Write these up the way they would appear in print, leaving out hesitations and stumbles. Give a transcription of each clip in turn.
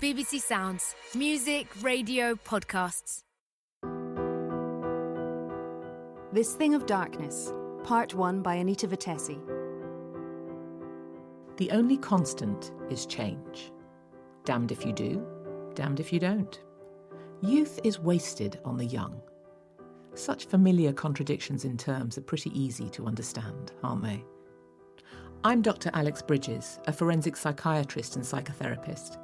BBC Sounds. Music, radio, podcasts. This Thing of Darkness, Part 1 by Anita Vettesse. The only constant is change. Damned if you do, damned if you don't. Youth is wasted on the young. Such familiar contradictions in terms are pretty easy to understand, aren't they? I'm Dr. Alex Bridges, a forensic psychiatrist and psychotherapist.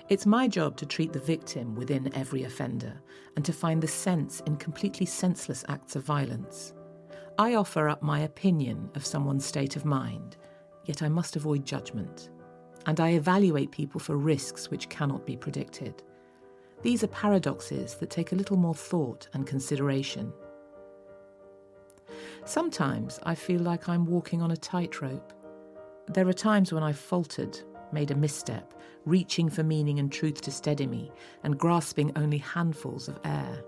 It's my job to treat the victim within every offender and to find the sense in completely senseless acts of violence. I offer up my opinion of someone's state of mind, yet I must avoid judgment. And I evaluate people for risks which cannot be predicted. These are paradoxes that take a little more thought and consideration. Sometimes I feel like I'm walking on a tightrope. There are times when I've faltered, made a misstep, reaching for meaning and truth to steady me, and grasping only handfuls of air.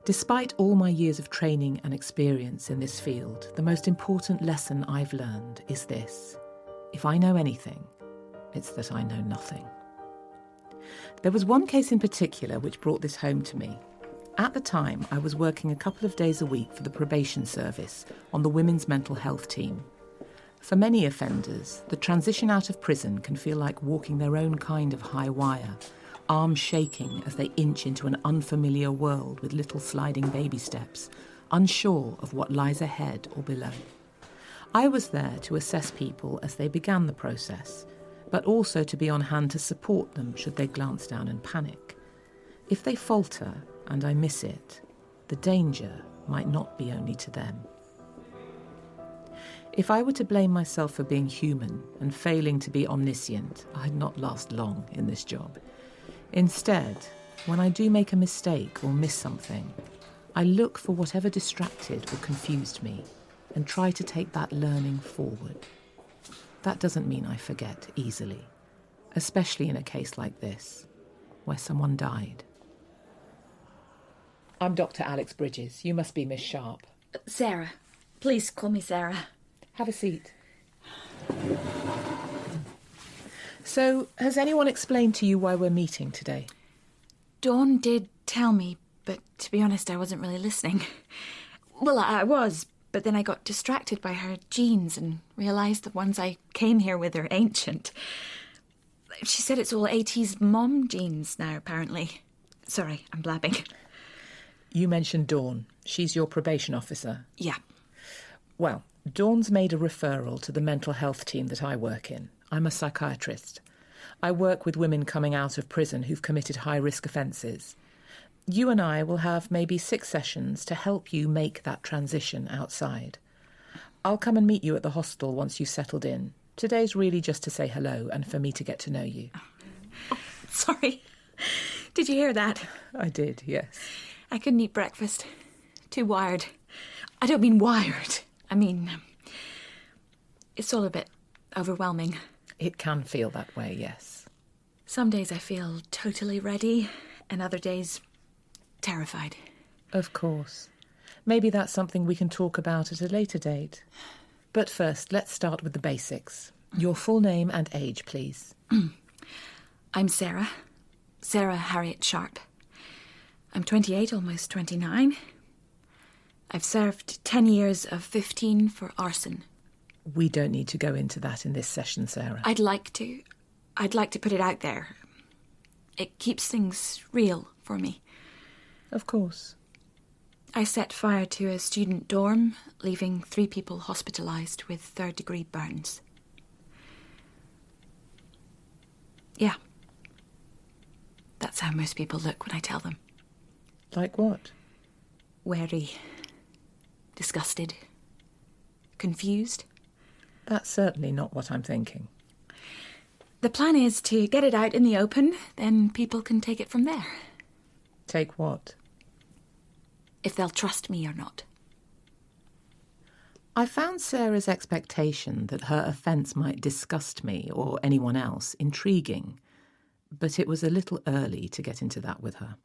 Despite all my years of training and experience in this field, the most important lesson I've learned is this. If I know anything, it's that I know nothing. There was one case in particular which brought this home to me. At the time, I was working a couple of days a week for the probation service on the women's mental health team. For many offenders, the transition out of prison can feel like walking their own kind of high wire, arms shaking as they inch into an unfamiliar world with little sliding baby steps, unsure of what lies ahead or below. I was there to assess people as they began the process, but also to be on hand to support them should they glance down and panic. If they falter and I miss it, the danger might not be only to them. If I were to blame myself for being human and failing to be omniscient, I'd not last long in this job. Instead, when I do make a mistake or miss something, I look for whatever distracted or confused me and try to take that learning forward. That doesn't mean I forget easily, especially in a case like this, where someone died. I'm Dr. Alex Bridges. You must be Miss Sharp. Sarah. Please call me Sarah. Have a seat. So, has anyone explained to you why we're meeting today? Dawn did tell me, but to be honest, I wasn't really listening. Well, I was, but then I got distracted by her genes and realised the ones I came here with are ancient. She said it's all 80s mom genes now, apparently. Sorry, I'm blabbing. You mentioned Dawn. She's your probation officer. Yeah. Well, Dawn's made a referral to the mental health team that I work in. I'm a psychiatrist. I work with women coming out of prison who've committed high-risk offences. You and I will have maybe 6 sessions to help you make that transition outside. I'll come and meet you at the hostel once you've settled in. Today's really just to say hello and for me to get to know you. Oh, sorry. Did you hear that? I did, yes. I couldn't eat breakfast. Too wired. I don't mean wired. I mean, it's all a bit overwhelming. It can feel that way, yes. Some days I feel totally ready, and other days terrified. Of course. Maybe that's something we can talk about at a later date. But first, let's start with the basics. Your full name and age, please. I'm Sarah. Sarah Harriet Sharp. I'm 28, almost 29. I've served 10 years of 15 for arson. We don't need to go into that in this session, Sarah. I'd like to put it out there. It keeps things real for me. Of course. I set fire to a student dorm, leaving 3 people hospitalised with 3rd-degree burns. Yeah. That's how most people look when I tell them. Like what? Wary. Disgusted. Confused. That's certainly not what I'm thinking. The plan is to get it out in the open, then people can take it from there. Take what? If they'll trust me or not. I found Sarah's expectation that her offence might disgust me or anyone else intriguing, but it was a little early to get into that with her.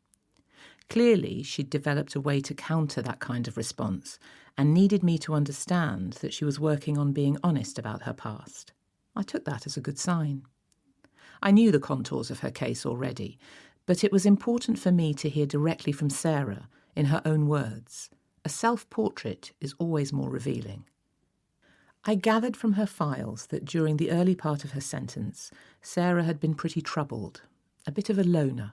Clearly, she'd developed a way to counter that kind of response and needed me to understand that she was working on being honest about her past. I took that as a good sign. I knew the contours of her case already, but it was important for me to hear directly from Sarah, in her own words. A self-portrait is always more revealing. I gathered from her files that during the early part of her sentence, Sarah had been pretty troubled, a bit of a loner,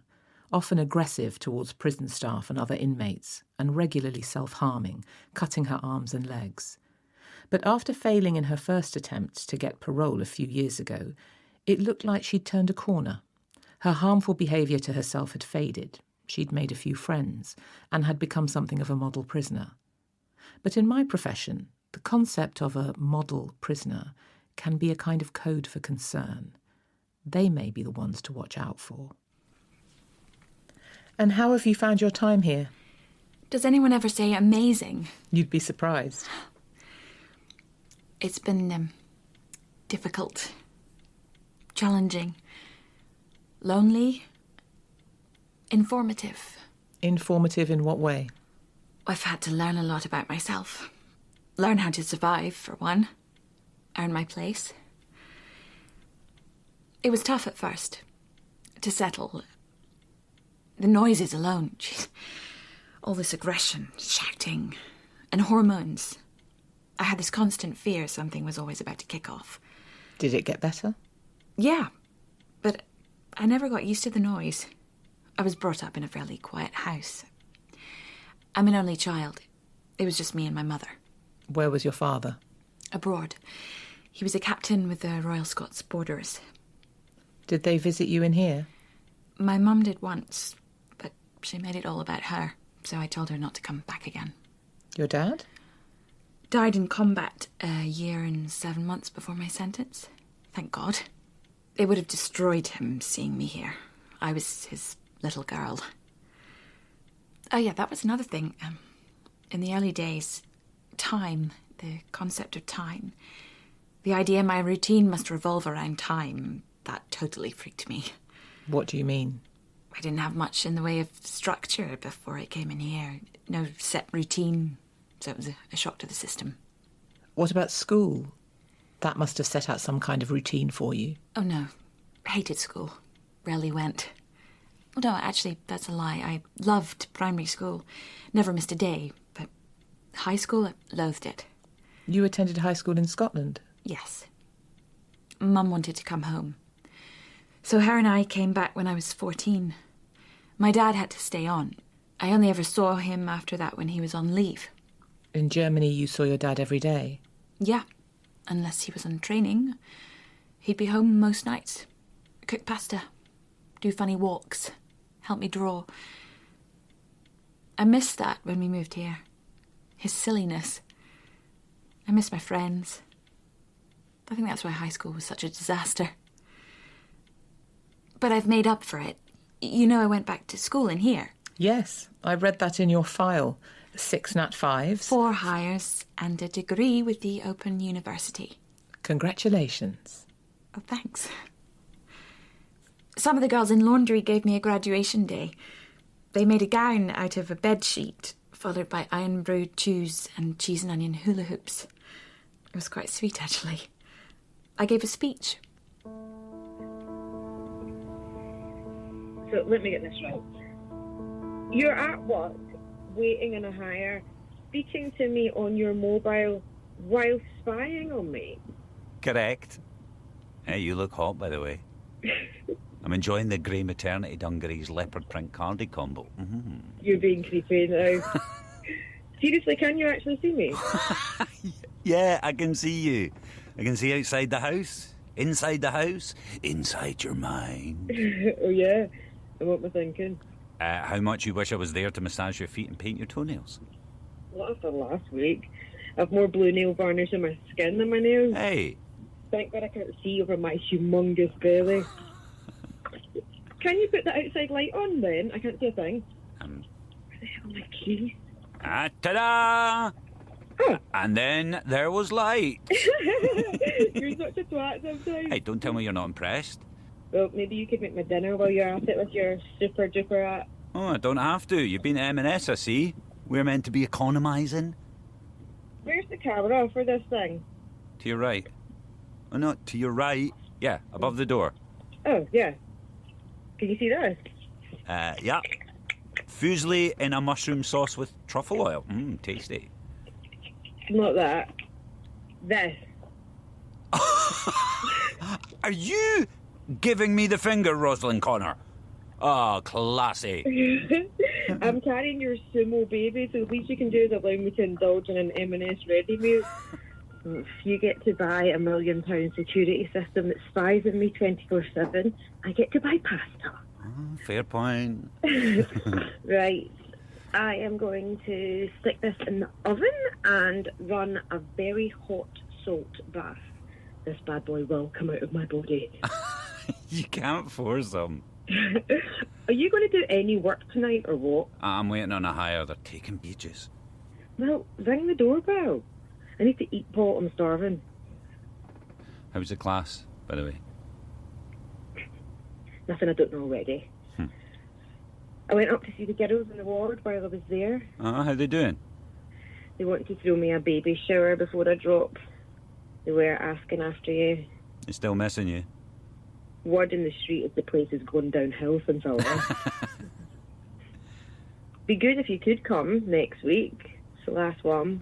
often aggressive towards prison staff and other inmates, and regularly self-harming, cutting her arms and legs. But after failing in her first attempt to get parole a few years ago, it looked like she'd turned a corner. Her harmful behaviour to herself had faded. She'd made a few friends and had become something of a model prisoner. But in my profession, the concept of a model prisoner can be a kind of code for concern. They may be the ones to watch out for. And how have you found your time here? Does anyone ever say amazing? You'd be surprised. It's been difficult, challenging, lonely, informative. Informative in what way? I've had to learn a lot about myself. Learn how to survive, for one. Earn my place. It was tough at first, to settle. The noises alone, jeez. All this aggression, shouting, and hormones. I had this constant fear something was always about to kick off. Did it get better? Yeah, but I never got used to the noise. I was brought up in a fairly quiet house. I'm an only child. It was just me and my mother. Where was your father? Abroad. He was a captain with the Royal Scots Borderers. Did they visit you in here? My mum did once, but she made it all about her, so I told her not to come back again. Your dad? Died in combat a year and 7 months before my sentence. Thank God. It would have destroyed him seeing me here. I was his little girl. Oh yeah, that was another thing. In the early days, time, the concept of time, the idea my routine must revolve around time, that totally freaked me. What do you mean? I didn't have much in the way of structure before I came in here. No set routine, so it was a shock to the system. What about school? That must have set out some kind of routine for you. Oh no, hated school. Rarely went. Oh no, actually, that's a lie. I loved primary school. Never missed a day, but high school, I loathed it. You attended high school in Scotland? Yes. Mum wanted to come home. So her and I came back when I was 14. My dad had to stay on. I only ever saw him after that when he was on leave. In Germany, you saw your dad every day? Yeah, unless he was on training. He'd be home most nights. Cook pasta. Do funny walks. Help me draw. I missed that when we moved here. His silliness. I miss my friends. I think that's why high school was such a disaster. But I've made up for it. You know I went back to school in here. Yes, I read that in your file. 6 Nat 5s. 4 hires and a degree with the Open University. Congratulations. Oh, thanks. Some of the girls in laundry gave me a graduation day. They made a gown out of a bed sheet, followed by iron-brewed chews and cheese and onion hula hoops. It was quite sweet, actually. I gave a speech. So let me get this right. You're at work, waiting in a hire, speaking to me on your mobile while spying on me. Correct. Hey, you look hot, by the way. I'm enjoying the grey maternity dungarees leopard print cardi combo. Mm-hmm. You're being creepy now. Seriously, can you actually see me? Yeah, I can see you. I can see outside the house, inside the house, inside your mind. Oh yeah? And what am I thinking? How much you wish I was there to massage your feet and paint your toenails? What after last week? I've more blue nail varnish in my skin than my nails. Hey. Thank God I can't see over my humongous belly. Can you put the outside light on then? I can't see a thing. Where the hell are my keys? Ta-da! Oh. And then there was light. You're such a twat sometimes. Hey, don't tell me you're not impressed. Well, maybe you could make my dinner while you're at it with your super duper at. Oh, I don't have to. You've been to M&S, I see. We're meant to be economising. Where's the camera for this thing? To your right. Oh, no, to your right. Yeah, above the door. Oh, yeah. Can you see this? Yeah. Fusilli in a mushroom sauce with truffle oil. Tasty. Not that. This. Are you giving me the finger, Rosalind Connor? Oh, classy. I'm carrying your sumo baby, so the least you can do is allow me to indulge in an M&S ready meal. If you get to buy a £1 million security system that spies on me 24/7, I get to buy pasta. Fair point. Right. I am going to stick this in the oven and run a very hot salt bath. This bad boy will come out of my body. You can't force them. Are you going to do any work tonight or what? I'm waiting on a hire. They're taking ages. Well, ring the doorbell. I need to eat, Paul. I'm starving. How was the class, by the way? Nothing I don't know already. I went up to see the girls in the ward while I was there. How they doing? They wanted to throw me a baby shower before I drop. They were asking after you. They're still missing you? Word in the street is the place has gone downhill since I left. Be good if you could come next week. It's the last one.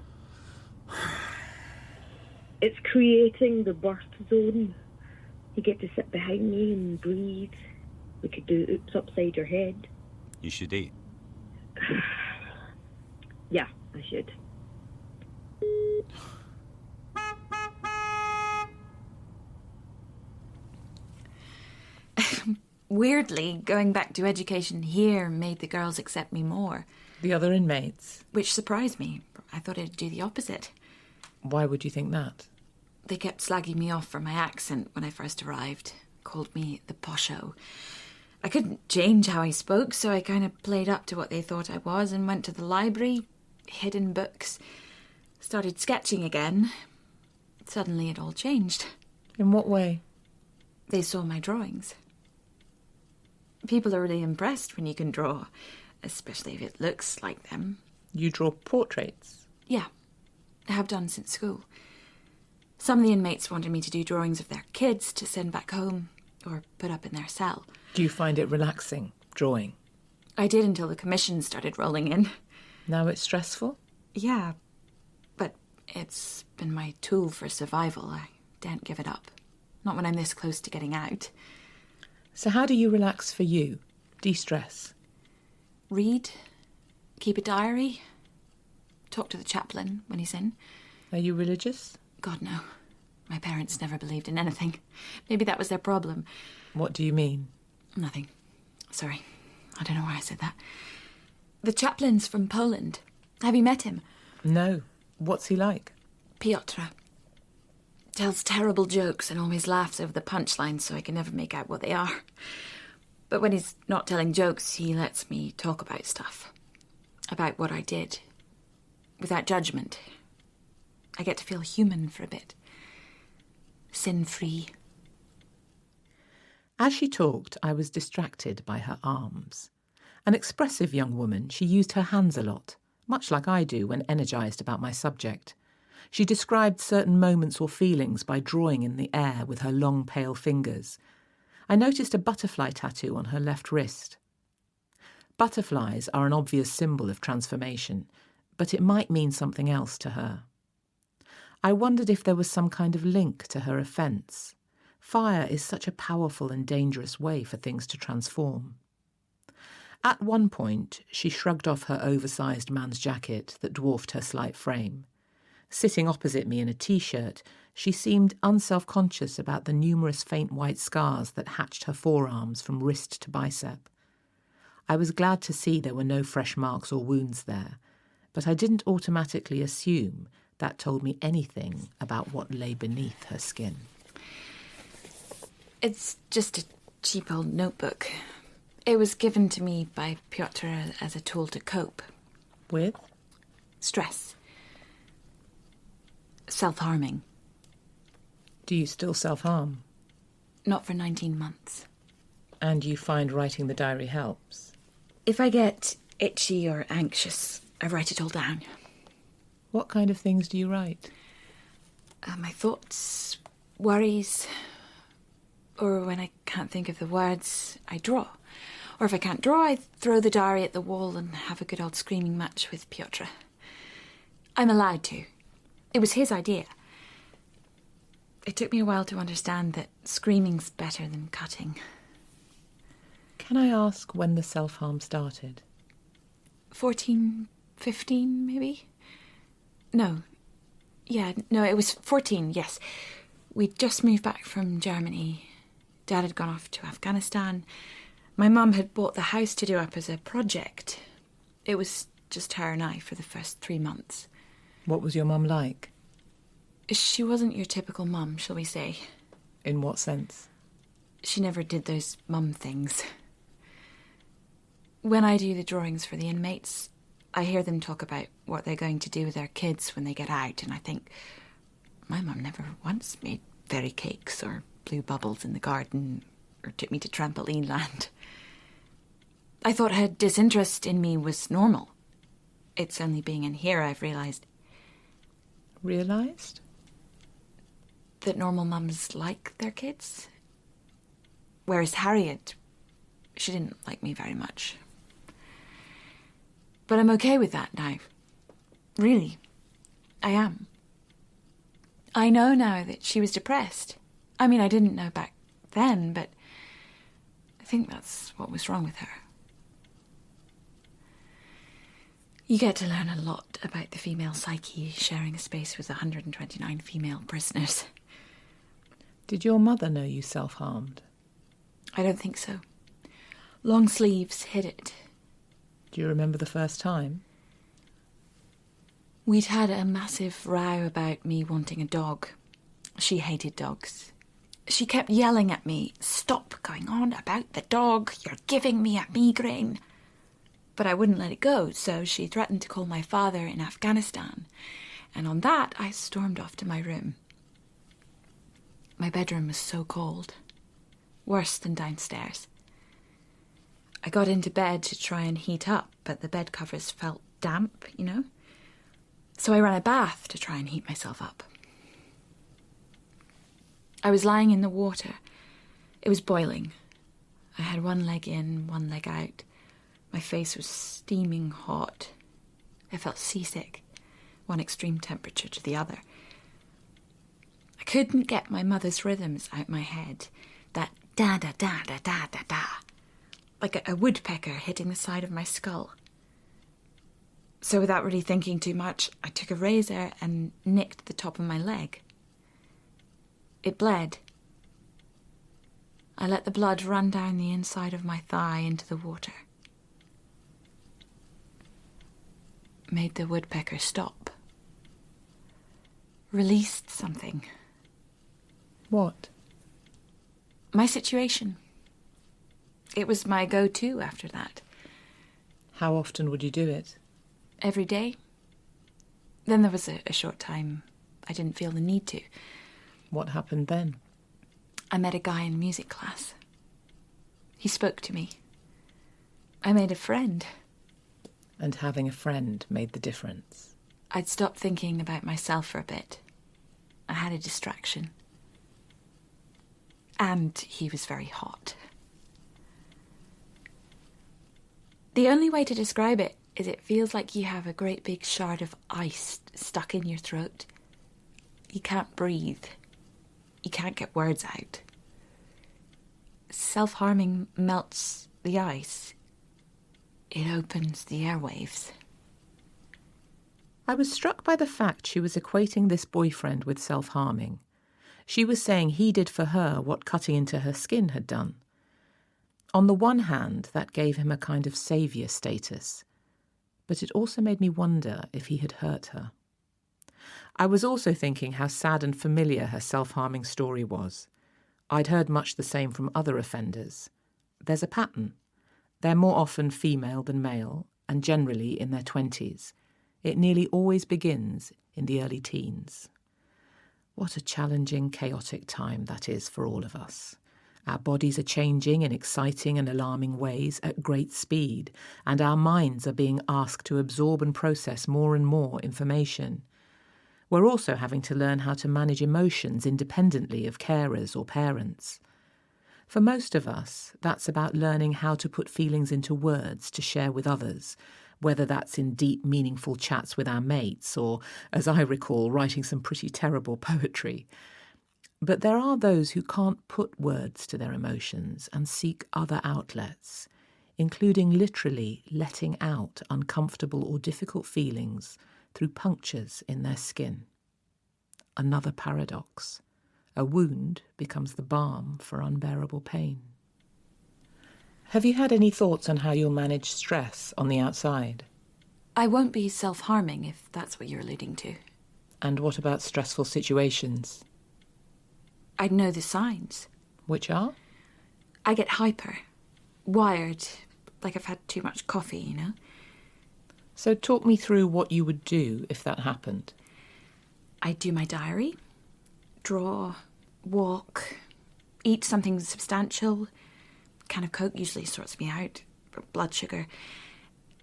It's creating the birth zone. You get to sit behind me and breathe. We could do oops upside your head. You should eat. Yeah, I should. Weirdly, going back to education here made the girls accept me more. The other inmates? Which surprised me. I thought it'd do the opposite. Why would you think that? They kept slagging me off for my accent when I first arrived. Called me the posho. I couldn't change how I spoke, so I kind of played up to what they thought I was and went to the library, hid in books, started sketching again. Suddenly it all changed. In what way? They saw my drawings. People are really impressed when you can draw, especially if it looks like them. You draw portraits? Yeah, I have done since school. Some of the inmates wanted me to do drawings of their kids to send back home or put up in their cell. Do you find it relaxing, drawing? I did until the commission started rolling in. Now it's stressful? Yeah, but it's been my tool for survival. I daren't give it up. Not when I'm this close to getting out. So how do you relax for you? De-stress? Read. Keep a diary. Talk to the chaplain when he's in. Are you religious? God, no. My parents never believed in anything. Maybe that was their problem. What do you mean? Nothing. Sorry. I don't know why I said that. The chaplain's from Poland. Have you met him? No. What's he like? Piotr. Tells terrible jokes and always laughs over the punchlines so I can never make out what they are. But when he's not telling jokes, he lets me talk about stuff. About what I did. Without judgment. I get to feel human for a bit. Sin-free. As she talked, I was distracted by her arms. An expressive young woman, she used her hands a lot, much like I do when energised about my subject. She described certain moments or feelings by drawing in the air with her long, pale fingers. I noticed a butterfly tattoo on her left wrist. Butterflies are an obvious symbol of transformation, but it might mean something else to her. I wondered if there was some kind of link to her offence. Fire is such a powerful and dangerous way for things to transform. At one point, she shrugged off her oversized man's jacket that dwarfed her slight frame. Sitting opposite me in a T-shirt, she seemed unself-conscious about the numerous faint white scars that hatched her forearms from wrist to bicep. I was glad to see there were no fresh marks or wounds there, but I didn't automatically assume that told me anything about what lay beneath her skin. It's just a cheap old notebook. It was given to me by Piotr as a tool to cope. With? Stress. Self-harming. Do you still self-harm? Not for 19 months. And you find writing the diary helps? If I get itchy or anxious, I write it all down. What kind of things do you write? My thoughts, worries, Or when I can't think of the words, I draw. Or if I can't draw, I throw the diary at the wall and have a good old screaming match with Piotr. I'm allowed to. It was his idea. It took me a while to understand that screaming's better than cutting. Can I ask when the self-harm started? 14, 15, maybe? No. Yeah, no, it was 14, yes. We'd just moved back from Germany. Dad had gone off to Afghanistan. My mum had bought the house to do up as a project. It was just her and I for the first 3 months. What was your mum like? She wasn't your typical mum, shall we say. In what sense? She never did those mum things. When I do the drawings for the inmates, I hear them talk about what they're going to do with their kids when they get out, and I think, my mum never once made fairy cakes or blew bubbles in the garden or took me to trampoline land. I thought her disinterest in me was normal. It's only being in here I've realised. Realised? That normal mums like their kids. Whereas Harriet, she didn't like me very much. But I'm okay with that now. Really, I am. I know now that she was depressed. I mean, I didn't know back then, but I think that's what was wrong with her. You get to learn a lot about the female psyche sharing a space with 129 female prisoners. Did your mother know you self-harmed? I don't think so. Long sleeves hid it. Do you remember the first time? We'd had a massive row about me wanting a dog. She hated dogs. She kept yelling at me, "Stop going on about the dog, you're giving me a migraine." But I wouldn't let it go, so she threatened to call my father in Afghanistan. And on that, I stormed off to my room. My bedroom was so cold. Worse than downstairs. I got into bed to try and heat up, but the bed covers felt damp, you know? So I ran a bath to try and heat myself up. I was lying in the water. It was boiling. I had one leg in, one leg out. My face was steaming hot. I felt seasick, one extreme temperature to the other. I couldn't get my mother's rhythms out my head. That da-da-da-da-da-da-da. Like a woodpecker hitting the side of my skull. So without really thinking too much, I took a razor and nicked the top of my leg. It bled. I let the blood run down the inside of my thigh into the water. Made the woodpecker stop. Released something. What? My situation. It was my go-to after that. How often would you do it? Every day. Then there was a short time I didn't feel the need to. What happened then? I met a guy in music class. He spoke to me. I made a friend. And having a friend made the difference. I'd stopped thinking about myself for a bit. I had a distraction. And he was very hot. The only way to describe it is it feels like you have a great big shard of ice stuck in your throat. You can't breathe. You can't get words out. Self-harming melts the ice. It opens the airwaves. I was struck by the fact she was equating this boyfriend with self-harming. She was saying he did for her what cutting into her skin had done. On the one hand, that gave him a kind of saviour status, but it also made me wonder if he had hurt her. I was also thinking how sad and familiar her self-harming story was. I'd heard much the same from other offenders. There's a pattern. They're more often female than male, and generally in their 20s. It nearly always begins in the early teens. What a challenging, chaotic time that is for all of us. Our bodies are changing in exciting and alarming ways at great speed, and our minds are being asked to absorb and process more and more information. We're also having to learn how to manage emotions independently of carers or parents. For most of us, that's about learning how to put feelings into words to share with others, whether that's in deep, meaningful chats with our mates or, as I recall, writing some pretty terrible poetry. But there are those who can't put words to their emotions and seek other outlets, including literally letting out uncomfortable or difficult feelings through punctures in their skin. Another paradox. A wound becomes the balm for unbearable pain. Have you had any thoughts on how you'll manage stress on the outside? I won't be self-harming, if that's what you're alluding to. And what about stressful situations? I'd know the signs. Which are? I get hyper, wired, like I've had too much coffee, you know? So talk me through what you would do if that happened. I'd do my diary, draw, walk, eat something substantial. A can of Coke usually sorts me out, blood sugar.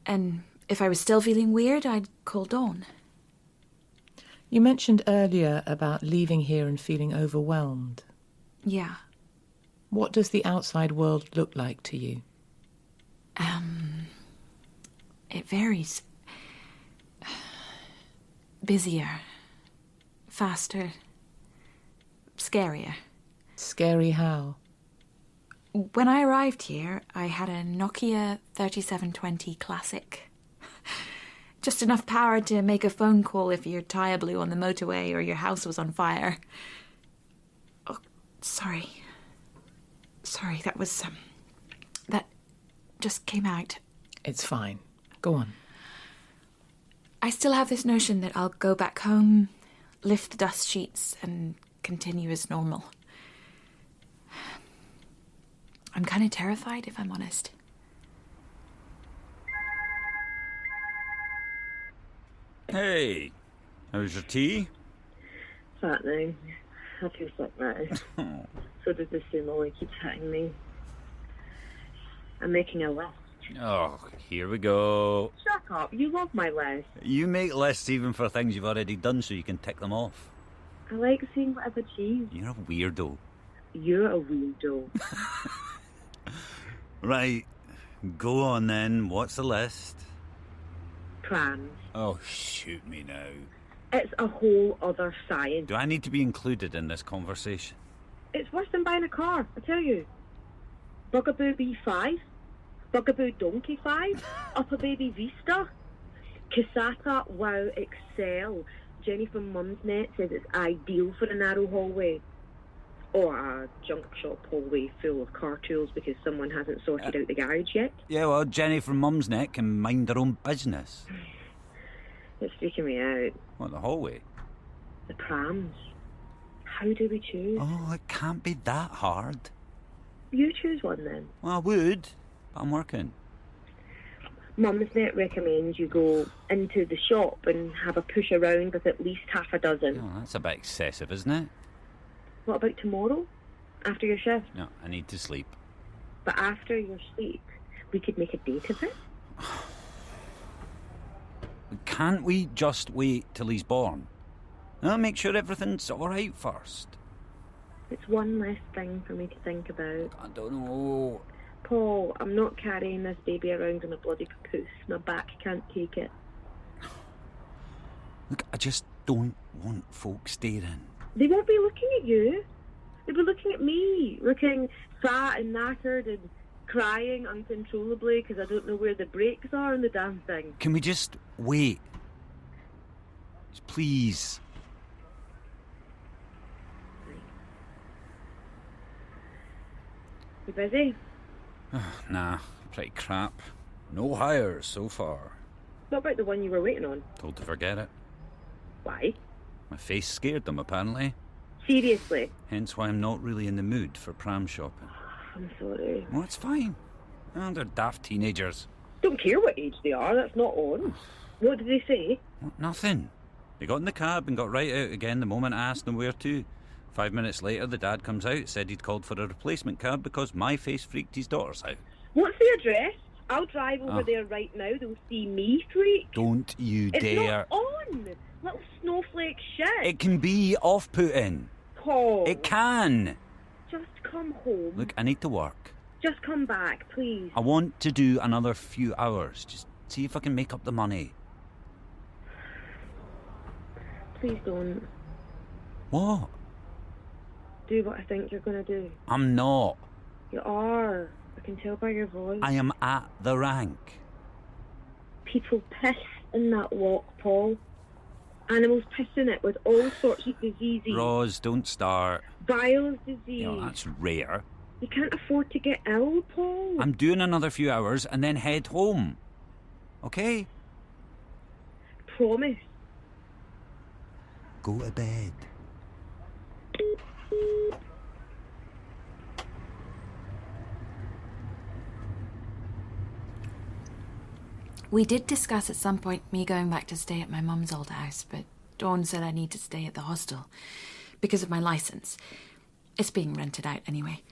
And if I was still feeling weird, I'd call Dawn. You mentioned earlier about leaving here and feeling overwhelmed. Yeah. What does the outside world look like to you? It varies. Busier, faster, scarier. Scary how? When I arrived here, I had a Nokia 3720 Classic. Just enough power to make a phone call if your tyre blew on the motorway or your house was on fire. Oh, sorry. Sorry, that was... that just came out. It's fine. Go on. I still have this notion that I'll go back home, lift the dust sheets, and continue as normal. I'm kind of terrified, if I'm honest. Hey, how's your tea? Fat now. I feel sick now. So does the sumo. He keeps hitting me. I'm making a list. Oh, here we go. Shut up. You love my list. You make lists even for things you've already done so you can tick them off. I like seeing what I've achieved. You're a weirdo. You're a weirdo. Right, go on then. What's the list? Prams. Oh, shoot me now. It's a whole other science. Do I need to be included in this conversation? It's worse than buying a car, I tell you. Bugaboo B5, Bugaboo Donkey 5, Upper Baby Vista, Cassata Wow Excel. Jenny from Mumsnet says it's ideal for a narrow hallway. Or a junk shop hallway full of car tools because someone hasn't sorted out the garage yet. Yeah, well, Jenny from Mumsnet can mind her own business. It's freaking me out. What, the hallway? The prams. How do we choose? Oh, it can't be that hard. You choose one then. Well, I would, but I'm working. Mumsnet recommends you go into the shop and have a push around with at least half a dozen. Oh, that's a bit excessive, isn't it? What about tomorrow? After your shift? No, I need to sleep. But after your sleep, we could make a date of it. Can't we just wait till he's born? I'll make sure everything's alright first. It's one less thing for me to think about. I don't know. Paul, I'm not carrying this baby around in a bloody papoose. My back can't take it. Look, I just don't want folk staring. They won't be looking at you. They'll be looking at me, looking fat and knackered and crying uncontrollably because I don't know where the brakes are on the damn thing. Can we just wait? Just please. You busy? Nah, pretty crap. No hires so far. What about the one you were waiting on? Told to forget it. Why? My face scared them, apparently. Seriously? Hence why I'm not really in the mood for pram shopping. I'm sorry. Well, it's fine. Oh, they're daft teenagers. Don't care what age they are, that's not on. What did they say? What, nothing. They got in the cab and got right out again the moment I asked them where to. 5 minutes later, the dad comes out, said he'd called for a replacement cab because my face freaked his daughters out. What's the address? I'll drive over there right now. They'll see me freak. Don't you It's dare. not on. Little snowflake shit. It can be off-putting. Paul. It can. Just come home. Look, I need to work. Just come back, please. I want to do another few hours. Just see if I can make up the money. Please don't. What? Do what I think you're going to do. I'm not. You are. I can tell by your voice. I am at the rank. People piss in that lock, Paul. Animals piss in it with all sorts of diseases. Roz, don't start. Biles disease. You know, that's rare. You can't afford to get ill, Paul. I'm doing another few hours and then head home. Okay? Promise. Go to bed. We did discuss at some point me going back to stay at my mum's old house, but Dawn said I need to stay at the hostel because of my licence. It's being rented out anyway.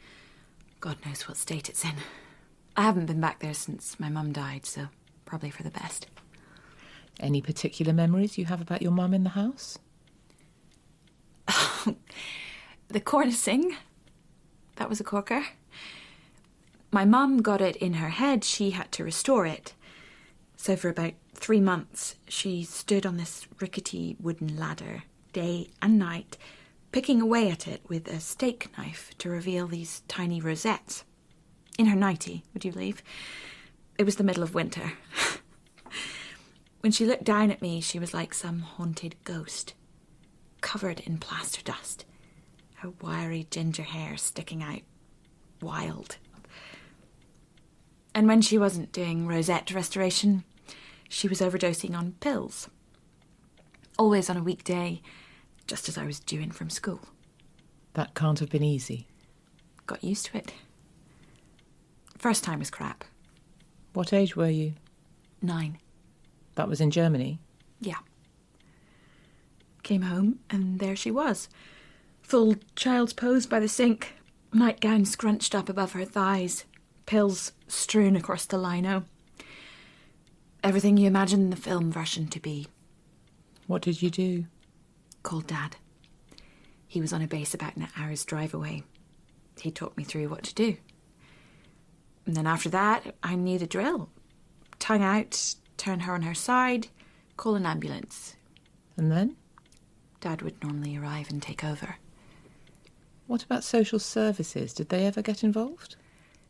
God knows what state it's in. I haven't been back there since my mum died, so probably for the best. Any particular memories you have about your mum in the house? The cornicing. That was a corker. My mum got it in her head she had to restore it. So for about 3 months, she stood on this rickety wooden ladder, day and night, picking away at it with a steak knife to reveal these tiny rosettes. In her nightie, would you believe? It was the middle of winter. When she looked down at me, she was like some haunted ghost, covered in plaster dust, her wiry ginger hair sticking out, wild. And when she wasn't doing rosette restoration, she was overdosing on pills. Always on a weekday, just as I was due in from school. That can't have been easy. Got used to it. First time was crap. What age were you? 9. That was in Germany? Yeah. Came home and there she was. Full child's pose by the sink, nightgown scrunched up above her thighs, pills strewn across the lino. Everything you imagine the film version to be. What did you do? Called Dad. He was on a base about an hour's drive away. He talked me through what to do. And then after that, I knew the drill. Tongue out, turn her on her side, call an ambulance. And then? Dad would normally arrive and take over. What about social services? Did they ever get involved?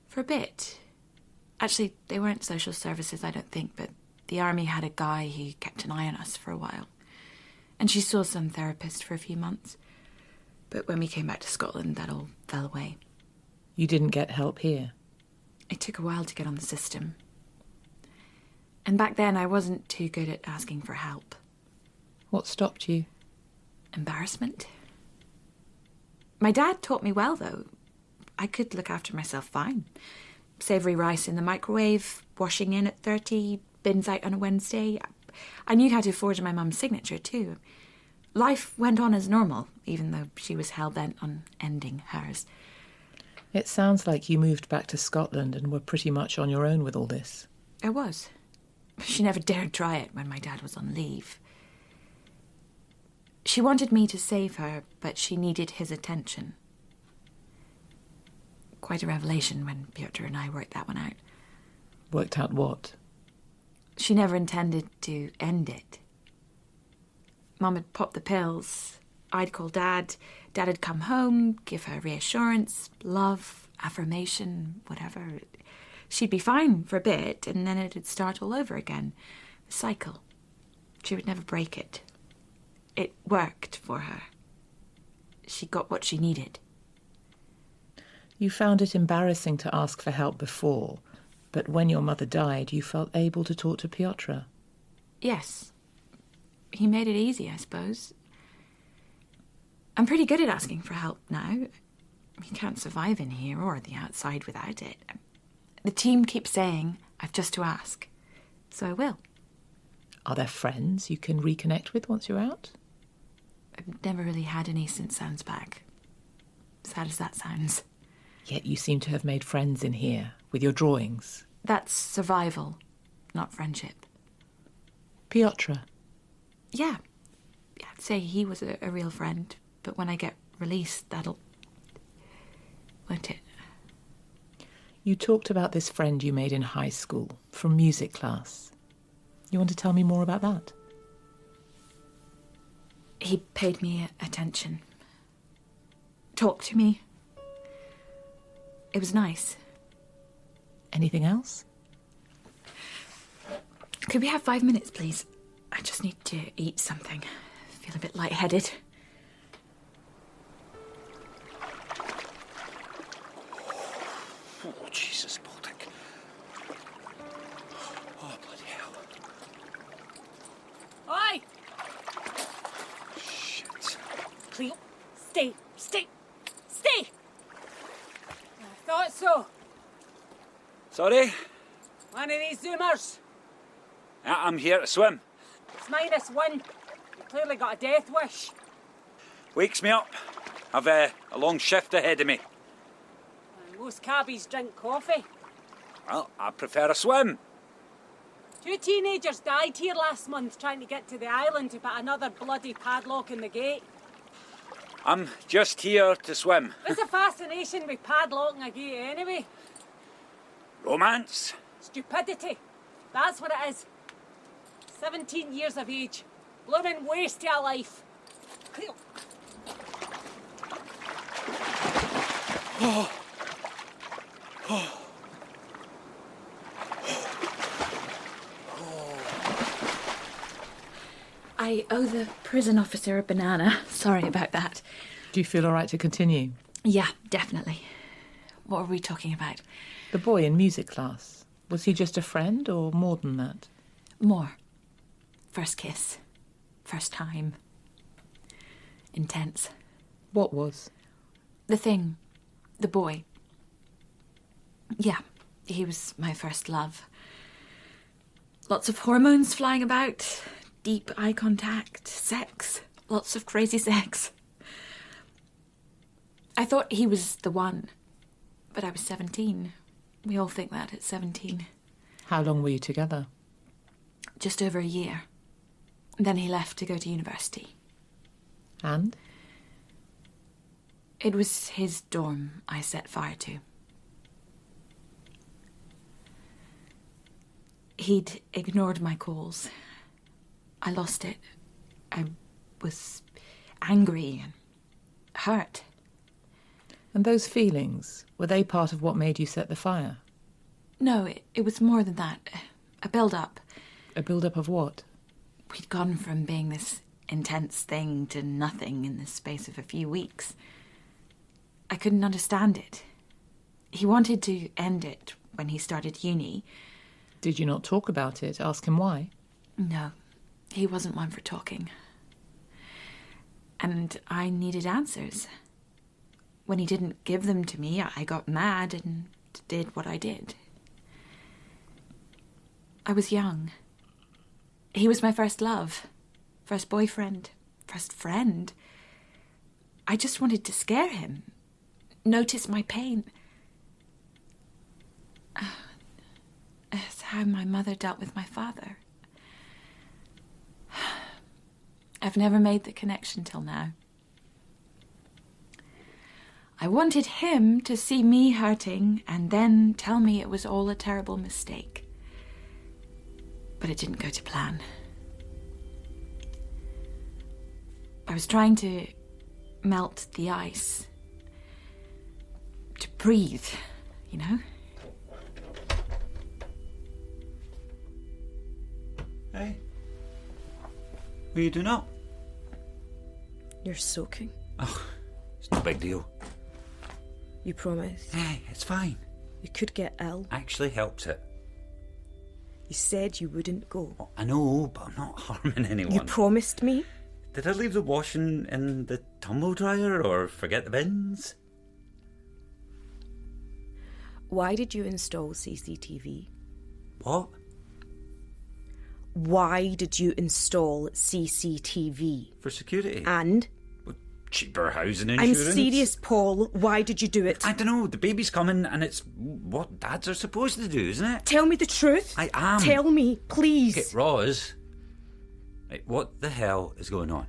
For a bit. Actually, they weren't social services, I don't think, but the army had a guy who kept an eye on us for a while. And she saw some therapist for a few months. But when we came back to Scotland, that all fell away. You didn't get help here? It took a while to get on the system. And back then, I wasn't too good at asking for help. What stopped you? Embarrassment. My dad taught me well, though. I could look after myself fine. Savoury rice in the microwave, washing in at 30, bins out on a Wednesday. I knew how to forge my mum's signature, too. Life went on as normal, even though she was hell-bent on ending hers. It sounds like you moved back to Scotland and were pretty much on your own with all this. I was. She never dared try it when my dad was on leave. She wanted me to save her, but she needed his attention. Quite a revelation when Piotr and I worked that one out. Worked out what? She never intended to end it. Mum had popped the pills. I'd call Dad. Dad had come home, give her reassurance, love, affirmation, whatever. She'd be fine for a bit, and then it'd start all over again. The cycle. She would never break it. It worked for her. She got what she needed. You found it embarrassing to ask for help before, but when your mother died, you felt able to talk to Piotr. Yes. He made it easy, I suppose. I'm pretty good at asking for help now. You can't survive in here or the outside without it. The team keeps saying I've just to ask, so I will. Are there friends you can reconnect with once you're out? I've never really had any since Sam's back. Sad as that sounds. Yet you seem to have made friends in here, with your drawings. That's survival, not friendship. Piotr? Yeah. I'd say he was a real friend, but when I get released, that'll... won't it? You talked about this friend you made in high school from music class. You want to tell me more about that? He paid me attention. Talked to me. It was nice. Anything else? Could we have 5 minutes, please? I just need to eat something. I feel a bit lightheaded. Oh, Jesus, Baltic. Oh, bloody hell. Oi! Shit. Cleo, stay. I thought so. Sorry? One of these Zoomers. I'm here to swim. It's -1. You clearly got a death wish. Wakes me up. I've a long shift ahead of me. Most cabbies drink coffee. Well, I prefer a swim. 2 teenagers died here last month trying to get to the island to put another bloody padlock in the gate. I'm just here to swim. What's the fascination with padlocking a gate anyway? Romance? Stupidity. That's what it is. 17 years of age. Bloomin' waste of a life. I owe the prison officer a banana. Sorry about that. Do you feel all right to continue? Yeah, definitely. What were we talking about? The boy in music class. Was he just a friend or more than that? More. First kiss. First time. Intense. What was? The thing. The boy. Yeah, he was my first love. Lots of hormones flying about. Deep eye contact. Sex. Lots of crazy sex. I thought he was the one. But I was 17. We all think that at 17. How long were you together? Just over a year. Then he left to go to university. And? It was his dorm I set fire to. He'd ignored my calls. I lost it. I was angry and hurt. And those feelings, were they part of what made you set the fire? No, it was more than that. A build-up. A build-up of what? We'd gone from being this intense thing to nothing in the space of a few weeks. I couldn't understand it. He wanted to end it when he started uni. Did you not talk about it? Ask him why? No, he wasn't one for talking. And I needed answers. When he didn't give them to me, I got mad and did what I did. I was young. He was my first love, first boyfriend, first friend. I just wanted to scare him, notice my pain. It's how my mother dealt with my father. I've never made the connection till now. I wanted him to see me hurting and then tell me it was all a terrible mistake. But it didn't go to plan. I was trying to melt the ice. To breathe, you know? Hey. What are you doing up? You're soaking. Oh, it's no big deal. You promised. Hey, it's fine. You could get ill. Actually helps it. You said you wouldn't go. Well, I know, but I'm not harming anyone. You promised me. Did I leave the washing in the tumble dryer or forget the bins? Why did you install CCTV? What? Why did you install CCTV? For security. And? Cheaper housing I'm insurance. serious, Paul. Why did you do it? I don't know. The baby's coming and it's what dads are supposed to do, isn't it? Tell me the truth. I am. Tell me, please. Okay, Roz. Right, what the hell is going on?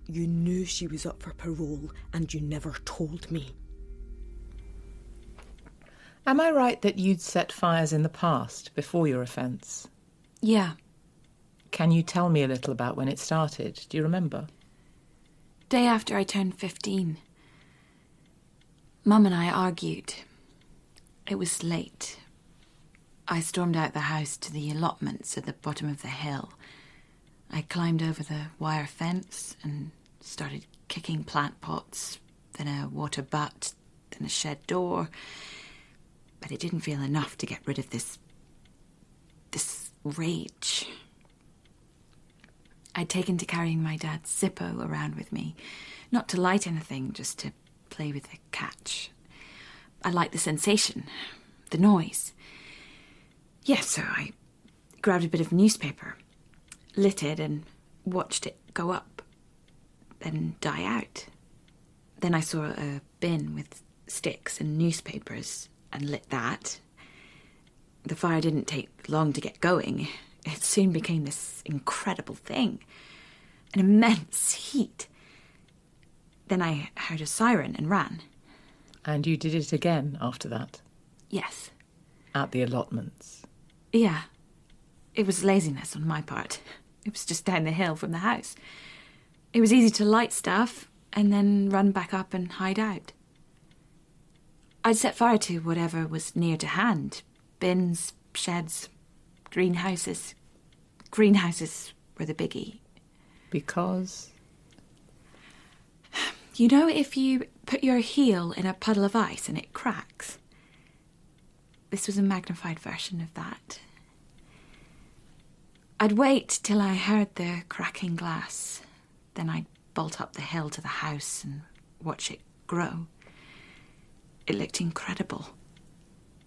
You knew she was up for parole and you never told me. Am I right that you'd set fires in the past, before your offence? Yeah. Can you tell me a little about when it started? Do you remember? Day after I turned 15. Mum and I argued. It was late. I stormed out the house to the allotments at the bottom of the hill. I climbed over the wire fence and started kicking plant pots, then a water butt, then a shed door. But it didn't feel enough to get rid of this rage. I'd taken to carrying my dad's Zippo around with me, not to light anything, just to play with the catch. I liked the sensation, the noise. Yes, so I grabbed a bit of newspaper, lit it and watched it go up, then die out. Then I saw a bin with sticks and newspapers and lit that. The fire didn't take long to get going. It soon became this incredible thing, an immense heat. Then I heard a siren and ran. And you did it again after that? Yes. At the allotments? Yeah. It was laziness on my part. It was just down the hill from the house. It was easy to light stuff and then run back up and hide out. I'd set fire to whatever was near to hand. Bins, sheds, greenhouses. Greenhouses were the biggie. Because? You know if you put your heel in a puddle of ice and it cracks? This was a magnified version of that. I'd wait till I heard the cracking glass. Then I'd bolt up the hill to the house and watch it grow. It looked incredible.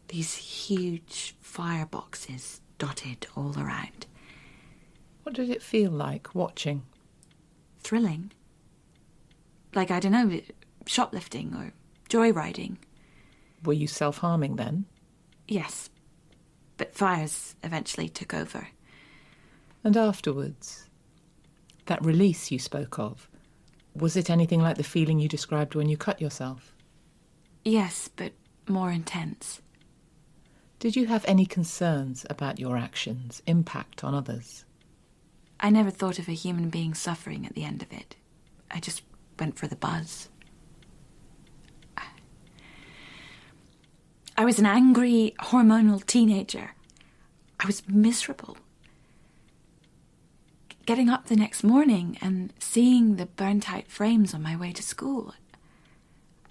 These huge fireboxes dotted all around. What did it feel like, watching? Thrilling. Like, I don't know, shoplifting or joyriding. Were you self-harming then? Yes, but fires eventually took over. And afterwards, that release you spoke of, was it anything like the feeling you described when you cut yourself? Yes, but more intense. Did you have any concerns about your actions' impact on others? I never thought of a human being suffering at the end of it. I just went for the buzz. I was an angry, hormonal teenager. I was miserable. Getting up the next morning and seeing the burnt-out frames on my way to school,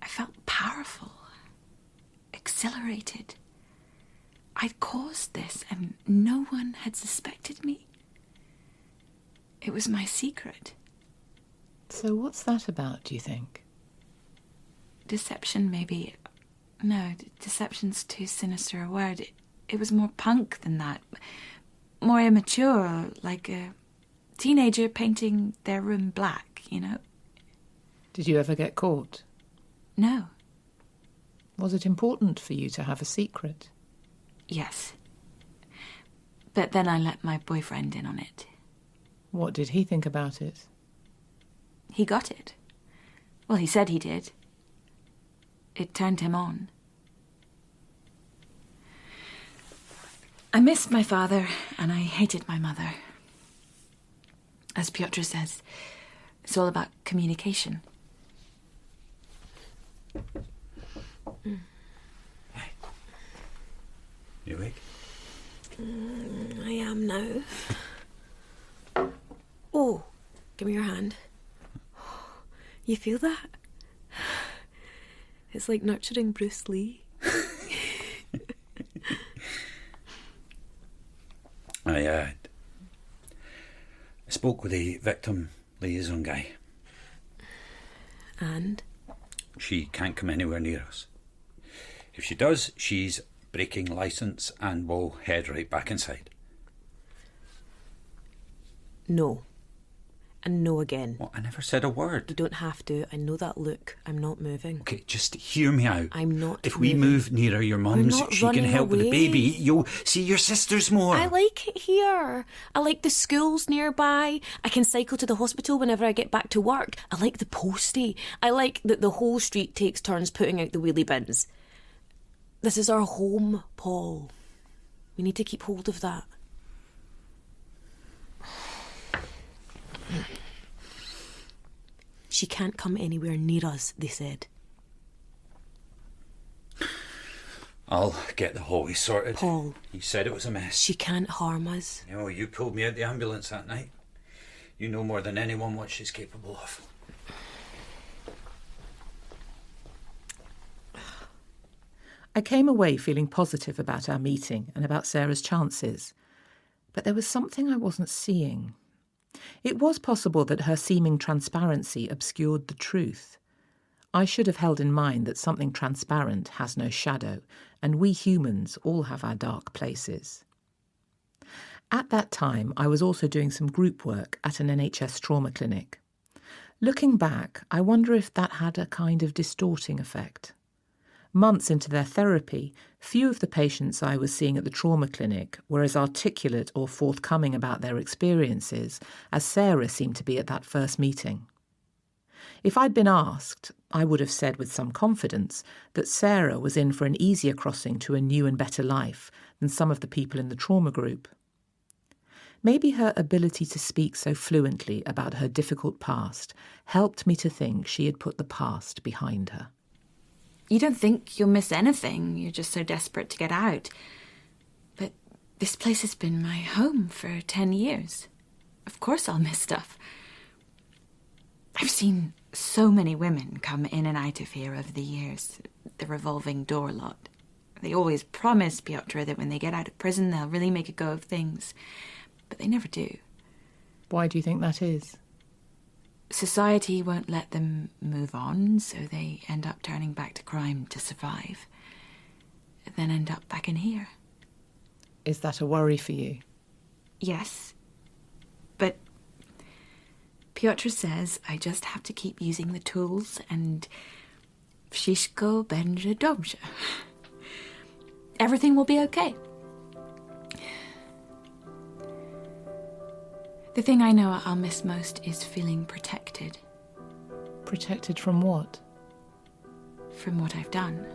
I felt powerful, exhilarated. I'd caused this and no one had suspected me. It was my secret. So what's that about, do you think? Deception, maybe. No, deception's too sinister a word. It was more punk than that. More immature, like a teenager painting their room black, you know? Did you ever get caught? No. Was it important for you to have a secret? Yes. But then I let my boyfriend in on it. What did he think about it? He got it. Well, he said he did. It turned him on. I missed my father and I hated my mother. As Piotr says, it's all about communication. Hey. You awake? I am now. Oh, give me your hand. You feel that? It's like nurturing Bruce Lee. I spoke with the victim liaison guy. And? She can't come anywhere near us. If she does, she's breaking licence and will head right back inside. No. and no again. What? I never said a word. You don't have to. I know that look. I'm not moving. Okay, just hear me out. I'm not If we moving. move nearer your mum's, not she can running help with the away. baby. You'll see your sisters more. I like it here. I like the schools nearby. I can cycle to the hospital whenever I get back to work. I like the postie. I like that the whole street takes turns putting out the wheelie bins. This is our home, Paul. We need to keep hold of that. She can't come anywhere near us, they said. I'll get the hallway sorted. Paul. You said it was a mess. She can't harm us. No, you pulled me out the ambulance that night. You know more than anyone what she's capable of. I came away feeling positive about our meeting and about Sarah's chances. But there was something I wasn't seeing. It was possible that her seeming transparency obscured the truth. I should have held in mind that something transparent has no shadow, and we humans all have our dark places. At that time, I was also doing some group work at an NHS trauma clinic. Looking back, I wonder if that had a kind of distorting effect. Months into their therapy, few of the patients I was seeing at the trauma clinic were as articulate or forthcoming about their experiences as Sarah seemed to be at that first meeting. If I'd been asked, I would have said with some confidence that Sarah was in for an easier crossing to a new and better life than some of the people in the trauma group. Maybe her ability to speak so fluently about her difficult past helped me to think she had put the past behind her. You don't think you'll miss anything. You're just so desperate to get out. But this place has been my home for 10 years. Of course I'll miss stuff. I've seen so many women come in and out of here over the years. The revolving door lot. They always promise Piotr that when they get out of prison they'll really make a go of things. But they never do. Why do you think that is? Society won't let them move on, so they end up turning back to crime to survive. Then end up back in here. Is that a worry for you? Yes. But Piotr says I just have to keep using the tools and wszystko będzie dobrze. Everything will be okay. The thing I know I'll miss most is feeling protected. Protected from what? From what I've done.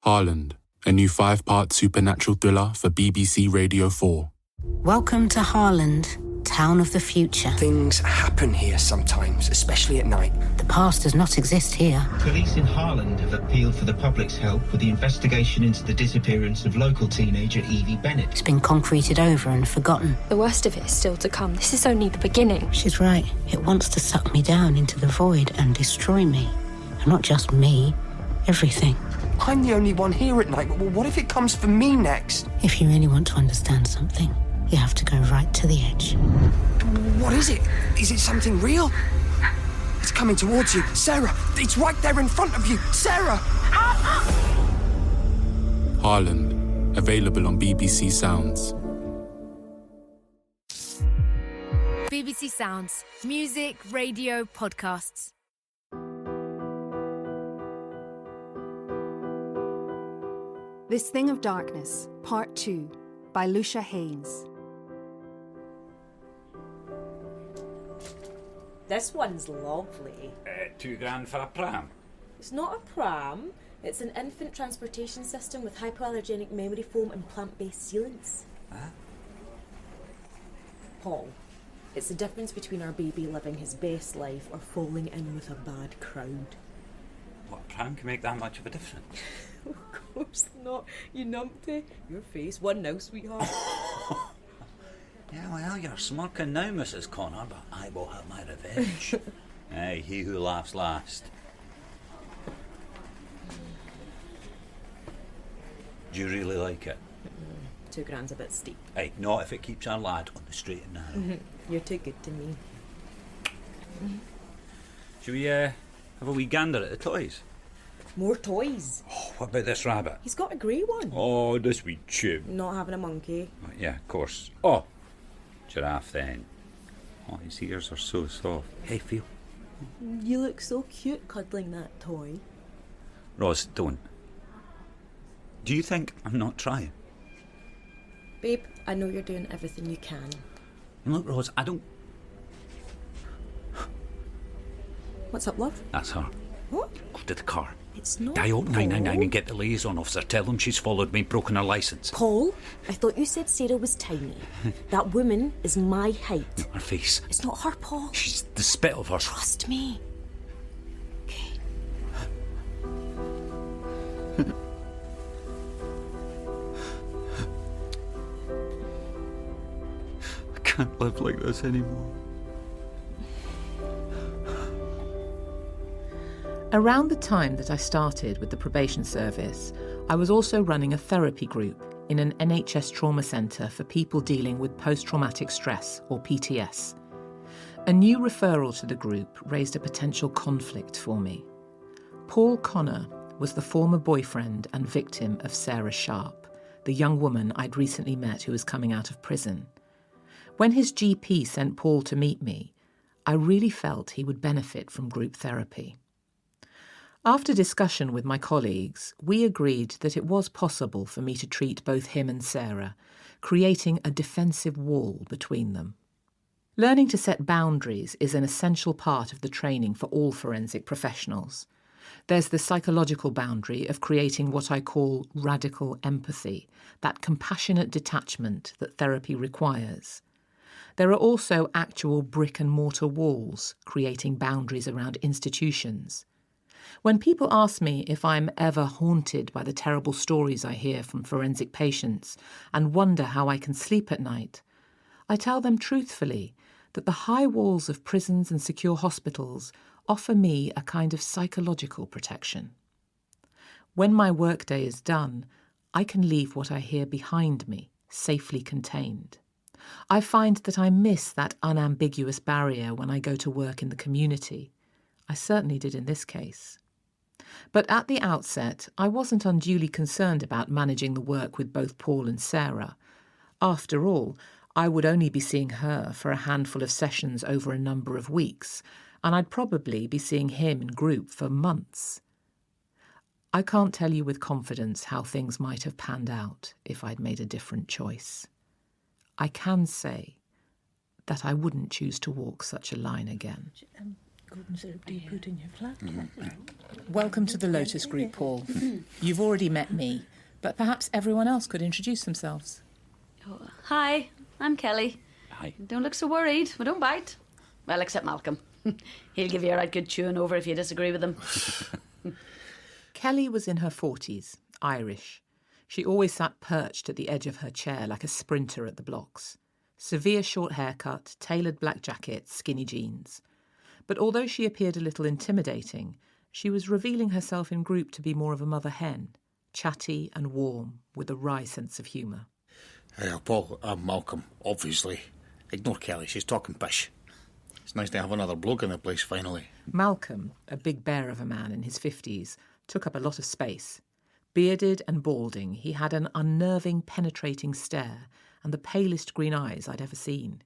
Harland, a new 5-part supernatural thriller for BBC Radio 4. Welcome to Harland, town of the future. Things happen here sometimes, especially at night. The past does not exist here. Police in Harland have appealed for the public's help with the investigation into the disappearance of local teenager Evie Bennett. It's been concreted over and forgotten. The worst of it is still to come. This is only the beginning. She's right. It wants to suck me down into the void and destroy me. And not just me, everything. I'm the only one here at night, but what if it comes for me next? If you really want to understand something, you have to go right to the edge. What is it? Is it something real? It's coming towards you. Sarah, it's right there in front of you. Sarah! Harland, available on BBC Sounds. BBC Sounds. Music, radio, podcasts. This Thing of Darkness, Part 2, by Lucia Haynes. This one's lovely. $2,000 for a pram. It's not a pram. It's an infant transportation system with hypoallergenic memory foam and plant-based sealants. Huh? Paul, it's the difference between our baby living his best life or falling in with a bad crowd. What, pram can make that much of a difference? Of course not, you numpty. Your face, one now, sweetheart. Yeah, well, you're smirking now, Mrs. Connor, but I will have my revenge. Aye, he who laughs last. Do you really like it? £2 a bit steep. Aye, not if it keeps our lad on the straight and narrow. You're too good to me. Should we have a wee gander at the toys? More toys? Oh, what about this rabbit? He's got a grey one. Oh, this wee tube. Not having a monkey. Oh, yeah, of course. Oh, giraffe then. Oh, his ears are so soft. Hey, feel. You look so cute cuddling that toy. Ros, don't. Do you think I'm not trying? Babe, I know you're doing everything you can. And look, Ros, I don't... What's up, love? That's her. What? Go to the car. It's not Dial Paul. 999 and get the liaison officer. Tell them she's followed me, broken her licence. Paul, I thought you said Sarah was tiny. That woman is my height. Her face. It's not her, Paul. She's the spit of her. Trust me. Okay. I can't live like this anymore. Around the time that I started with the probation service, I was also running a therapy group in an NHS trauma centre for people dealing with post-traumatic stress, or PTS. A new referral to the group raised a potential conflict for me. Paul Connor was the former boyfriend and victim of Sarah Sharp, the young woman I'd recently met who was coming out of prison. When his GP sent Paul to meet me, I really felt he would benefit from group therapy. After discussion with my colleagues, we agreed that it was possible for me to treat both him and Sarah, creating a defensive wall between them. Learning to set boundaries is an essential part of the training for all forensic professionals. There's the psychological boundary of creating what I call radical empathy, that compassionate detachment that therapy requires. There are also actual brick and mortar walls, creating boundaries around institutions. When people ask me if I'm ever haunted by the terrible stories I hear from forensic patients and wonder how I can sleep at night, I tell them truthfully that the high walls of prisons and secure hospitals offer me a kind of psychological protection. When my workday is done, I can leave what I hear behind me, safely contained. I find that I miss that unambiguous barrier when I go to work in the community. I certainly did in this case. But at the outset, I wasn't unduly concerned about managing the work with both Paul and Sarah. After all, I would only be seeing her for a handful of sessions over a number of weeks, and I'd probably be seeing him in group for months. I can't tell you with confidence how things might have panned out if I'd made a different choice. I can say that I wouldn't choose to walk such a line again. Golden syrup do you put in your flat? Welcome to the Lotus Group, Paul. You've already met me, but perhaps everyone else could introduce themselves. Oh, hi, I'm Kelly. Hi. Don't look so worried. Well, don't bite. Well, except Malcolm. He'll give you a right good chewing over if you disagree with him. Kelly was in her 40s, Irish. She always sat perched at the edge of her chair like a sprinter at the blocks. Severe short haircut, tailored black jacket, skinny jeans. But although she appeared a little intimidating, she was revealing herself in group to be more of a mother hen, chatty and warm, with a wry sense of humour. Paul, I'm Malcolm, obviously. Ignore Kelly, she's talking pish. It's nice to have another bloke in the place, finally. Malcolm, a big bear of a man in his 50s, took up a lot of space. Bearded and balding, he had an unnerving, penetrating stare and the palest green eyes I'd ever seen.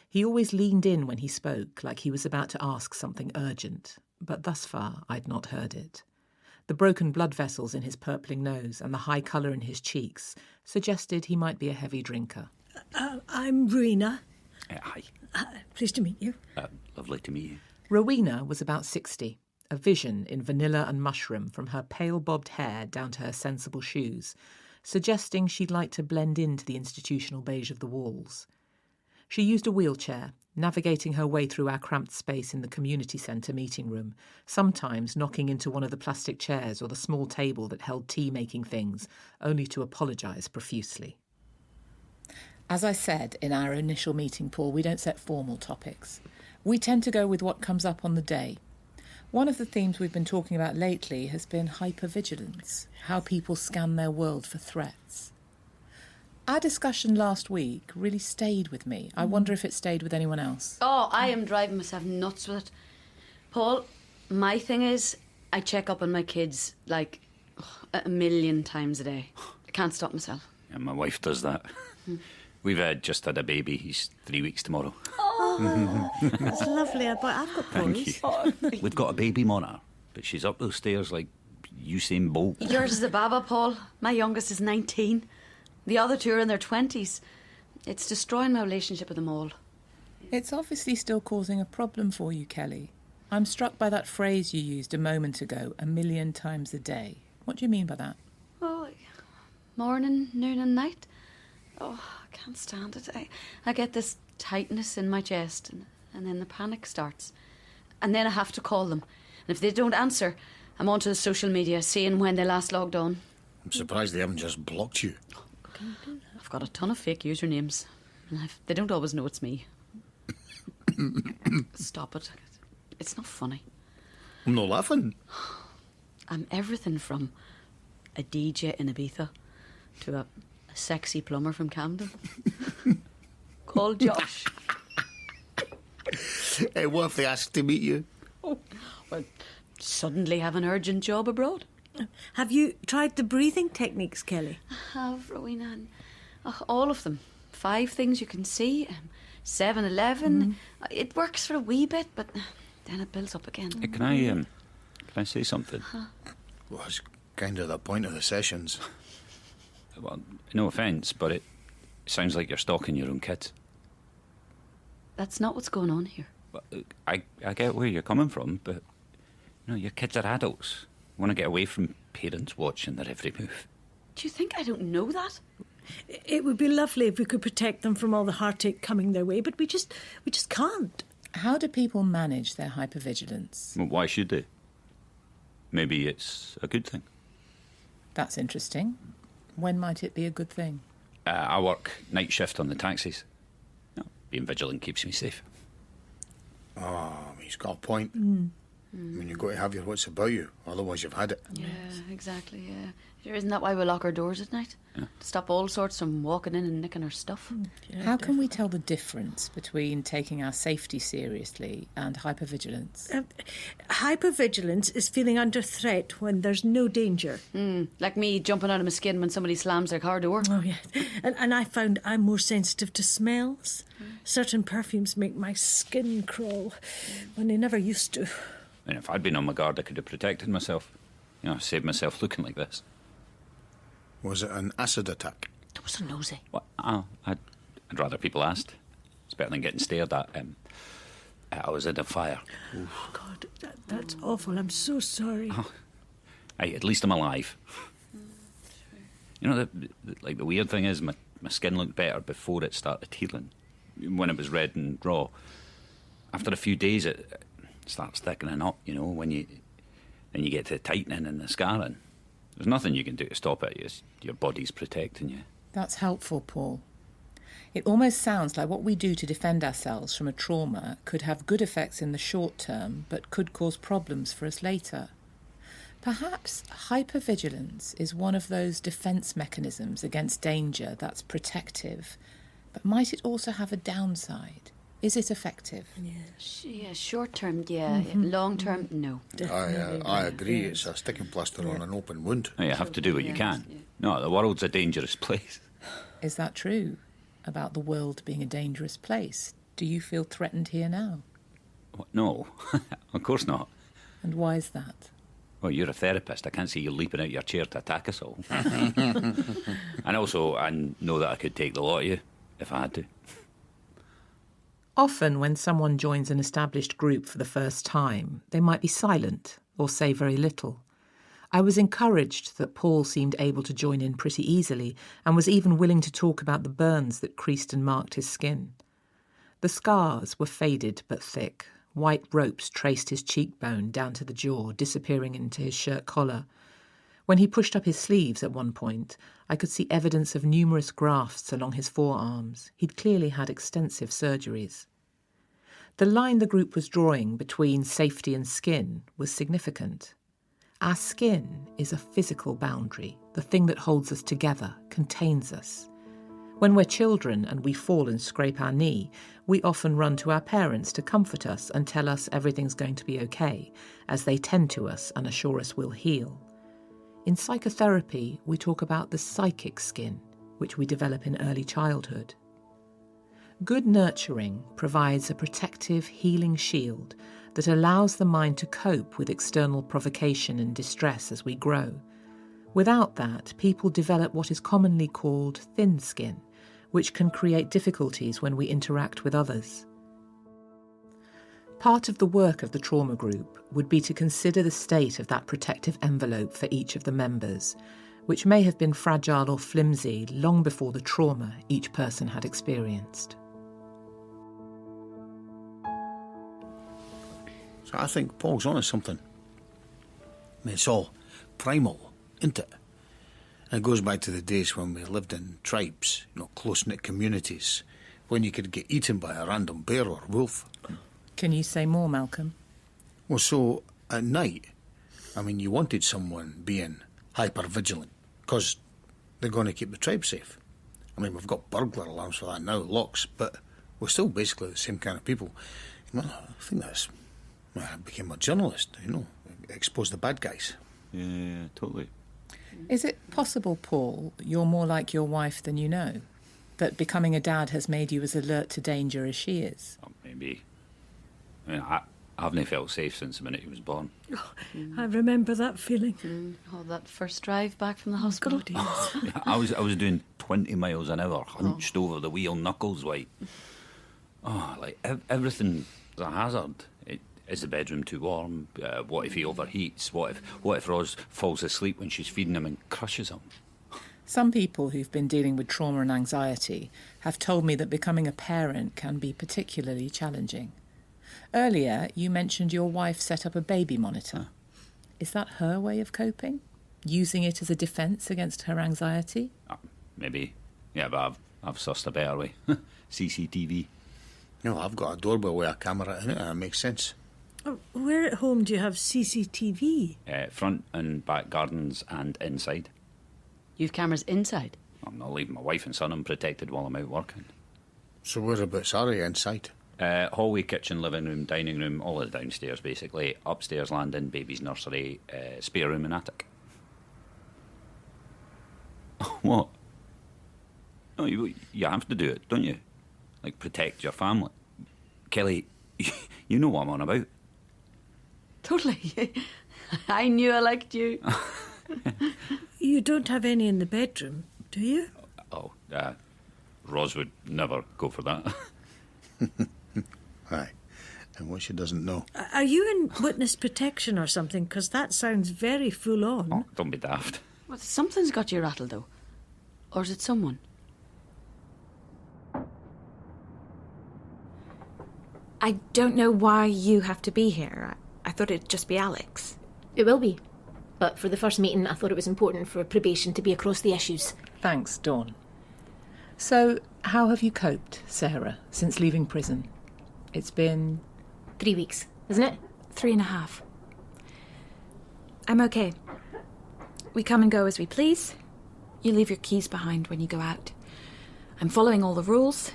He always leaned in when he spoke, like he was about to ask something urgent, but thus far I'd not heard it. The broken blood vessels in his purpling nose and the high colour in his cheeks suggested he might be a heavy drinker. I'm Rowena. Hi. Pleased to meet you. Lovely to meet you. Rowena was about 60, a vision in vanilla and mushroom from her pale bobbed hair down to her sensible shoes, suggesting she'd like to blend into the institutional beige of the walls. She used a wheelchair, navigating her way through our cramped space in the community centre meeting room, sometimes knocking into one of the plastic chairs or the small table that held tea-making things, only to apologise profusely. As I said in our initial meeting, Paul, we don't set formal topics. We tend to go with what comes up on the day. One of the themes we've been talking about lately has been hypervigilance, how people scan their world for threats. Our discussion last week really stayed with me. I wonder if it stayed with anyone else. Oh, I am driving myself nuts with it. Paul, my thing is, I check up on my kids like 1,000,000 times a day. I can't stop myself. Yeah, my wife does that. We've just had a baby. He's 3 weeks tomorrow. Oh, that's lovely. I've got boys. Thank you. We've got a baby monitor, but she's up those stairs like Usain Bolt. Yours is a baba, Paul. My youngest is 19. The other two are in their 20s. It's destroying my relationship with them all. It's obviously still causing a problem for you, Kelly. I'm struck by that phrase you used a moment ago, 1,000,000 times a day. What do you mean by that? Oh, morning, noon and night. Oh, I can't stand it. I get this tightness in my chest and then the panic starts. And then I have to call them. And if they don't answer, I'm onto the social media seeing when they last logged on. I'm surprised they haven't just blocked you. I've got a ton of fake usernames. And they don't always know it's me. Stop it. It's not funny. I'm not laughing. I'm everything from a DJ in Ibiza to a sexy plumber from Camden. Call Josh. Hey, what if they ask to meet you? Oh, well, suddenly have an urgent job abroad. Have you tried the breathing techniques, Kelly? I have, Rowena. All of them. 5 things you can see. 7-Eleven. It works for a wee bit, but then it builds up again. Hey, can I say something? Well, it's kind of the point of the sessions. Well, no offence, but it sounds like you're stalking your own kids. That's not what's going on here. Well, I get where you're coming from, but your kids are adults. Want to get away from parents watching their every move. Do you think I don't know that? It would be lovely if we could protect them from all the heartache coming their way, but we just can't. How do people manage their hypervigilance? Well, why should they? Maybe it's a good thing. That's interesting. When might it be a good thing? I work night shift on the taxis. Being vigilant keeps me safe. Oh, he's got a point. I mean, you've got to have your wits about you, otherwise you've had it. Yeah, exactly, yeah. Sure, isn't that why we lock our doors at night? Yeah. To stop all sorts from walking in and nicking our stuff. How can we tell the difference between taking our safety seriously and hypervigilance? Hypervigilance is feeling under threat when there's no danger. Like me jumping out of my skin when somebody slams their car door. Oh, yeah. And I found I'm more sensitive to smells. Certain perfumes make my skin crawl when they never used to. And if I'd been on my guard, I could have protected myself. Saved myself looking like this. Was it an acid attack? That was so nosy. What? I'd rather people asked. It's better than getting stared at. I was in a fire. Oof. God, that's awful. I'm so sorry. Hey, at least I'm alive. The weird thing is my skin looked better before it started healing. When it was red and raw. After a few days, it starts thickening up, when you get to the tightening and the scarring. There's nothing you can do to stop it. Your body's protecting you. That's helpful, Paul. It almost sounds like what we do to defend ourselves from a trauma could have good effects in the short term, but could cause problems for us later. Perhaps hypervigilance is one of those defence mechanisms against danger that's protective, but might it also have a downside? Is it effective? Yeah, short term, yeah. Long term, no. I agree. It's a sticking plaster on an open wound. You have to do what you can. Yeah. No, the world's a dangerous place. Is that true? About the world being a dangerous place? Do you feel threatened here now? What? No, of course not. And why is that? Well, you're a therapist. I can't see you leaping out your chair to attack us all. And also, I know that I could take the lot of you if I had to. Often when someone joins an established group for the first time, they might be silent or say very little. I was encouraged that Paul seemed able to join in pretty easily and was even willing to talk about the burns that creased and marked his skin. The scars were faded but thick. White ropes traced his cheekbone down to the jaw, disappearing into his shirt collar. When he pushed up his sleeves at one point, I could see evidence of numerous grafts along his forearms. He'd clearly had extensive surgeries. The line the group was drawing between safety and skin was significant. Our skin is a physical boundary, the thing that holds us together, contains us. When we're children and we fall and scrape our knee, we often run to our parents to comfort us and tell us everything's going to be okay, as they tend to us and assure us we'll heal. In psychotherapy, we talk about the psychic skin, which we develop in early childhood. Good nurturing provides a protective, healing shield that allows the mind to cope with external provocation and distress as we grow. Without that, people develop what is commonly called thin skin, which can create difficulties when we interact with others. Part of the work of the trauma group would be to consider the state of that protective envelope for each of the members, which may have been fragile or flimsy long before the trauma each person had experienced. So I think Paul's on to something. I mean, it's all primal, isn't it? And it goes back to the days when we lived in tribes, close-knit communities, when you could get eaten by a random bear or wolf. Can you say more, Malcolm? Well, so at night, you wanted someone being hyper-vigilant, because they're going to keep the tribe safe. We've got burglar alarms for that now, locks, but we're still basically the same kind of people. I think that's... I became a journalist, expose the bad guys. Yeah, totally. Is it possible, Paul, you're more like your wife than you know? That becoming a dad has made you as alert to danger as she is? Oh, maybe. I haven't felt safe since the minute he was born. Oh, I remember that feeling. Oh, that first drive back from the hospital. I was doing 20 miles an hour, hunched over the wheel, knuckles white. Oh, everything's a hazard. Is the bedroom too warm? What if he overheats? What if Roz falls asleep when she's feeding him and crushes him? Some people who've been dealing with trauma and anxiety have told me that becoming a parent can be particularly challenging. Earlier, you mentioned your wife set up a baby monitor. Is that her way of coping? Using it as a defence against her anxiety? Maybe. Yeah, but I've sussed a better way. CCTV. I've got a doorbell with a camera in it, and it makes sense. Where at home do you have CCTV? Front and back gardens and inside. You've cameras inside? I'm not leaving my wife and son unprotected while I'm out working. So whereabouts are you inside? Hallway, kitchen, living room, dining room, all of the downstairs basically. Upstairs landing, baby's nursery, spare room and attic. What? No, you have to do it, don't you? Protect your family. Kelly, you know what I'm on about. Totally. I knew I liked you. You don't have any in the bedroom, do you? Oh, Roz would never go for that. Aye. And what she doesn't know. Are you in witness protection or something? Because that sounds very full on. Oh, don't be daft. Well, something's got you rattled, though. Or is it someone? I don't know why you have to be here. I thought it'd just be Alex. It will be. But for the first meeting, I thought it was important for probation to be across the issues. Thanks, Dawn. So, how have you coped, Sarah, since leaving prison? It's been... 3 weeks, isn't it? 3.5. I'm okay. We come and go as we please. You leave your keys behind when you go out. I'm following all the rules.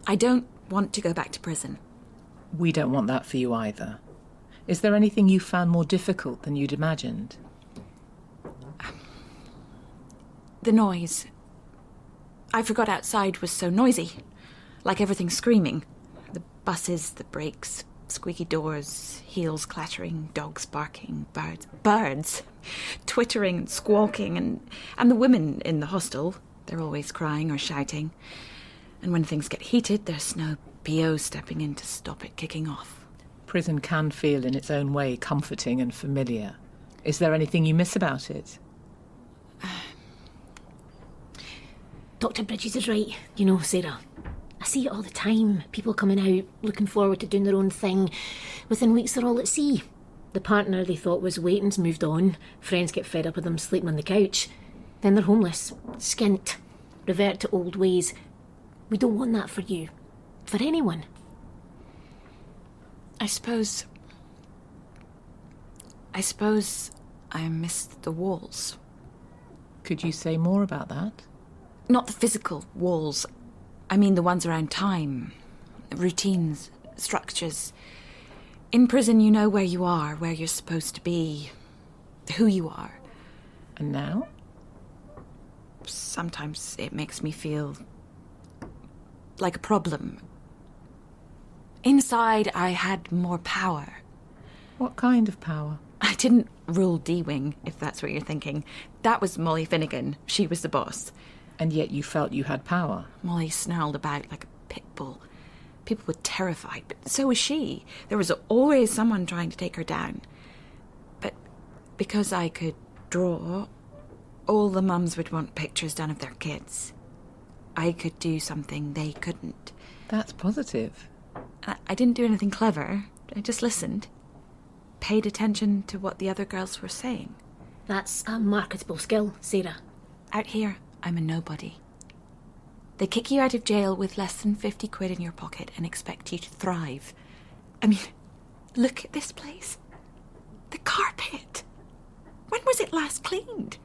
I don't want to go back to prison. We don't want that for you either. Is there anything you found more difficult than you'd imagined? The noise. I forgot outside was so noisy. Like everything screaming. The buses, the brakes, squeaky doors, heels clattering, dogs barking, birds twittering and squawking, and the women in the hostel, they're always crying or shouting. And when things get heated, there's no PO stepping in to stop it kicking off. Prison can feel in its own way comforting and familiar. Is there anything you miss about it? Dr. Bridges is right, you know, Sarah. I see it all the time. People coming out, looking forward to doing their own thing. Within weeks they're all at sea. The partner they thought was waiting's moved on. Friends get fed up with them sleeping on the couch. Then they're homeless, skint, revert to old ways. We don't want that for you. For anyone. I suppose I missed the walls. Could you say more about that? Not the physical walls. I mean the ones around time. Routines, structures. In prison you know where you are, where you're supposed to be, who you are. And now? Sometimes it makes me feel like a problem. Inside I had more power. What kind of power? I didn't rule D-Wing, if that's what you're thinking. That was Molly Finnegan. She was the boss. And yet you felt you had power. Molly snarled about like a pit bull. People were terrified, but so was she. There was always someone trying to take her down. But because I could draw, all the mums would want pictures done of their kids. I could do something they couldn't. That's positive. I didn't do anything clever. I just listened. Paid attention to what the other girls were saying. That's a marketable skill, Sarah. Out here, I'm a nobody. They kick you out of jail with less than 50 quid in your pocket and expect you to thrive. I mean, look at this place. The carpet. When was it last cleaned?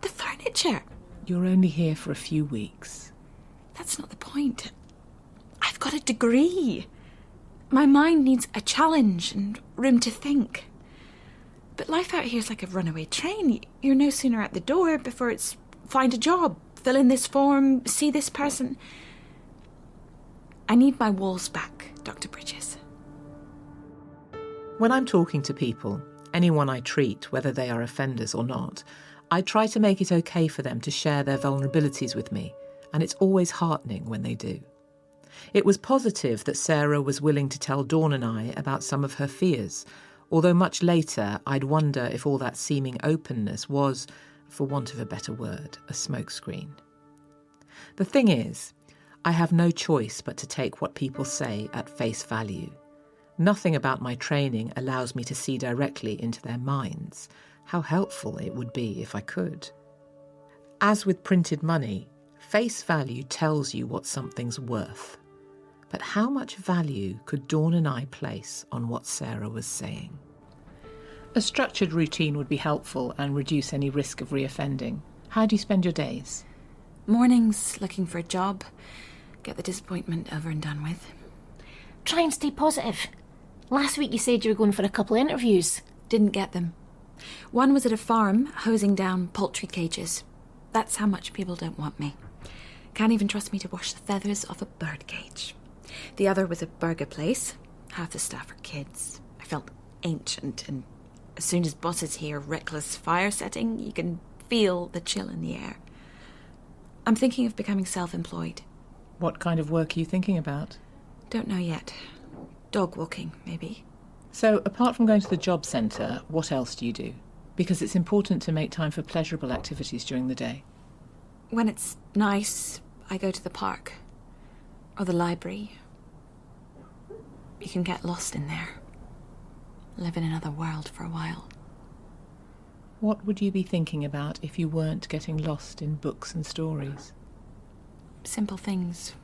The furniture. You're only here for a few weeks. That's not the point. I've got a degree. My mind needs a challenge and room to think. But life out here is like a runaway train. You're no sooner at the door before it's find a job, fill in this form, see this person. I need my walls back, Dr. Bridges. When I'm talking to people, anyone I treat, whether they are offenders or not, I try to make it okay for them to share their vulnerabilities with me, and it's always heartening when they do. It was positive that Sarah was willing to tell Dawn and I about some of her fears, although much later I'd wonder if all that seeming openness was, for want of a better word, a smokescreen. The thing is, I have no choice but to take what people say at face value. Nothing about my training allows me to see directly into their minds. How helpful it would be if I could. As with printed money, face value tells you what something's worth. But how much value could Dawn and I place on what Sarah was saying? A structured routine would be helpful and reduce any risk of reoffending. How do you spend your days? Mornings, looking for a job. Get the disappointment over and done with. Try and stay positive. Last week you said you were going for a couple of interviews. Didn't get them. One was at a farm, hosing down poultry cages. That's how much people don't want me. Can't even trust me to wash the feathers off a bird cage. The other was a burger place. Half the staff are kids. I felt ancient, and as soon as bosses hear reckless fire setting, you can feel the chill in the air. I'm thinking of becoming self-employed. What kind of work are you thinking about? Don't know yet. Dog walking, maybe. So, apart from going to the job centre, what else do you do? Because it's important to make time for pleasurable activities during the day. When it's nice, I go to the park. Or the library. You can get lost in there. Live in another world for a while. What would you be thinking about if you weren't getting lost in books and stories? Simple things.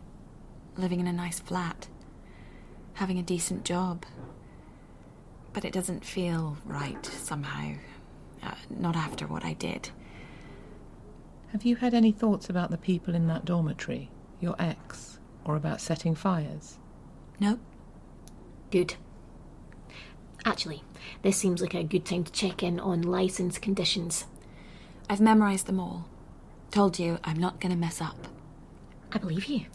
Living in a nice flat. Having a decent job. But it doesn't feel right, somehow. Not after what I did. Have you had any thoughts about the people in that dormitory? Your ex? Or about setting fires? No. Good. Actually, this seems like a good time to check in on licence conditions. I've memorised them all. Told you I'm not going to mess up. I believe you.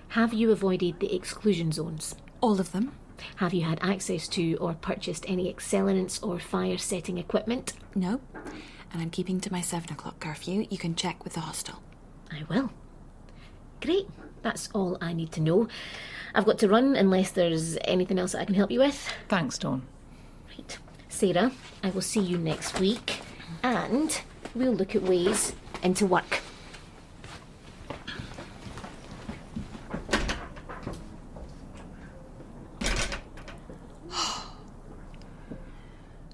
Have you avoided the exclusion zones? All of them. Have you had access to or purchased any accelerants or fire-setting equipment? No. And I'm keeping to my 7 o'clock curfew. You can check with the hostel. I will. Great. That's all I need to know. I've got to run unless there's anything else that I can help you with. Thanks, Dawn. Right. Sarah, I will see you next week, and we'll look at ways into work.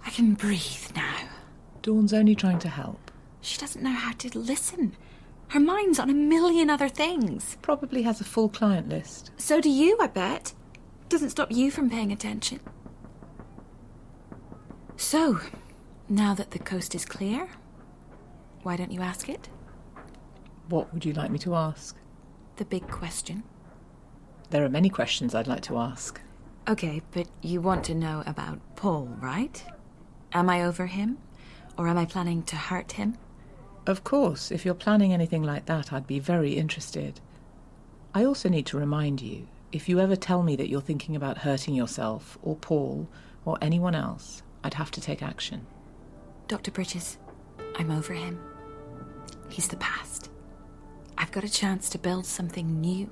I can breathe now. Dawn's only trying to help. She doesn't know how to listen. Her mind's on a million other things. Probably has a full client list. So do you, I bet. Doesn't stop you from paying attention. So, now that the coast is clear, why don't you ask it? What would you like me to ask? The big question. There are many questions I'd like to ask. Okay, but you want to know about Paul, right? Am I over him? Or am I planning to hurt him? Of course, if you're planning anything like that, I'd be very interested. I also need to remind you, if you ever tell me that you're thinking about hurting yourself, or Paul, or anyone else, I'd have to take action. Dr. Bridges, I'm over him. He's the past. I've got a chance to build something new,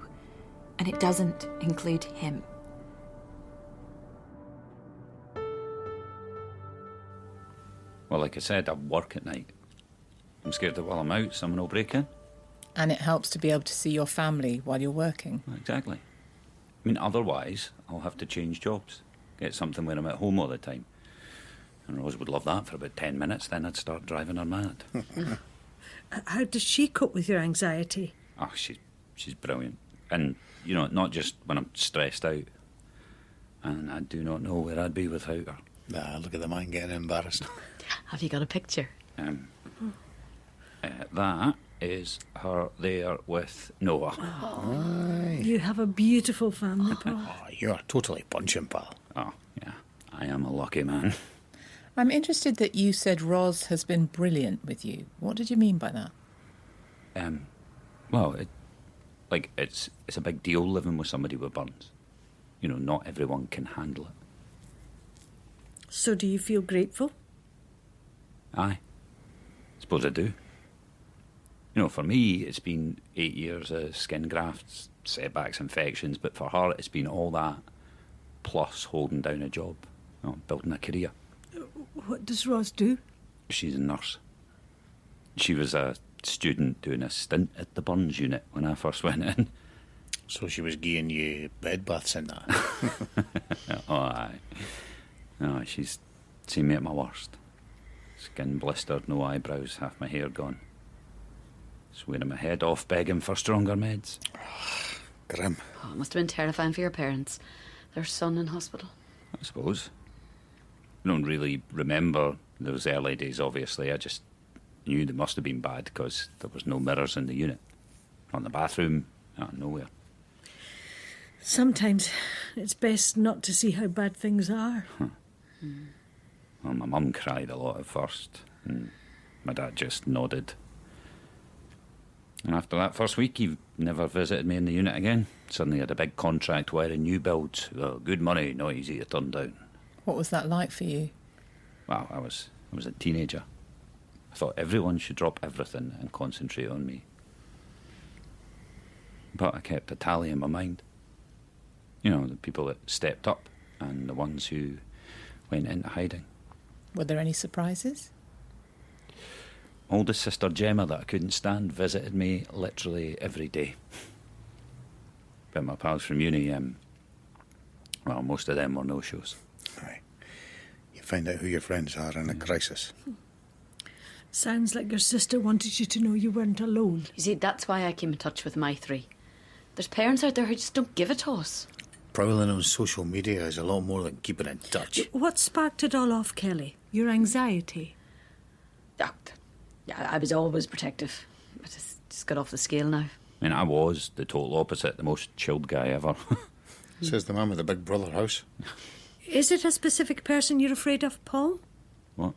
and it doesn't include him. Well, like I said, I work at night. I'm scared that while I'm out, someone will break in. And it helps to be able to see your family while you're working. Exactly. I mean, otherwise, I'll have to change jobs. Get something where I'm at home all the time. And Rose would love that for about 10 minutes, then I'd start driving her mad. How does she cope with your anxiety? Oh, she's brilliant. And, you know, not just when I'm stressed out. And I do not know where I'd be without her. Look at the man getting embarrassed. Have you got a picture? That is her there with Noah. Aye. You have a beautiful family, Paul. Oh, you're totally punching, pal. Oh, yeah. I am a lucky man. I'm interested that you said Roz has been brilliant with you. What did you mean by that? Well, it's a big deal living with somebody with burns. You know, not everyone can handle it. So do you feel grateful? Aye. Suppose I do. You know, for me, it's been 8 years of skin grafts, setbacks, infections, but for her, it's been all that, plus holding down a job, you know, building a career. What does Roz do? She's a nurse. She was a student doing a stint at the burns unit when I first went in. So she was giving you bed baths and that? Oh, aye. No, she's seen me at my worst. Skin blistered, no eyebrows, half my hair gone. Swearing my head off, begging for stronger meds. Grim. Oh, it must have been terrifying for your parents. Their son in hospital. I suppose. I don't really remember those early days, obviously. I just knew they must have been bad because there was no mirrors in the unit. Not in the bathroom, nowhere. Sometimes it's best not to see how bad things are. Well, my mum cried a lot at first, and my dad just nodded. And after that first week, he never visited me in the unit again. Suddenly had a big contract wiring new builds. Well, good money, not easy to turn down. What was that like for you? Well, I was a teenager. I thought everyone should drop everything and concentrate on me. But I kept a tally in my mind. You know, the people that stepped up and the ones who went into hiding. Were there any surprises? Oldest sister Gemma, that I couldn't stand, visited me literally every day. But my pals from uni, well, most of them were no-shows. Right. You find out who your friends are in a crisis. Sounds like your sister wanted you to know you weren't alone. You see, that's why I came in touch with my three. There's parents out there who just don't give a toss. Prowling on social media is a lot more than keeping in touch. What sparked it all off, Kelly? Your anxiety? Yeah, I was always protective. But it's just got off the scale now. I mean, I was the total opposite, the most chilled guy ever. Says the man with the big brother house. Is it a specific person you're afraid of, Paul? What?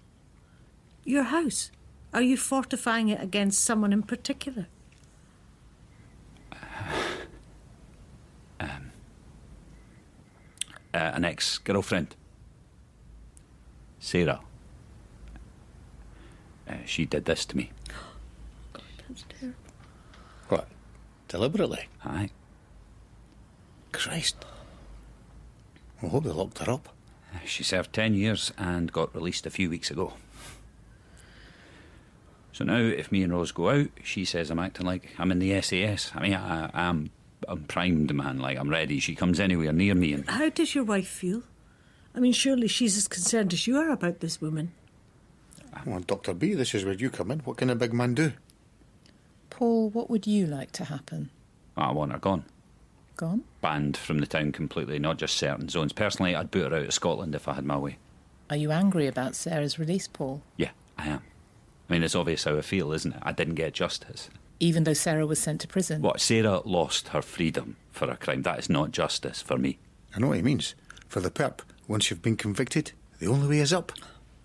Your house. Are you fortifying it against someone in particular? An ex-girlfriend. Sarah. She did this to me. God, that's terrible. What? Deliberately? Aye. Christ. I hope they locked her up. She served 10 years and got released a few weeks ago. So now, if me and Rose go out, she says I'm acting like I'm in the SAS. I mean, I'm primed, man, like I'm ready. She comes anywhere near me and... How does your wife feel? I mean, surely she's as concerned as you are about this woman. Well, Dr. B, this is where you come in. What can a big man do? Paul, what would you like to happen? I want her gone. Gone? Banned from the town completely, not just certain zones. Personally, I'd put her out of Scotland if I had my way. Are you angry about Sarah's release, Paul? Yeah, I am. I mean, it's obvious how I feel, isn't it? I didn't get justice. Even though Sarah was sent to prison? What, Sarah lost her freedom for a crime. That is not justice for me. I know what he means. For the perp, once you've been convicted, the only way is up.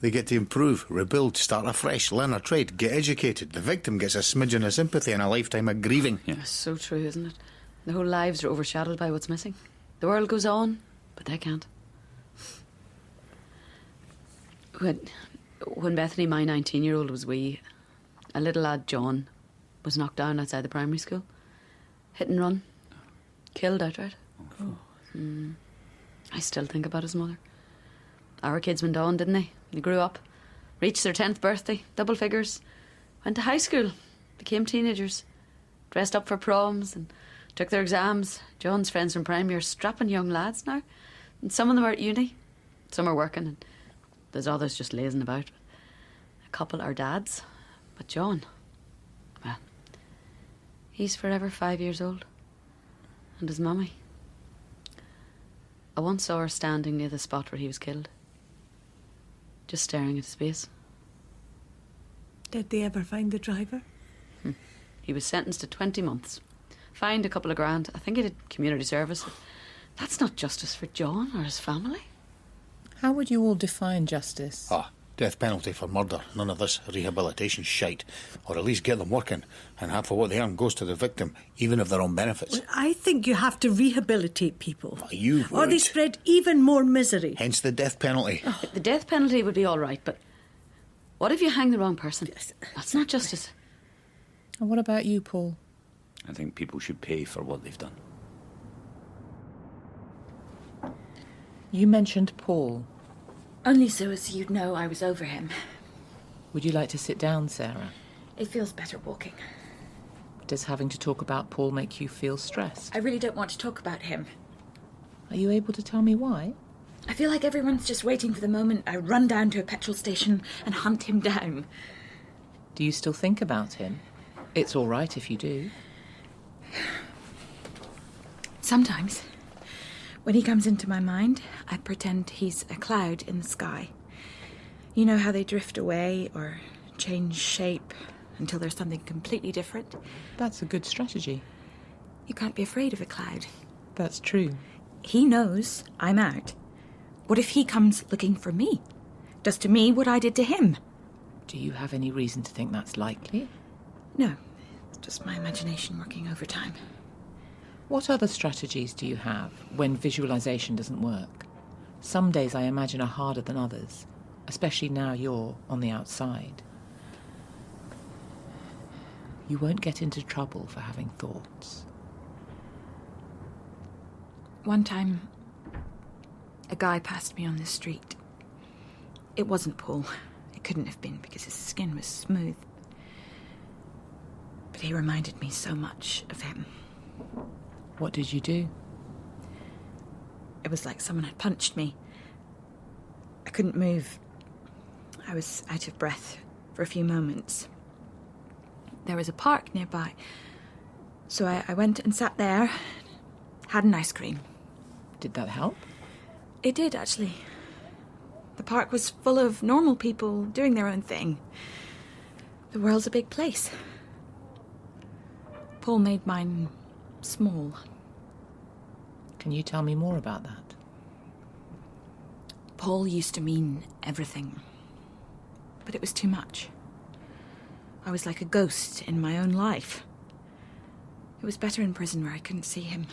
They get to improve, rebuild, start afresh, learn a trade, get educated. The victim gets a smidgen of sympathy and a lifetime of grieving. Yeah. That's so true, isn't it? Their whole lives are overshadowed by what's missing. The world goes on, but they can't. When Bethany, my 19-year-old, was wee, a little lad, John, was knocked down outside the primary school. Hit and run. Killed outright. I still think about his mother. Our kids went on, didn't they? They grew up, reached their 10th birthday, double figures, went to high school, became teenagers, dressed up for proms and took their exams. John's friends from primary are strapping young lads now. And some of them are at uni, some are working, and there's others just lazing about. A couple are dads, but John, well, he's forever 5 years old. And his mummy. I once saw her standing near the spot where he was killed, just staring into space. Did they ever find the driver? He was sentenced to 20 months. Fined a couple of grand. I think he did community service. That's not justice for John or his family. How would you all define justice? Death penalty for murder. None of this rehabilitation shite. Or at least get them working. And half of what they earn goes to the victim, even if they're on benefits. Well, I think you have to rehabilitate people. You would. Or they spread even more misery. Hence the death penalty. The death penalty would be all right, but what if you hang the wrong person? That's not justice. And what about you, Paul? I think people should pay for what they've done. You mentioned Paul. Only so as you'd know I was over him. Would you like to sit down, Sarah? It feels better walking. Does having to talk about Paul make you feel stressed? I really don't want to talk about him. Are you able to tell me why? I feel like everyone's just waiting for the moment I run down to a petrol station and hunt him down. Do you still think about him? It's all right if you do. Sometimes. When he comes into my mind, I pretend he's a cloud in the sky. You know how they drift away or change shape until there's something completely different? That's a good strategy. You can't be afraid of a cloud. That's true. He knows I'm out. What if he comes looking for me? Does to me what I did to him? Do you have any reason to think that's likely? No, it's just my imagination working overtime. What other strategies do you have when visualization doesn't work? Some days I imagine are harder than others, especially now you're on the outside. You won't get into trouble for having thoughts. One time, a guy passed me on the street. It wasn't Paul. It couldn't have been because his skin was smooth. But he reminded me so much of him. What did you do? It was like someone had punched me. I couldn't move. I was out of breath for a few moments. There was a park nearby, so I went and sat there, had an ice cream. Did that help? It did, actually. The park was full of normal people doing their own thing. The world's a big place. Paul made mine small. Can you tell me more about that? Paul used to mean everything. But it was too much. I was like a ghost in my own life. It was better in prison where I couldn't see him.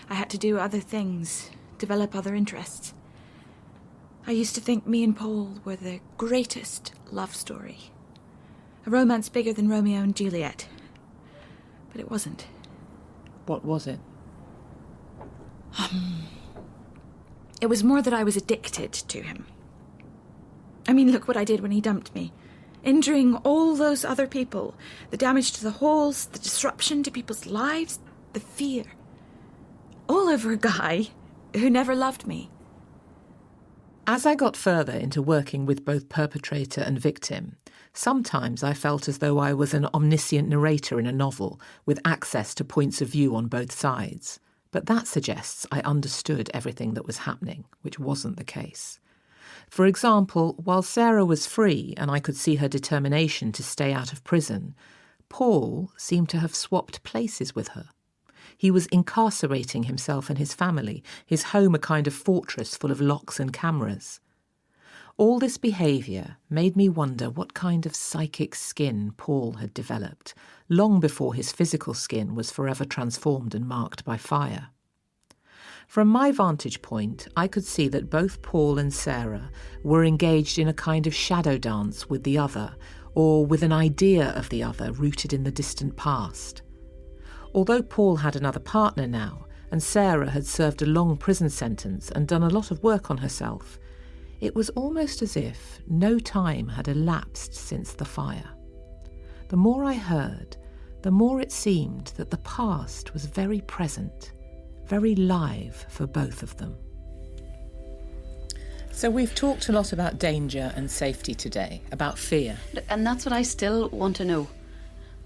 I had to do other things, develop other interests. I used to think me and Paul were the greatest love story. A romance bigger than Romeo and Juliet. But it wasn't. What was it? It was more that I was addicted to him. I mean, look what I did when he dumped me. Injuring all those other people. The damage to the halls, the disruption to people's lives, the fear. All over a guy who never loved me. As I got further into working with both perpetrator and victim, sometimes I felt as though I was an omniscient narrator in a novel with access to points of view on both sides. But that suggests I understood everything that was happening, which wasn't the case. For example, while Sarah was free and I could see her determination to stay out of prison, Paul seemed to have swapped places with her. He was incarcerating himself and his family, his home a kind of fortress full of locks and cameras. All this behaviour made me wonder what kind of psychic skin Paul had developed, long before his physical skin was forever transformed and marked by fire. From my vantage point, I could see that both Paul and Sarah were engaged in a kind of shadow dance with the other, or with an idea of the other rooted in the distant past. Although Paul had another partner now, and Sarah had served a long prison sentence and done a lot of work on herself, it was almost as if no time had elapsed since the fire. The more I heard, the more it seemed that the past was very present, very live for both of them. So we've talked a lot about danger and safety today, about fear. And that's what I still want to know.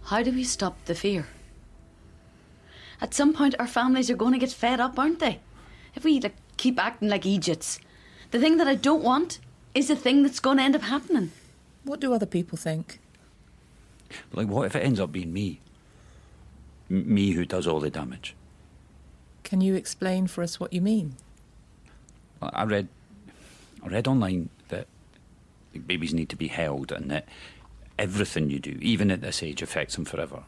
How do we stop the fear? At some point, our families are going to get fed up, aren't they? If we keep acting like idiots. The thing that I don't want is the thing that's going to end up happening. What do other people think? Like, what if it ends up being me? Me who does all the damage? Can you explain for us what you mean? I read online that babies need to be held and that everything you do, even at this age, affects them forever.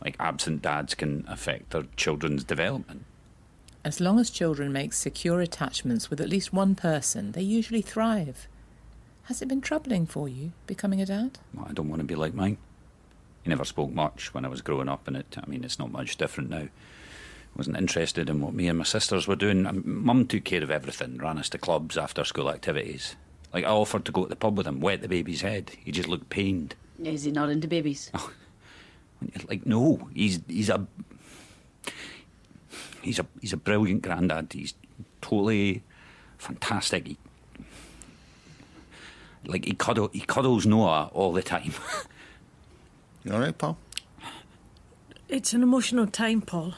Like, absent dads can affect their children's development. As long as children make secure attachments with at least one person, they usually thrive. Has it been troubling for you, becoming a dad? Well, I don't want to be like mine. He never spoke much when I was growing up, and it's not much different now. Wasn't interested in what me and my sisters were doing. Mum took care of everything, ran us to clubs, after school activities. Like, I offered to go to the pub with him, wet the baby's head. He just looked pained. Is he not into babies? Oh, like, no, he's a brilliant granddad. He's totally fantastic. He cuddles Noah all the time. You all right, Paul? It's an emotional time, Paul.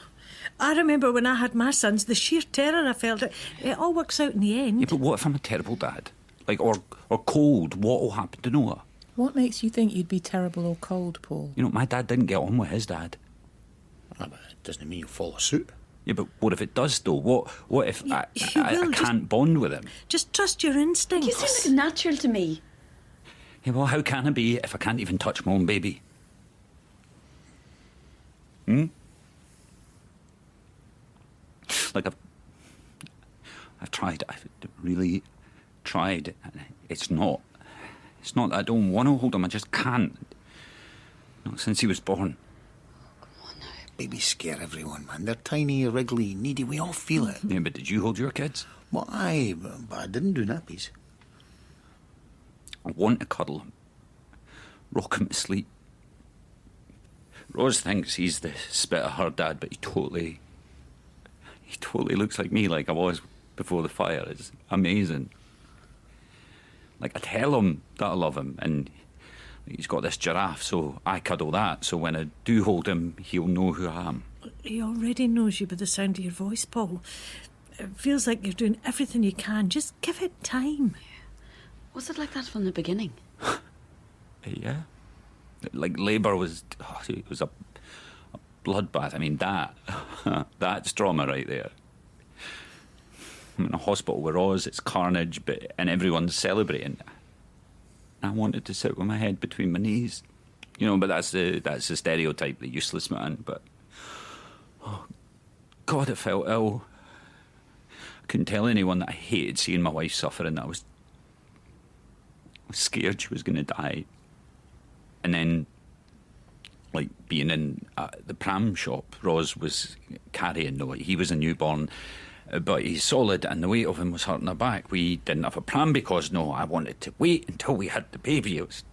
I remember when I had my sons, the sheer terror I felt. It all works out in the end. Yeah, but what if I'm a terrible dad? Or cold? What will happen to Noah? What makes you think you'd be terrible or cold, Paul? You know, my dad didn't get on with his dad. Ah, but it doesn't mean you follow suit. Yeah, but what if it does, though? What if I can't bond with him? Just trust your instincts. You seem like natural to me. Yeah, well, how can I be if I can't even touch my own baby? Like, I've tried. I've really tried. It's not that I don't want to hold him. I just can't. Not since he was born. Babies scare everyone, man. They're tiny, wriggly, needy. We all feel it. Yeah, but did you hold your kids? Well, but I didn't do nappies. I want to cuddle him. Rock him to sleep. Rose thinks he's the spit of her dad, but he totally looks like me, like I was before the fire. It's amazing. Like, I tell him that I love him, and he's got this giraffe, so I cuddle that, so when I do hold him, he'll know who I am. He already knows you by the sound of your voice, Paul. It feels like you're doing everything you can. Just give it time. Was it like that from the beginning? Yeah. Like, labour was... it was a bloodbath. I mean, that's trauma right there. I'm in a hospital with Roz, it's carnage, and everyone's celebrating. I wanted to sit with my head between my knees. You know, but that's the stereotype, the useless man. But, oh, God, it felt ill. I couldn't tell anyone that I hated seeing my wife suffer, and I was scared she was going to die. And then, like, being in the pram shop, Roz was carrying Noah. He was a newborn, But he's solid and the weight of him was hurting her back. We didn't have a pram because, no, I wanted to wait until we had the baby. It was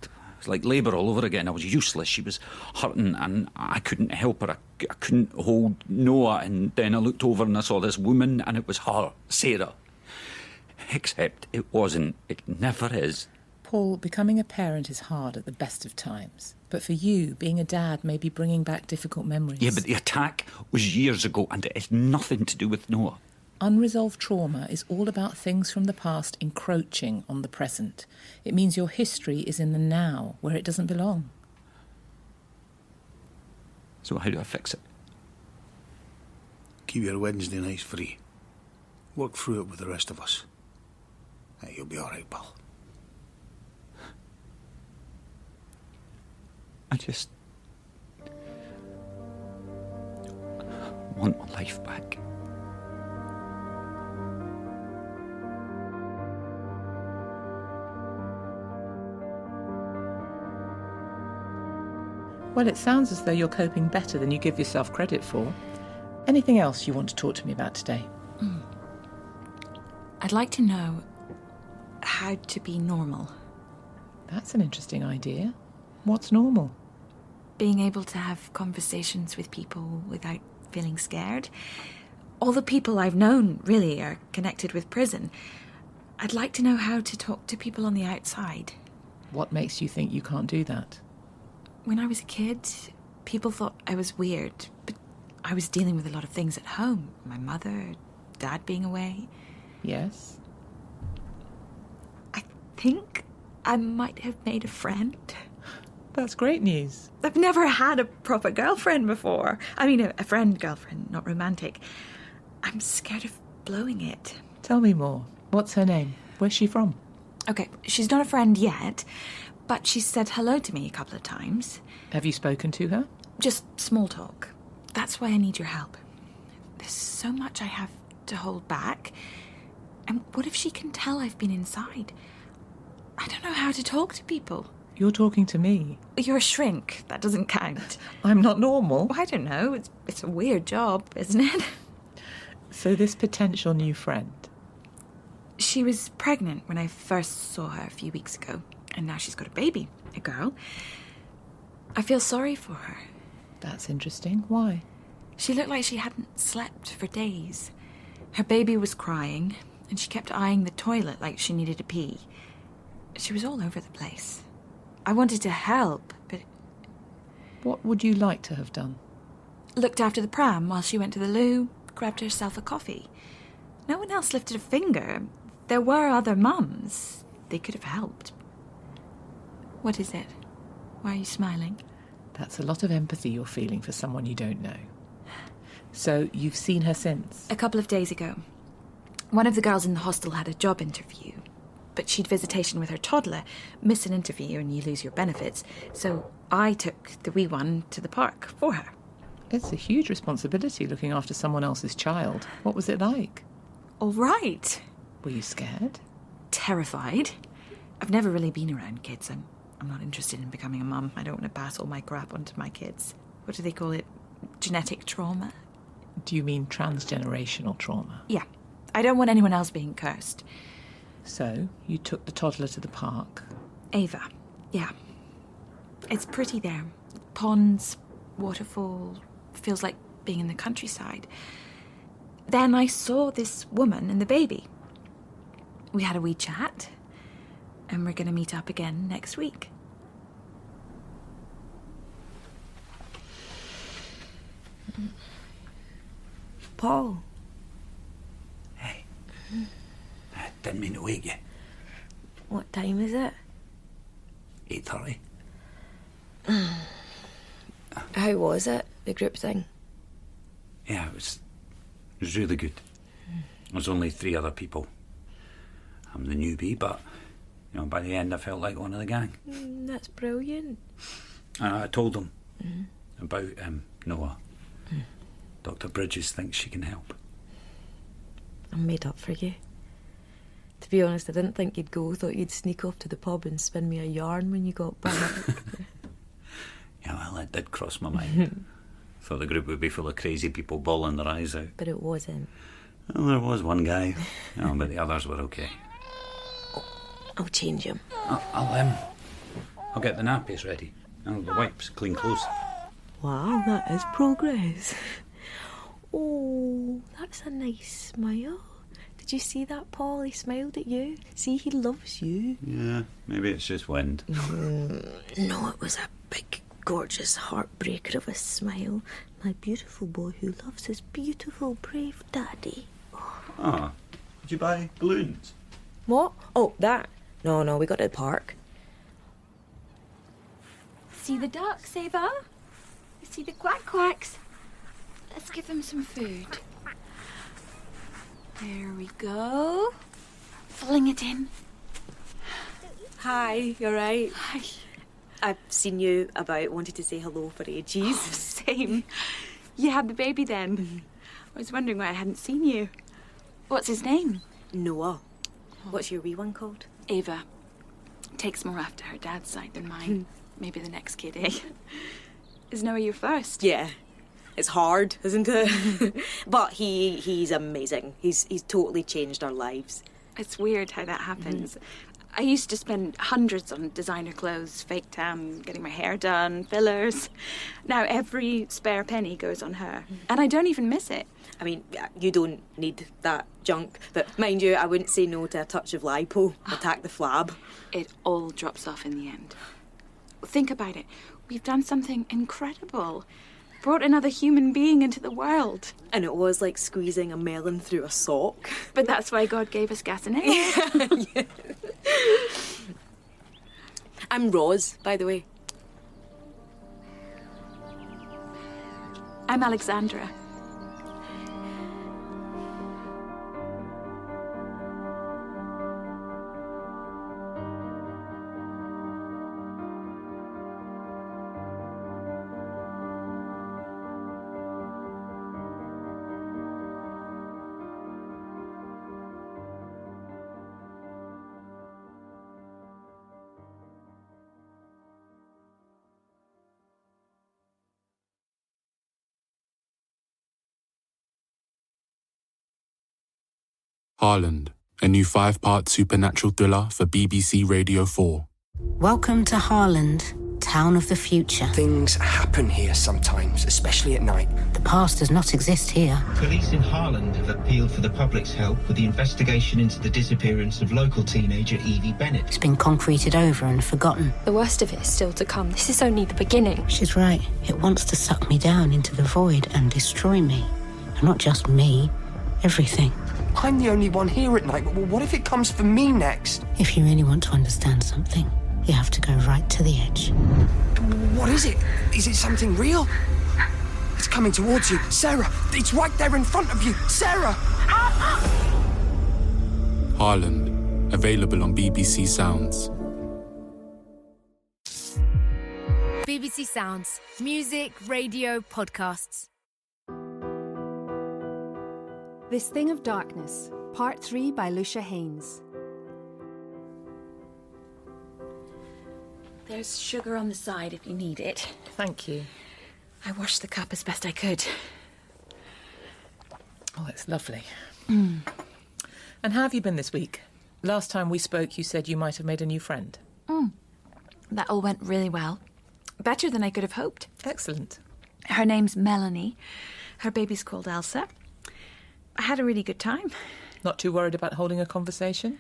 like labour all over again. I was useless. She was hurting and I couldn't help her. I couldn't hold Noah. And then I looked over and I saw this woman and it was her, Sarah. Except it wasn't. It never is. Paul, becoming a parent is hard at the best of times. But for you, being a dad may be bringing back difficult memories. Yeah, but the attack was years ago and it has nothing to do with Noah. Unresolved trauma is all about things from the past encroaching on the present. It means your history is in the now, where it doesn't belong. So how do I fix it? Keep your Wednesday nights free. Work through it with the rest of us. Hey, you'll be all right, pal. I just want my life back. Well, it sounds as though you're coping better than you give yourself credit for. Anything else you want to talk to me about today? I'd like to know how to be normal. That's an interesting idea. What's normal? Being able to have conversations with people without feeling scared. All the people I've known, really, are connected with prison. I'd like to know how to talk to people on the outside. What makes you think you can't do that? When I was a kid, people thought I was weird, but I was dealing with a lot of things at home. My mother, Dad being away. Yes? I think I might have made a friend. That's great news. I've never had a proper girlfriend before. I mean, a friend-girlfriend, not romantic. I'm scared of blowing it. Tell me more. What's her name? Where's she from? Okay, she's not a friend yet, but she's said hello to me a couple of times. Have you spoken to her? Just small talk. That's why I need your help. There's so much I have to hold back. And what if she can tell I've been inside? I don't know how to talk to people. You're talking to me. You're a shrink. That doesn't count. I'm not normal. Well, I don't know. It's a weird job, isn't it? So this potential new friend. She was pregnant when I first saw her a few weeks ago. And now she's got a baby, a girl. I feel sorry for her. That's interesting. Why? She looked like she hadn't slept for days. Her baby was crying, and she kept eyeing the toilet like she needed a pee. She was all over the place. I wanted to help, but... What would you like to have done? Looked after the pram while she went to the loo, grabbed herself a coffee. No one else lifted a finger. There were other mums. They could have helped. What is it? Why are you smiling? That's a lot of empathy you're feeling for someone you don't know. So, you've seen her since? A couple of days ago. One of the girls in the hostel had a job interview, but she'd visitation with her toddler. Miss an interview and you lose your benefits. So I took the wee one to the park for her. It's a huge responsibility looking after someone else's child. What was it like? All right. Were you scared? Terrified. I've never really been around kids. I'm not interested in becoming a mum. I don't want to pass all my crap onto my kids. What do they call it? Genetic trauma? Do you mean transgenerational trauma? Yeah. I don't want anyone else being cursed. So, you took the toddler to the park? Ava. Yeah. It's pretty there. Ponds, waterfall. Feels like being in the countryside. Then I saw this woman and the baby. We had a wee chat. And we're going to meet up again next week. Paul. Hey. I didn't mean to wake you. What time is it? 8:30. How was it, the group thing? Yeah, it was really good. There's only 3 other people. I'm the newbie, but... You know, by the end I felt like one of the gang. That's brilliant. And I told them about Noah. Dr. Bridges thinks she can help. I'm made up for you. To be honest, I didn't think you'd go. Thought you'd sneak off to the pub and spin me a yarn when you got back. Yeah, well, that did cross my mind. Thought the group would be full of crazy people bawling their eyes out. But it wasn't. Well, there was one guy, but the others were okay. I'll change him. I'll get the nappies ready. And the wipes clean close. Wow, that is progress. Oh, that's a nice smile. Did you see that, Paul? He smiled at you. See, he loves you. Yeah, maybe it's just wind. No, it was a big, gorgeous heartbreaker of a smile. My beautiful boy who loves his beautiful, brave daddy. Ah, did you buy balloons? What? Oh, that? No, we got to the park. See the ducks, Ava? You see the quacks? Let's give them some food. There we go. Filling it in. Hi, you're right. Hi. I've seen you about, wanted to say hello for ages. Oh, same. You had the baby then. I was wondering why I hadn't seen you. What's his name? Noah. What's your wee one called? Ava. Takes more after her dad's side than mine. Maybe the next kid, eh? Is Noah your first? Yeah. It's hard, isn't it? But he's amazing. He's totally changed our lives. It's weird how that happens. I used to spend hundreds on designer clothes, fake tan, getting my hair done, fillers. Now every spare penny goes on her. And I don't even miss it. I mean, you don't need that junk. But mind you, I wouldn't say no to a touch of lipo. Attack the flab. It all drops off in the end. Think about it. We've done something incredible. Brought another human being into the world. And it was like squeezing a melon through a sock. But that's why God gave us gas and air. Yeah. I'm Roz, by the way. I'm Alexandra. Harland, a new 5-part supernatural thriller for BBC Radio 4. Welcome to Harland, town of the future. Things happen here sometimes, especially at night. The past does not exist here. Police in Harland have appealed for the public's help with the investigation into the disappearance of local teenager Evie Bennett. It's been concreted over and forgotten. The worst of it is still to come. This is only the beginning. She's right. It wants to suck me down into the void and destroy me. And not just me, everything. I'm the only one here at night, but what if it comes for me next? If you really want to understand something, you have to go right to the edge. What is it? Is it something real? It's coming towards you. Sarah, it's right there in front of you. Sarah! Harland, available on BBC Sounds. BBC Sounds. Music, radio, podcasts. This Thing of Darkness, Part 3 by Lucia Haynes. There's sugar on the side if you need it. Thank you. I washed the cup as best I could. Oh, that's lovely. And how have you been this week? Last time we spoke, you said you might have made a new friend. That all went really well. Better than I could have hoped. Excellent. Her name's Melanie. Her baby's called Elsa. I had a really good time. Not too worried about holding a conversation?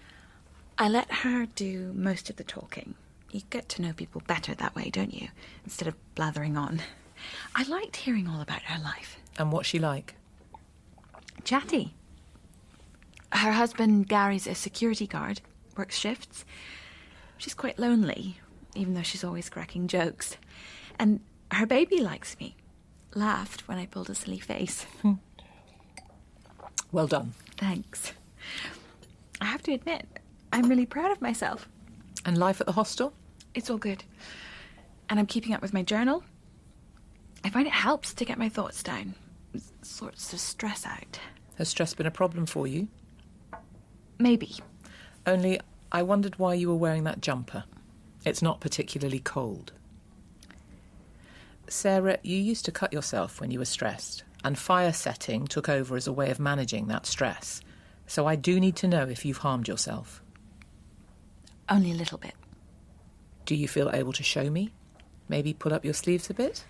I let her do most of the talking. You get to know people better that way, don't you? Instead of blathering on. I liked hearing all about her life. And what's she like? Chatty. Her husband, Gary's a security guard, works shifts. She's quite lonely, even though she's always cracking jokes. And her baby likes me. Laughed when I pulled a silly face. Well done. Thanks. I have to admit, I'm really proud of myself. And life at the hostel? It's all good. And I'm keeping up with my journal. I find it helps to get my thoughts down. Sorts of stress out. Has stress been a problem for you? Maybe. Only I wondered why you were wearing that jumper. It's not particularly cold. Sarah, you used to cut yourself when you were stressed. and fire setting took over as a way of managing that stress. So I do need to know if you've harmed yourself. Only a little bit. Do you feel able to show me? Maybe pull up your sleeves a bit?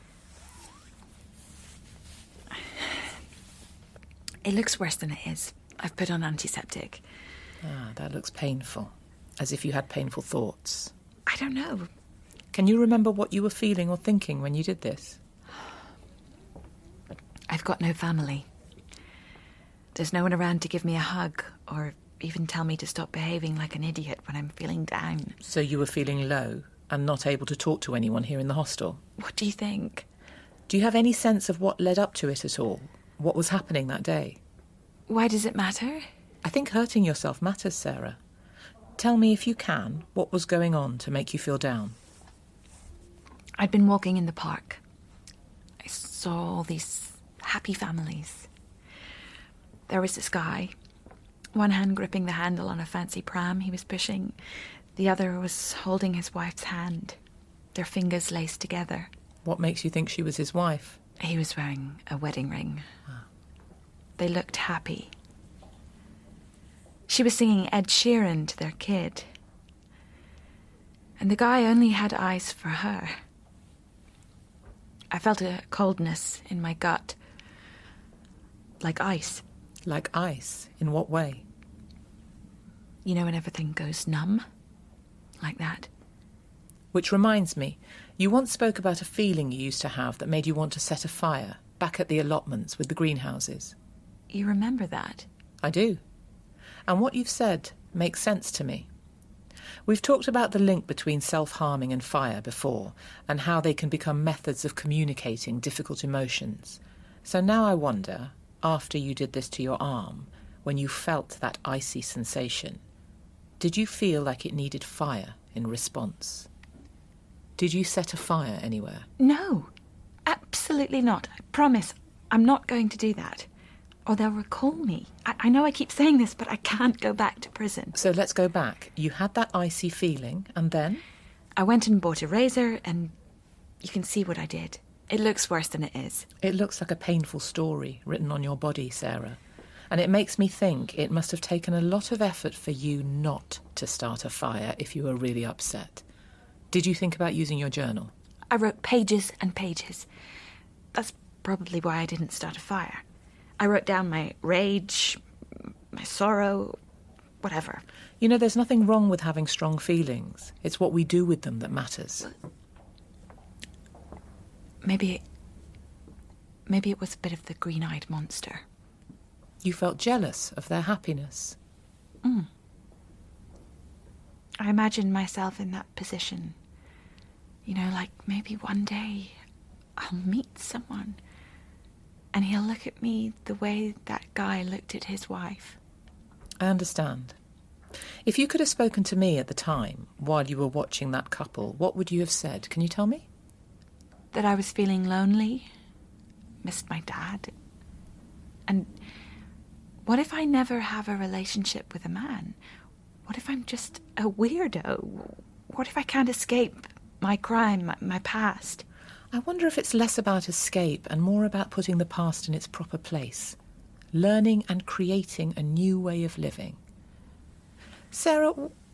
It looks worse than it is. I've put on antiseptic. Ah, that looks painful. As if you had painful thoughts. I don't know. Can you remember what you were feeling or thinking when you did this? I've got no family. There's no one around to give me a hug or even tell me to stop behaving like an idiot when I'm feeling down. So you were feeling low and not able to talk to anyone here in the hostel? What do you think? Do you have any sense of what led up to it at all? What was happening that day? Why does it matter? I think hurting yourself matters, Sarah. Tell me, if you can, what was going on to make you feel down? I'd been walking in the park. I saw all these happy families. There was this guy, one hand gripping the handle on a fancy pram he was pushing. The other was holding his wife's hand, their fingers laced together. What makes you think she was his wife? He was wearing a wedding ring. They looked happy. She was singing Ed Sheeran to their kid. And the guy only had eyes for her. I felt a coldness in my gut. Like ice. Like ice? In what way? You know when everything goes numb? Like that. Which reminds me, you once spoke about a feeling you used to have that made you want to set a fire, back at the allotments with the greenhouses. You remember that? I do. And what you've said makes sense to me. We've talked about the link between self-harming and fire before, and how they can become methods of communicating difficult emotions. So now I wonder, after you did this to your arm, when you felt that icy sensation, did you feel like it needed fire in response? Did you set a fire anywhere? No, absolutely not. I promise I'm not going to do that. Or they'll recall me. I know I keep saying this, but I can't go back to prison. So let's go back. You had that icy feeling, and then? I went and bought a razor, and you can see what I did. It looks worse than it is. It looks like a painful story written on your body, Sarah. And it makes me think it must have taken a lot of effort for you not to start a fire if you were really upset. Did you think about using your journal? I wrote pages and pages. That's probably why I didn't start a fire. I wrote down my rage, my sorrow, whatever. You know, there's nothing wrong with having strong feelings. It's what we do with them that matters. Maybe it was a bit of the green-eyed monster. You felt jealous of their happiness. I imagined myself in that position. You know, like maybe one day I'll meet someone and he'll look at me the way that guy looked at his wife. I understand. If you could have spoken to me at the time, while you were watching that couple, what would you have said? Can you tell me? That I was feeling lonely, missed my dad. And what if I never have a relationship with a man? What if I'm just a weirdo? What if I can't escape my crime, my past? I wonder if it's less about escape and more about putting the past in its proper place, learning and creating a new way of living. Sarah,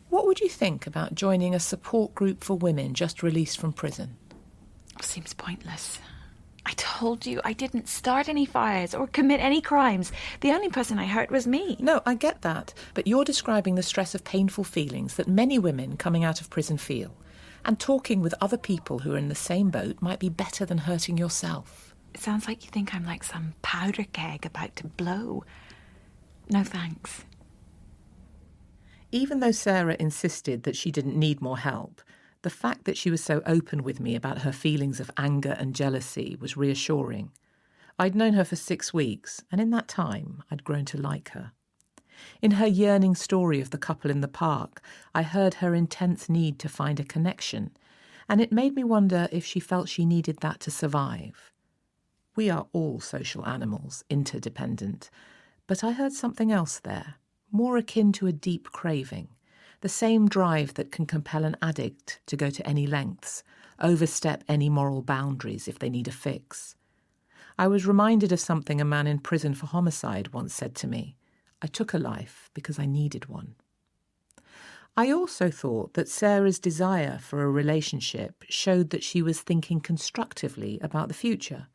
what would you think about joining a support group for women just released from prison? Seems pointless. I told you I didn't start any fires or commit any crimes. The only person I hurt was me. No, I get that, but you're describing the stress of painful feelings that many women coming out of prison feel. And talking with other people who are in the same boat might be better than hurting yourself. It sounds like you think I'm like some powder keg about to blow. No thanks. Even though Sarah insisted that she didn't need more help, the fact that she was so open with me about her feelings of anger and jealousy was reassuring. I'd known her for 6 weeks, and in that time I'd grown to like her. In her yearning story of the couple in the park, I heard her intense need to find a connection, and it made me wonder if she felt she needed that to survive. We are all social animals, interdependent, but I heard something else there, more akin to a deep craving, the same drive that can compel an addict to go to any lengths, overstep any moral boundaries if they need a fix. I was reminded of something a man in prison for homicide once said to me. I took a life because I needed one. I also thought that Sarah's desire for a relationship showed that she was thinking constructively about the future.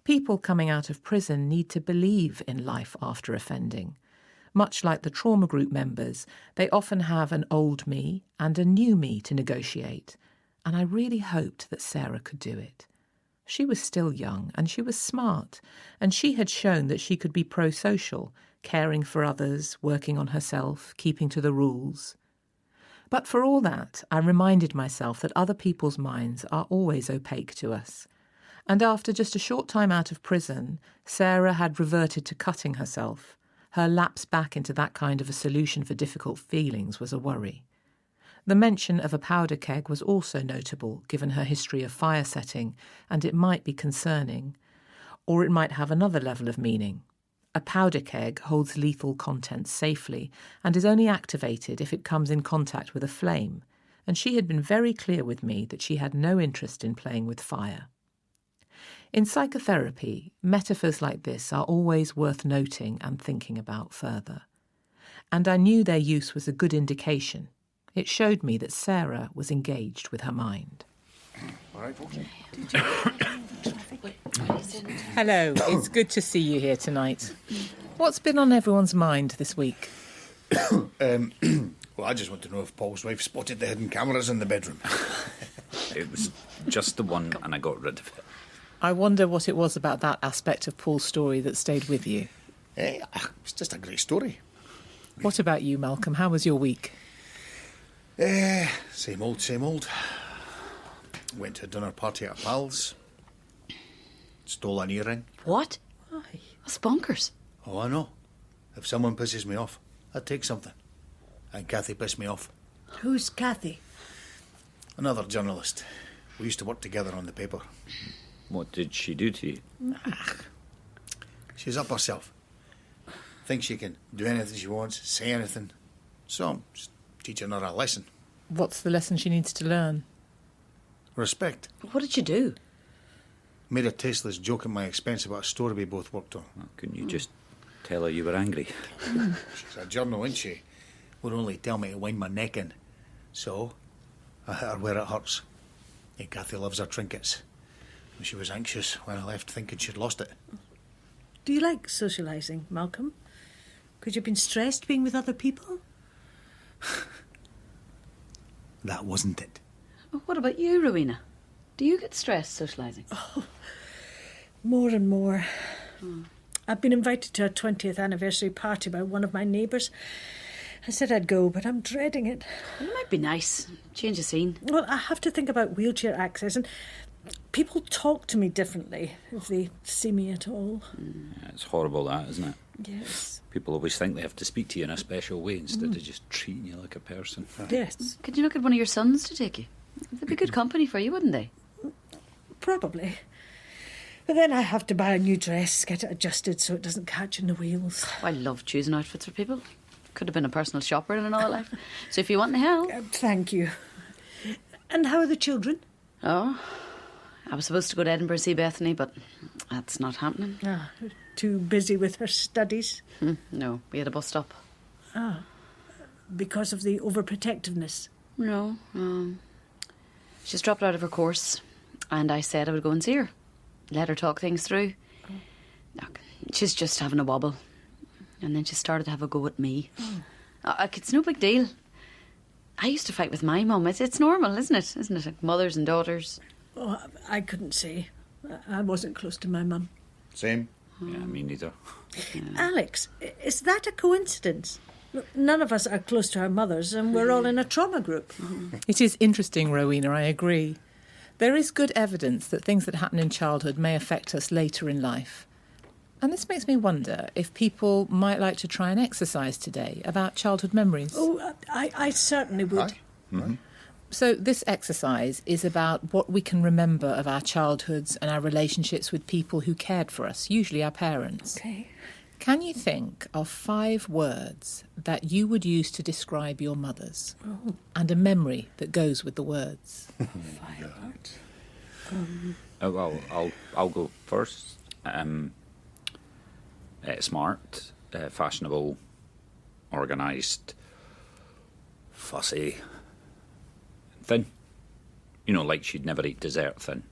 People coming out of prison need to believe in life after offending. Much like the trauma group members, they often have an old me and a new me to negotiate, and I really hoped that Sarah could do it. She was still young and she was smart, and she had shown that she could be pro-social, caring for others, working on herself, keeping to the rules. But for all that, I reminded myself that other people's minds are always opaque to us. And after just a short time out of prison, Sarah had reverted to cutting herself. Her lapse back into that kind of a solution for difficult feelings was a worry. The mention of a powder keg was also notable, given her history of fire setting, and it might be concerning. Or it might have another level of meaning. A powder keg holds lethal contents safely and is only activated if it comes in contact with a flame, and she had been very clear with me that she had no interest in playing with fire. In psychotherapy, metaphors like this are always worth noting and thinking about further. And I knew their use was a good indication. It showed me that Sarah was engaged with her mind. Hello, it's good to see you here tonight. What's been on everyone's mind this week? Well, I just want to know if Paul's wife spotted the hidden cameras in the bedroom. It was just the one, and I got rid of it. I wonder what it was about that aspect of Paul's story that stayed with you. It's just a great story. What about you, Malcolm? How was your week? Same old, same old. Went to a dinner party at a pal's. Stole an earring. What? Why? That's bonkers. Oh, I know. If someone pisses me off, I'd take something. And Kathy pissed me off. Who's Kathy? Another journalist. We used to work together on the paper. What did she do to you? She's up herself. Thinks she can do anything she wants, say anything. So I'm just teaching her a lesson. What's the lesson she needs to learn? Respect. What did you do? Made a tasteless joke at my expense about a story we both worked on. Well, couldn't you just tell her you were angry? She's a journal, isn't she? Would only tell me to wind my neck in. So I hit her where it hurts. And Kathy loves her trinkets. And she was anxious when I left, thinking she'd lost it. Do you like socialising, Malcolm? Could you have been stressed being with other people? That wasn't it. What about you, Rowena? Do you get stressed socialising? Oh, more and more. I've been invited to a 20th anniversary party by one of my neighbours. I said I'd go, but I'm dreading it. Well, it might be nice. Change the scene. Well, I have to think about wheelchair access, and people talk to me differently if they see me at all. Yeah, it's horrible, that, isn't it? Yes. People always think they have to speak to you in a special way instead of just treating you like a person. Yes. Could you not get one of your sons to take you? They'd be good company for you, wouldn't they? Probably. But then I have to buy a new dress, get it adjusted so it doesn't catch in the wheels. I love choosing outfits for people. Could have been a personal shopper in another life. So if you want any help... thank you. And how are the children? Oh, I was supposed to go to Edinburgh to see Bethany, but that's not happening. Ah, too busy with her studies? No, we had a bus stop. Ah, because of the overprotectiveness? No, she's dropped out of her course, and I said I would go and see her. Let her talk things through. Look, she's just having a wobble. And then she started to have a go at me. It's no big deal. I used to fight with my mum. It's normal, isn't it? Isn't it? Like mothers and daughters. Oh, I couldn't say. I wasn't close to my mum. Same. Yeah, me neither. Alex, is that a coincidence? Look, none of us are close to our mothers, and we're all in a trauma group. It is interesting, Rowena, I agree. There is good evidence that things that happen in childhood may affect us later in life. And this makes me wonder if people might like to try an exercise today about childhood memories. Oh, I certainly would. Mm-hmm. So this exercise is about what we can remember of our childhoods and our relationships with people who cared for us, usually our parents. Okay. Can you think of 5 words that you would use to describe your mothers? Oh. And a memory that goes with the words? 5 words. Well, I'll go first. Smart, fashionable, organised, fussy, thin. You know, like she'd never eat dessert thin.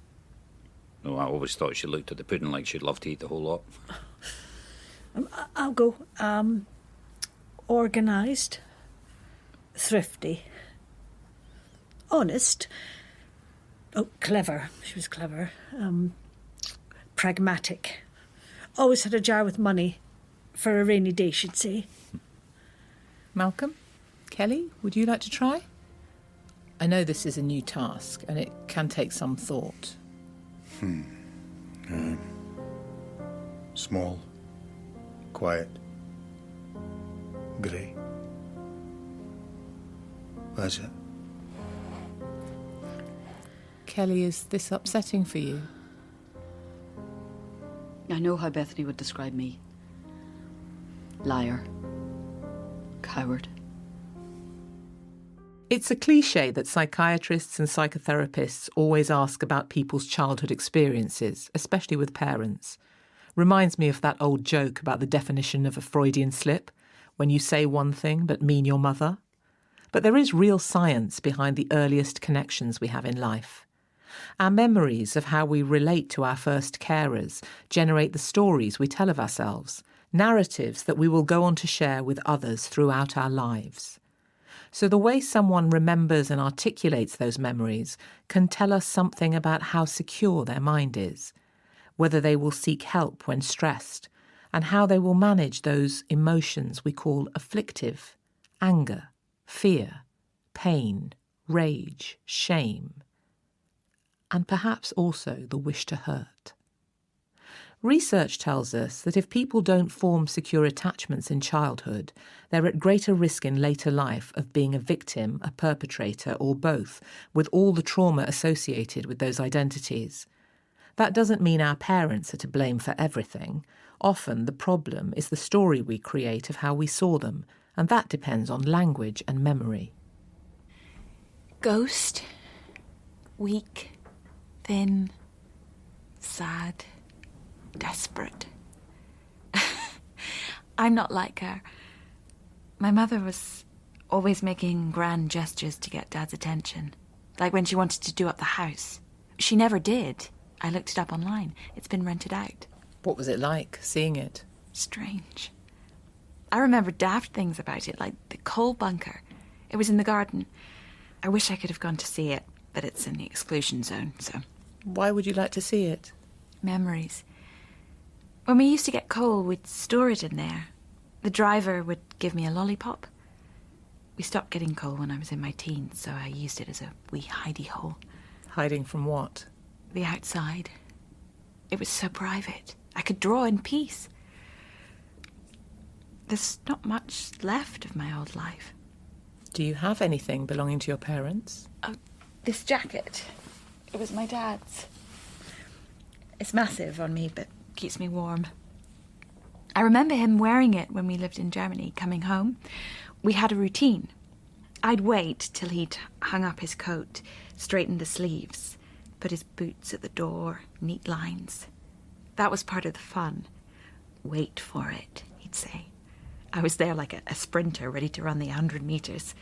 No, I always thought she looked at the pudding like she'd love to eat the whole lot. I'll go. Organised, thrifty, honest. Oh, clever. She was clever. Pragmatic. Always had a jar with money for a rainy day, she'd say. Malcolm? Kelly, would you like to try? I know this is a new task and it can take some thought. Small, quiet, grey. That's it. Kelly, is this upsetting for you? I know how Bethany would describe me. Liar. Coward. It's a cliche that psychiatrists and psychotherapists always ask about people's childhood experiences, especially with parents. Reminds me of that old joke about the definition of a Freudian slip, when you say one thing but mean your mother. But there is real science behind the earliest connections we have in life. Our memories of how we relate to our first carers generate the stories we tell of ourselves, narratives that we will go on to share with others throughout our lives. So the way someone remembers and articulates those memories can tell us something about how secure their mind is, whether they will seek help when stressed, and how they will manage those emotions we call afflictive: anger, fear, pain, rage, shame, and perhaps also the wish to hurt. Research tells us that if people don't form secure attachments in childhood, they're at greater risk in later life of being a victim, a perpetrator, or both, with all the trauma associated with those identities. That doesn't mean our parents are to blame for everything. Often the problem is the story we create of how we saw them, and that depends on language and memory. Ghost. Weak. Thin. Sad. Desperate. I'm not like her. My mother was always making grand gestures to get Dad's attention. Like when she wanted to do up the house. She never did. I looked it up online. It's been rented out. What was it like, seeing it? Strange. I remember daft things about it, like the coal bunker. It was in the garden. I wish I could have gone to see it, but it's in the exclusion zone, so... Why would you like to see it? Memories. When we used to get coal, we'd store it in there. The driver would give me a lollipop. We stopped getting coal when I was in my teens, so I used it as a wee hidey hole. Hiding from what? The outside. It was so private. I could draw in peace. There's not much left of my old life. Do you have anything belonging to your parents? Oh, this jacket. It was my dad's. It's massive on me, but keeps me warm. I remember him wearing it when we lived in Germany, coming home. We had a routine. I'd wait till he'd hung up his coat, straightened the sleeves, put his boots at the door, neat lines. That was part of the fun. Wait for it, he'd say. I was there like a sprinter ready to run the 100 metres.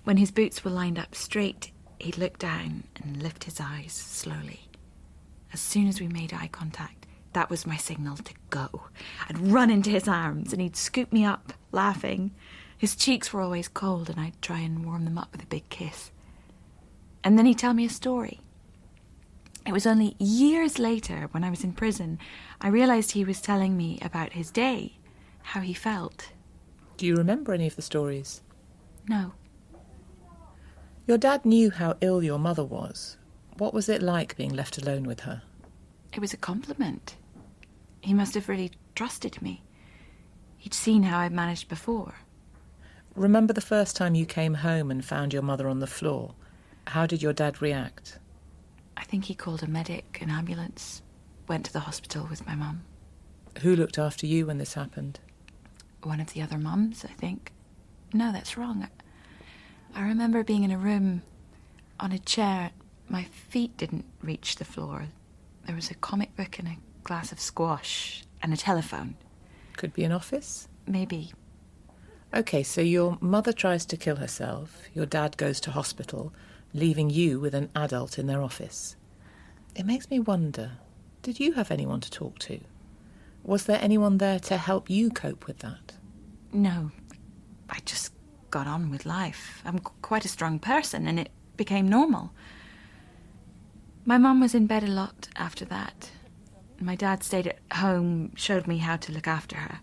When his boots were lined up straight, he'd look down and lift his eyes slowly. As soon as we made eye contact, that was my signal to go. I'd run into his arms and he'd scoop me up, laughing. His cheeks were always cold and I'd try and warm them up with a big kiss. And then he'd tell me a story. It was only years later, when I was in prison, I realised he was telling me about his day, how he felt. Do you remember any of the stories? No. Your dad knew how ill your mother was. What was it like being left alone with her? It was a compliment. He must have really trusted me. He'd seen how I'd managed before. Remember the first time you came home and found your mother on the floor? How did your dad react? I think he called a medic, an ambulance, went to the hospital with my mum. Who looked after you when this happened? One of the other mums, I think. No, that's wrong. I remember being in a room, on a chair. My feet didn't reach the floor. There was a comic book and a glass of squash, and a telephone. Could be an office? Maybe. OK, so your mother tries to kill herself, your dad goes to hospital, leaving you with an adult in their office. It makes me wonder, did you have anyone to talk to? Was there anyone there to help you cope with that? No. I just got on with life. I'm quite a strong person, and it became normal. My mum was in bed a lot after that. My dad stayed at home, showed me how to look after her,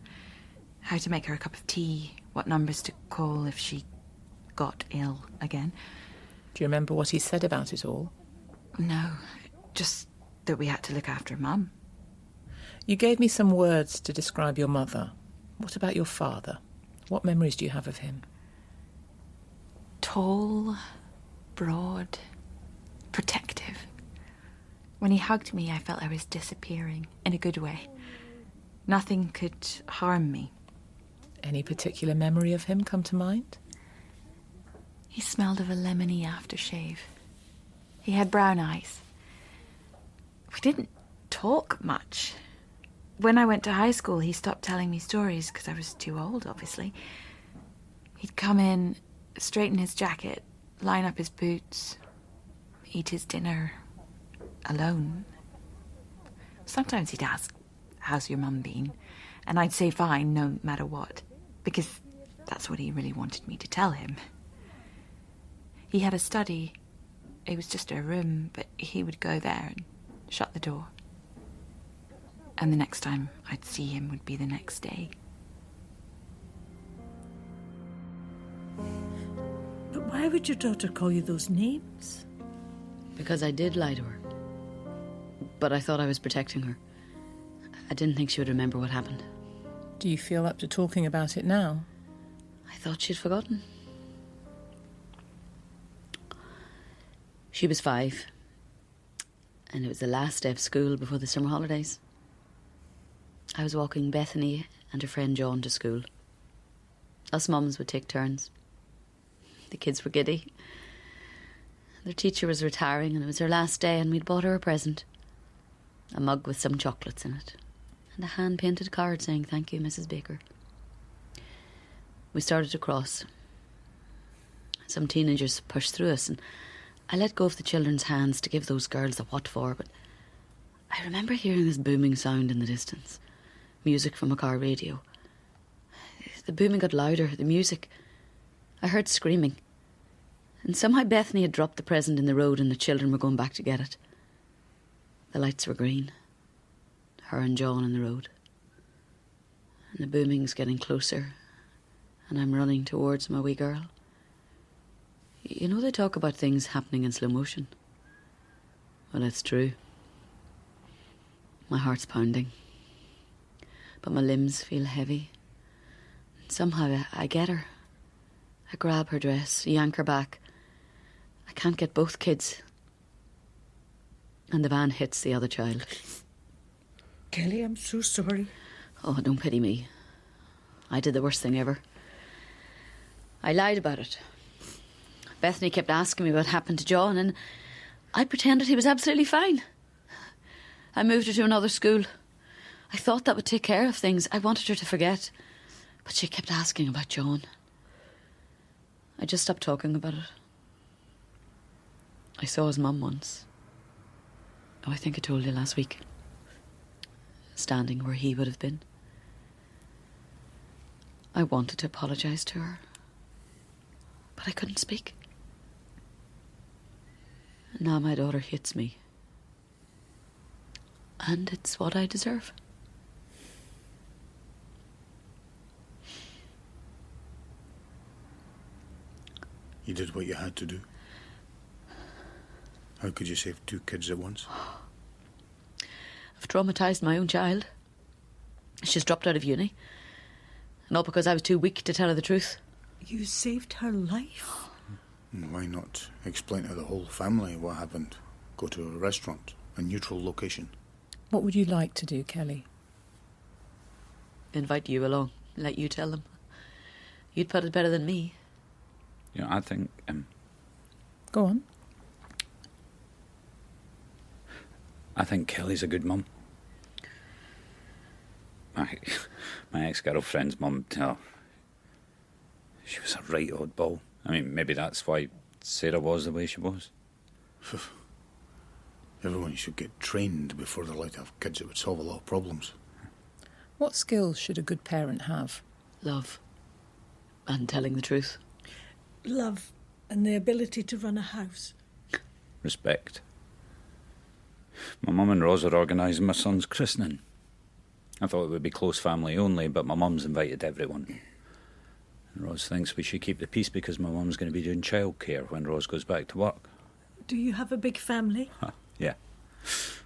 how to make her a cup of tea, what numbers to call if she got ill again. Do you remember what he said about it all? No, just that we had to look after Mum. You gave me some words to describe your mother. What about your father? What memories do you have of him? Tall, broad, protective. When he hugged me, I felt I was disappearing, in a good way. Nothing could harm me. Any particular memory of him come to mind? He smelled of a lemony aftershave. He had brown eyes. We didn't talk much. When I went to high school, he stopped telling me stories because I was too old, obviously. He'd come in, straighten his jacket, line up his boots, eat his dinner alone. Sometimes he'd ask, "How's your mum been?" And I'd say fine, no matter what, because that's what he really wanted me to tell him. He had a study. It was just a room, but he would go there and shut the door. And the next time I'd see him would be the next day. But why would your daughter call you those names? Because I did lie to her. But I thought I was protecting her. I didn't think she would remember what happened. Do you feel up to talking about it now? I thought she'd forgotten. She was 5, and it was the last day of school before the summer holidays. I was walking Bethany and her friend John to school. Us mums would take turns. The kids were giddy. Their teacher was retiring, and it was her last day, and we'd bought her a present. A mug with some chocolates in it, and a hand-painted card saying, "Thank you, Mrs. Baker." We started to cross. Some teenagers pushed through us, and I let go of the children's hands to give those girls a what for, but I remember hearing this booming sound in the distance. Music from a car radio. The booming got louder, the music. I heard screaming. And somehow Bethany had dropped the present in the road and the children were going back to get it. The lights were green. Her and John in the road. And the booming's getting closer. And I'm running towards my wee girl. You know they talk about things happening in slow motion. Well, it's true. My heart's pounding. But my limbs feel heavy. And somehow I get her. I grab her dress, yank her back. I can't get both kids. And the van hits the other child. Kelly, I'm so sorry. Oh, don't pity me. I did the worst thing ever. I lied about it. Bethany kept asking me what happened to John, and I pretended he was absolutely fine. I moved her to another school. I thought that would take care of things. I wanted her to forget. But she kept asking about John. I just stopped talking about it. I saw his mum once. Oh, I think I told you last week. Standing where he would have been. I wanted to apologise to her. But I couldn't speak. And now my daughter hates me. And it's what I deserve. You did what you had to do. How could you save 2 kids at once? I've traumatised my own child. She's dropped out of uni. Not because I was too weak to tell her the truth. You saved her life? Why not explain to the whole family what happened? Go to a restaurant, a neutral location. What would you like to do, Kelly? Invite you along. Let you tell them. You'd put it better than me. You know, I think... Go on. I think Kelly's a good mum. My ex-girlfriend's mum, she was a right oddball. I mean, maybe that's why Sarah was the way she was. Everyone should get trained before they're allowed to have kids. It would solve a lot of problems. What skills should a good parent have? Love. And telling the truth. Love and the ability to run a house. Respect. My mum and Ros are organising my son's christening. I thought it would be close family only, but my mum's invited everyone. And Ros thinks we should keep the peace because my mum's going to be doing childcare when Ros goes back to work. Do you have a big family? Yeah.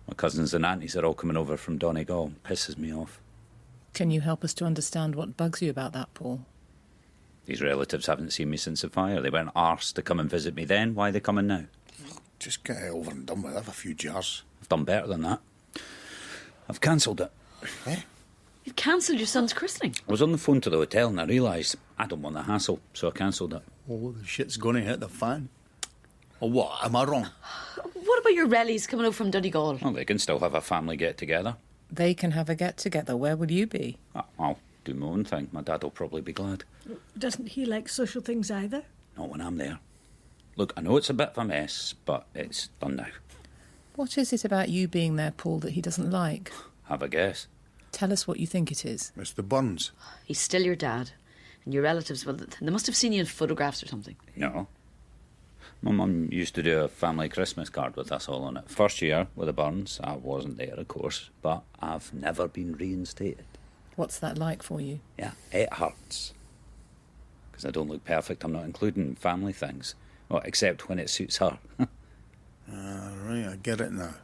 My cousins and aunties are all coming over from Donegal. Pisses me off. Can you help us to understand what bugs you about that, Paul? These relatives haven't seen me since the fire. They weren't arsed to come and visit me then. Why are they coming now? Just get it over and done with. Have a few jars. I've done better than that. I've cancelled it. Eh? You've cancelled your son's christening? I was on the phone to the hotel and I realised I don't want the hassle, so I cancelled it. Oh, the shit's going to hit the fan. Oh, what? Am I wrong? What about your rellies coming over from Donegal? Well, they can still have a family get-together. They can have a get-together. Where will you be? I'll do my own thing. My dad will probably be glad. Doesn't he like social things either? Not when I'm there. Look, I know it's a bit of a mess, but it's done now. What is it about you being there, Paul, that he doesn't like? Have a guess. Tell us what you think it is. It's the Burns. He's still your dad. And your relatives, well, they must have seen you in photographs or something. No. My mum used to do a family Christmas card with us all on it. First year with the Burns. I wasn't there, of course, but I've never been reinstated. What's that like for you? Yeah, it hurts. Because I don't look perfect. I'm not including family things. Well, except when it suits her. Right, I get it now.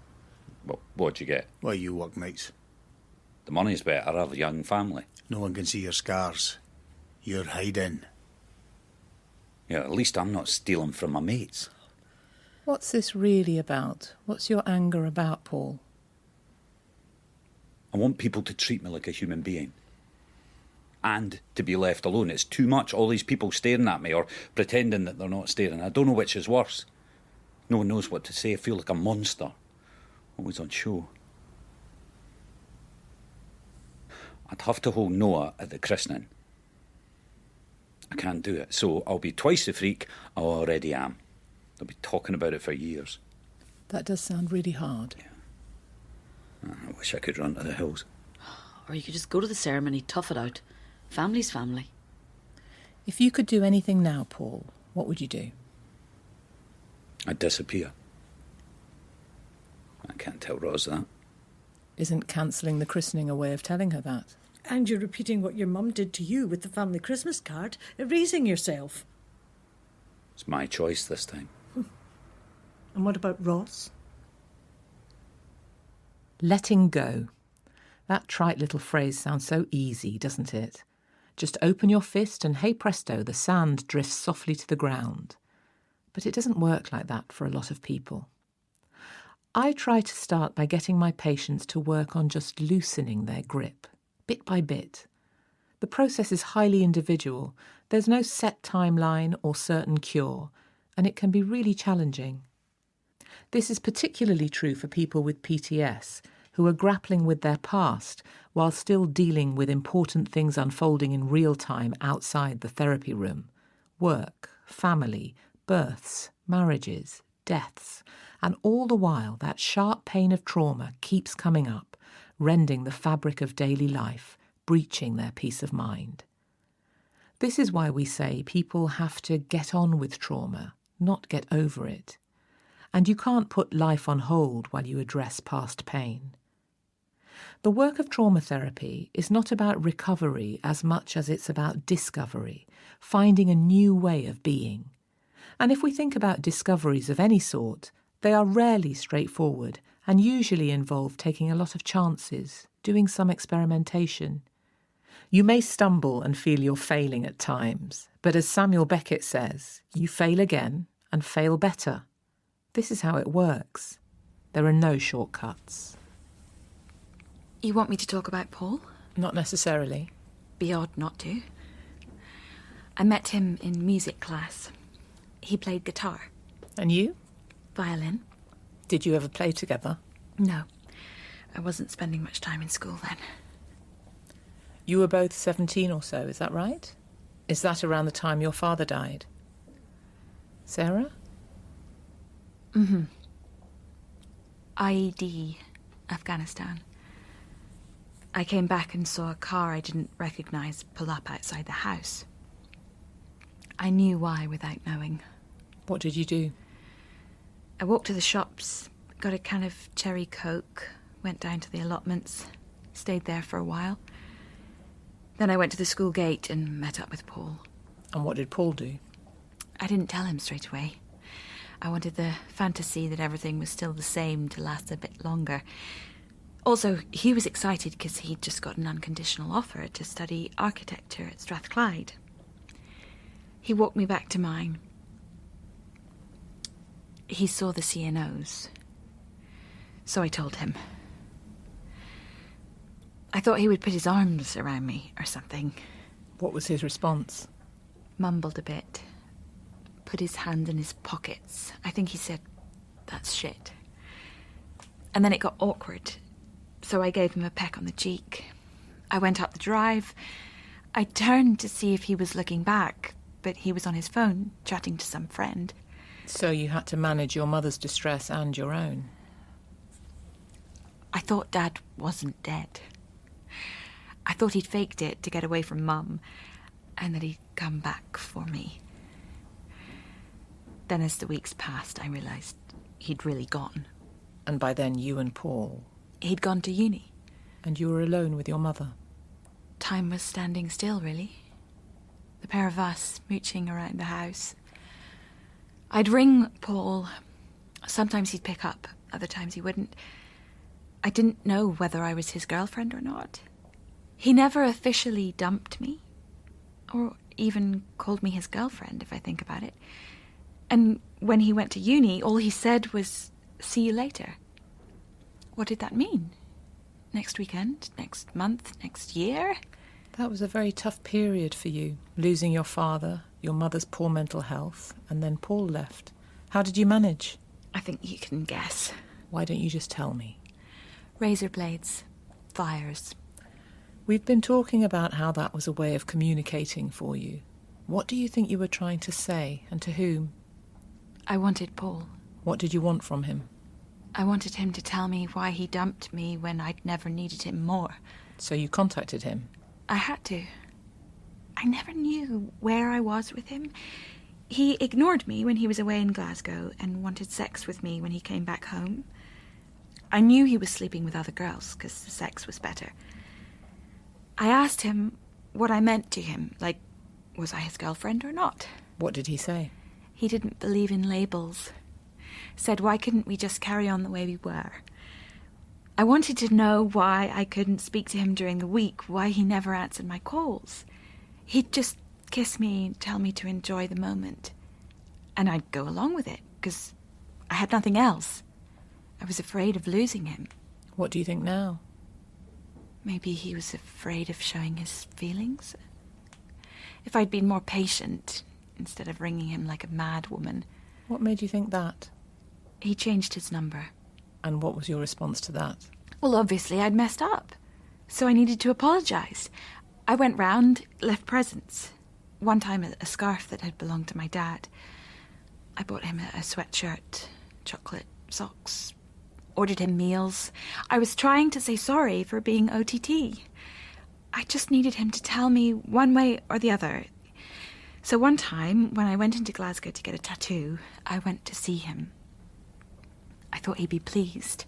What'd you get? Well, you work nights. The money's better. I have a young family. No one can see your scars. You're hiding. Yeah, at least I'm not stealing from my mates. What's this really about? What's your anger about, Paul? I want people to treat me like a human being. And to be left alone. It's too much, all these people staring at me or pretending that they're not staring. I don't know which is worse. No one knows what to say. I feel like a monster. Always on show. I'd have to hold Noah at the christening. I can't do it, so I'll be twice the freak I already am. They'll be talking about it for years. That does sound really hard. Yeah. I wish I could run to the hills. Or you could just go to the ceremony, tough it out. Family's family. If you could do anything now, Paul, what would you do? I'd disappear. I can't tell Ros that. Isn't cancelling the christening a way of telling her that? And you're repeating what your mum did to you with the family Christmas card, erasing yourself. It's my choice this time. And what about Ross? Letting go. That trite little phrase sounds so easy, doesn't it? Just open your fist and hey presto, the sand drifts softly to the ground. But it doesn't work like that for a lot of people. I try to start by getting my patients to work on just loosening their grip, bit by bit. The process is highly individual. There's no set timeline or certain cure, and it can be really challenging. This is particularly true for people with PTS, who are grappling with their past while still dealing with important things unfolding in real time outside the therapy room. Work, family, births, marriages, deaths, and all the while that sharp pain of trauma keeps coming up, rending the fabric of daily life, breaching their peace of mind. This is why we say people have to get on with trauma, not get over it. And you can't put life on hold while you address past pain. The work of trauma therapy is not about recovery as much as it's about discovery, finding a new way of being. And if we think about discoveries of any sort, they are rarely straightforward and usually involve taking a lot of chances, doing some experimentation. You may stumble and feel you're failing at times, but as Samuel Beckett says, you fail again and fail better. This is how it works. There are no shortcuts. You want me to talk about Paul? Not necessarily. Be odd not to. I met him in music class. He played guitar. And you? Violin. Did you ever play together? No. I wasn't spending much time in school then. You were both 17 or so, is that right? Is that around the time your father died? Sarah? Mm-hmm. IED, Afghanistan. I came back and saw a car I didn't recognise pull up outside the house. I knew why without knowing. What did you do? I walked to the shops, got a can of cherry Coke, went down to the allotments, stayed there for a while. Then I went to the school gate and met up with Paul. And what did Paul do? I didn't tell him straight away. I wanted the fantasy that everything was still the same to last a bit longer. Also, he was excited because he'd just got an unconditional offer to study architecture at Strathclyde. He walked me back to mine. He saw the CNOs. So I told him. I thought he would put his arms around me or something. What was his response? Mumbled a bit. Put his hand in his pockets. I think he said, "That's shit." And then it got awkward, so I gave him a peck on the cheek. I went up the drive. I turned to see if he was looking back, but he was on his phone, chatting to some friend. So you had to manage your mother's distress and your own. I thought Dad wasn't dead. I thought he'd faked it to get away from Mum, and that he'd come back for me. Then as the weeks passed, I realised he'd really gone. And by then you and Paul? He'd gone to uni. And you were alone with your mother? Time was standing still, really. The pair of us mooching around the house. I'd ring Paul. Sometimes he'd pick up, other times he wouldn't. I didn't know whether I was his girlfriend or not. He never officially dumped me, or even called me his girlfriend, if I think about it. And when he went to uni, all he said was, "See you later." What did that mean? Next weekend? Next month? Next year? That was a very tough period for you, losing your father, your mother's poor mental health, and then Paul left. How did you manage? I think you can guess. Why don't you just tell me? Razor blades. Fires. We've been talking about how that was a way of communicating for you. What do you think you were trying to say, and to whom? I wanted Paul. What did you want from him? I wanted him to tell me why he dumped me when I'd never needed him more. So you contacted him? I had to. I never knew where I was with him. He ignored me when he was away in Glasgow and wanted sex with me when he came back home. I knew he was sleeping with other girls because the sex was better. I asked him what I meant to him, like, was I his girlfriend or not? What did he say? He didn't believe in labels. Said, why couldn't we just carry on the way we were? I wanted to know why I couldn't speak to him during the week, why he never answered my calls. He'd just kiss me and tell me to enjoy the moment. And I'd go along with it, because I had nothing else. I was afraid of losing him. What do you think now? Maybe he was afraid of showing his feelings. If I'd been more patient, instead of ringing him like a mad woman. What made you think that? He changed his number. And what was your response to that? Well, obviously I'd messed up. So I needed to apologise. I went round, left presents. One time a scarf that had belonged to my dad. I bought him a sweatshirt, chocolate, socks, ordered him meals. I was trying to say sorry for being OTT. I just needed him to tell me one way or the other. So one time, when I went into Glasgow to get a tattoo, I went to see him. I thought he'd be pleased.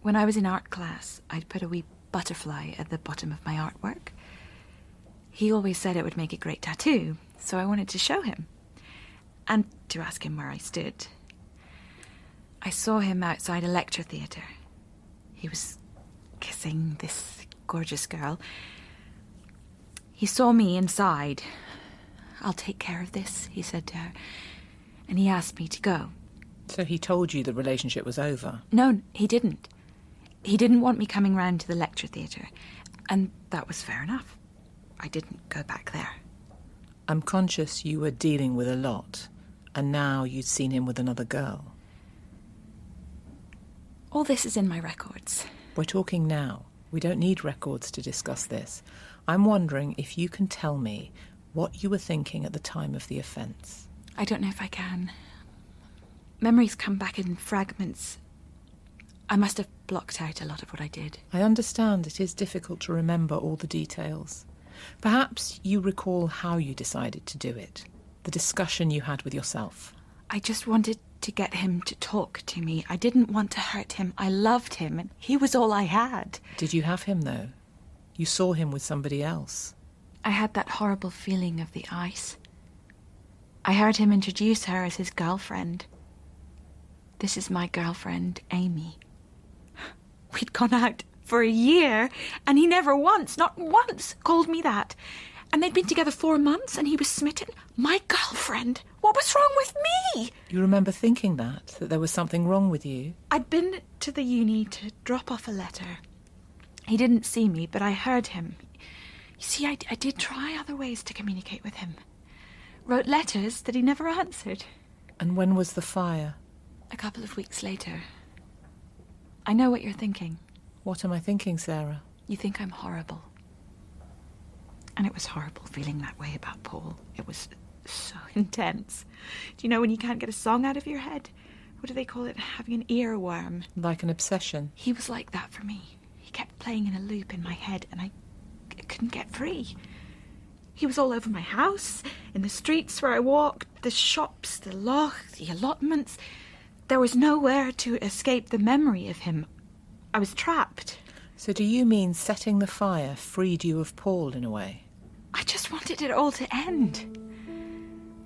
When I was in art class, I'd put a wee butterfly at the bottom of my artwork. He always said it would make a great tattoo, so I wanted to show him. And to ask him where I stood. I saw him outside a lecture theatre. He was kissing this gorgeous girl. He saw me inside. "I'll take care of this," he said to her. And he asked me to go. So he told you the relationship was over? No, he didn't. He didn't want me coming round to the lecture theatre. And that was fair enough. I didn't go back there. I'm conscious you were dealing with a lot, and now you'd seen him with another girl. All this is in my records. We're talking now. We don't need records to discuss this. I'm wondering if you can tell me what you were thinking at the time of the offence. I don't know if I can. Memories come back in fragments. I must have blocked out a lot of what I did. I understand it is difficult to remember all the details. Perhaps you recall how you decided to do it, the discussion you had with yourself. I just wanted to get him to talk to me. I didn't want to hurt him. I loved him, and he was all I had. Did you have him, though? You saw him with somebody else. I had that horrible feeling of the ice. I heard him introduce her as his girlfriend. This is my girlfriend, Amy. We'd gone out for a year, and he never once, not once, called me that. And they'd been together 4 months, and he was smitten. My girlfriend. What was wrong with me? You remember thinking that there was something wrong with you? I'd been to the uni to drop off a letter. He didn't see me, but I heard him. You see, I did try other ways to communicate with him. Wrote letters that he never answered. And when was the fire? A couple of weeks later. I know what you're thinking. What am I thinking, Sarah? You think I'm horrible. And it was horrible feeling that way about Paul. It was so intense. Do you know when you can't get a song out of your head? What do they call it? Having an earworm. Like an obsession. He was like that for me. He kept playing in a loop in my head, and I couldn't get free. He was all over my house, in the streets where I walked, the shops, the loch, the allotments. There was nowhere to escape the memory of him. I was trapped. So do you mean setting the fire freed you of Paul in a way? I just wanted it all to end.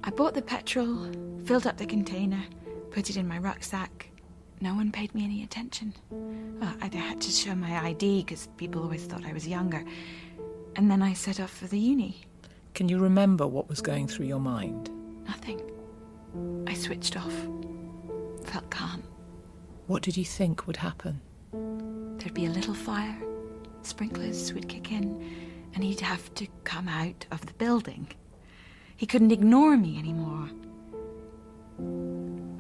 I bought the petrol, filled up the container, put it in my rucksack. No one paid me any attention. Well, I had to show my ID because people always thought I was younger. And then I set off for the uni. Can you remember what was going through your mind? Nothing. I switched off. Felt calm. What did you think would happen? There'd be a little fire. Sprinklers would kick in, and he'd have to come out of the building. He couldn't ignore me anymore.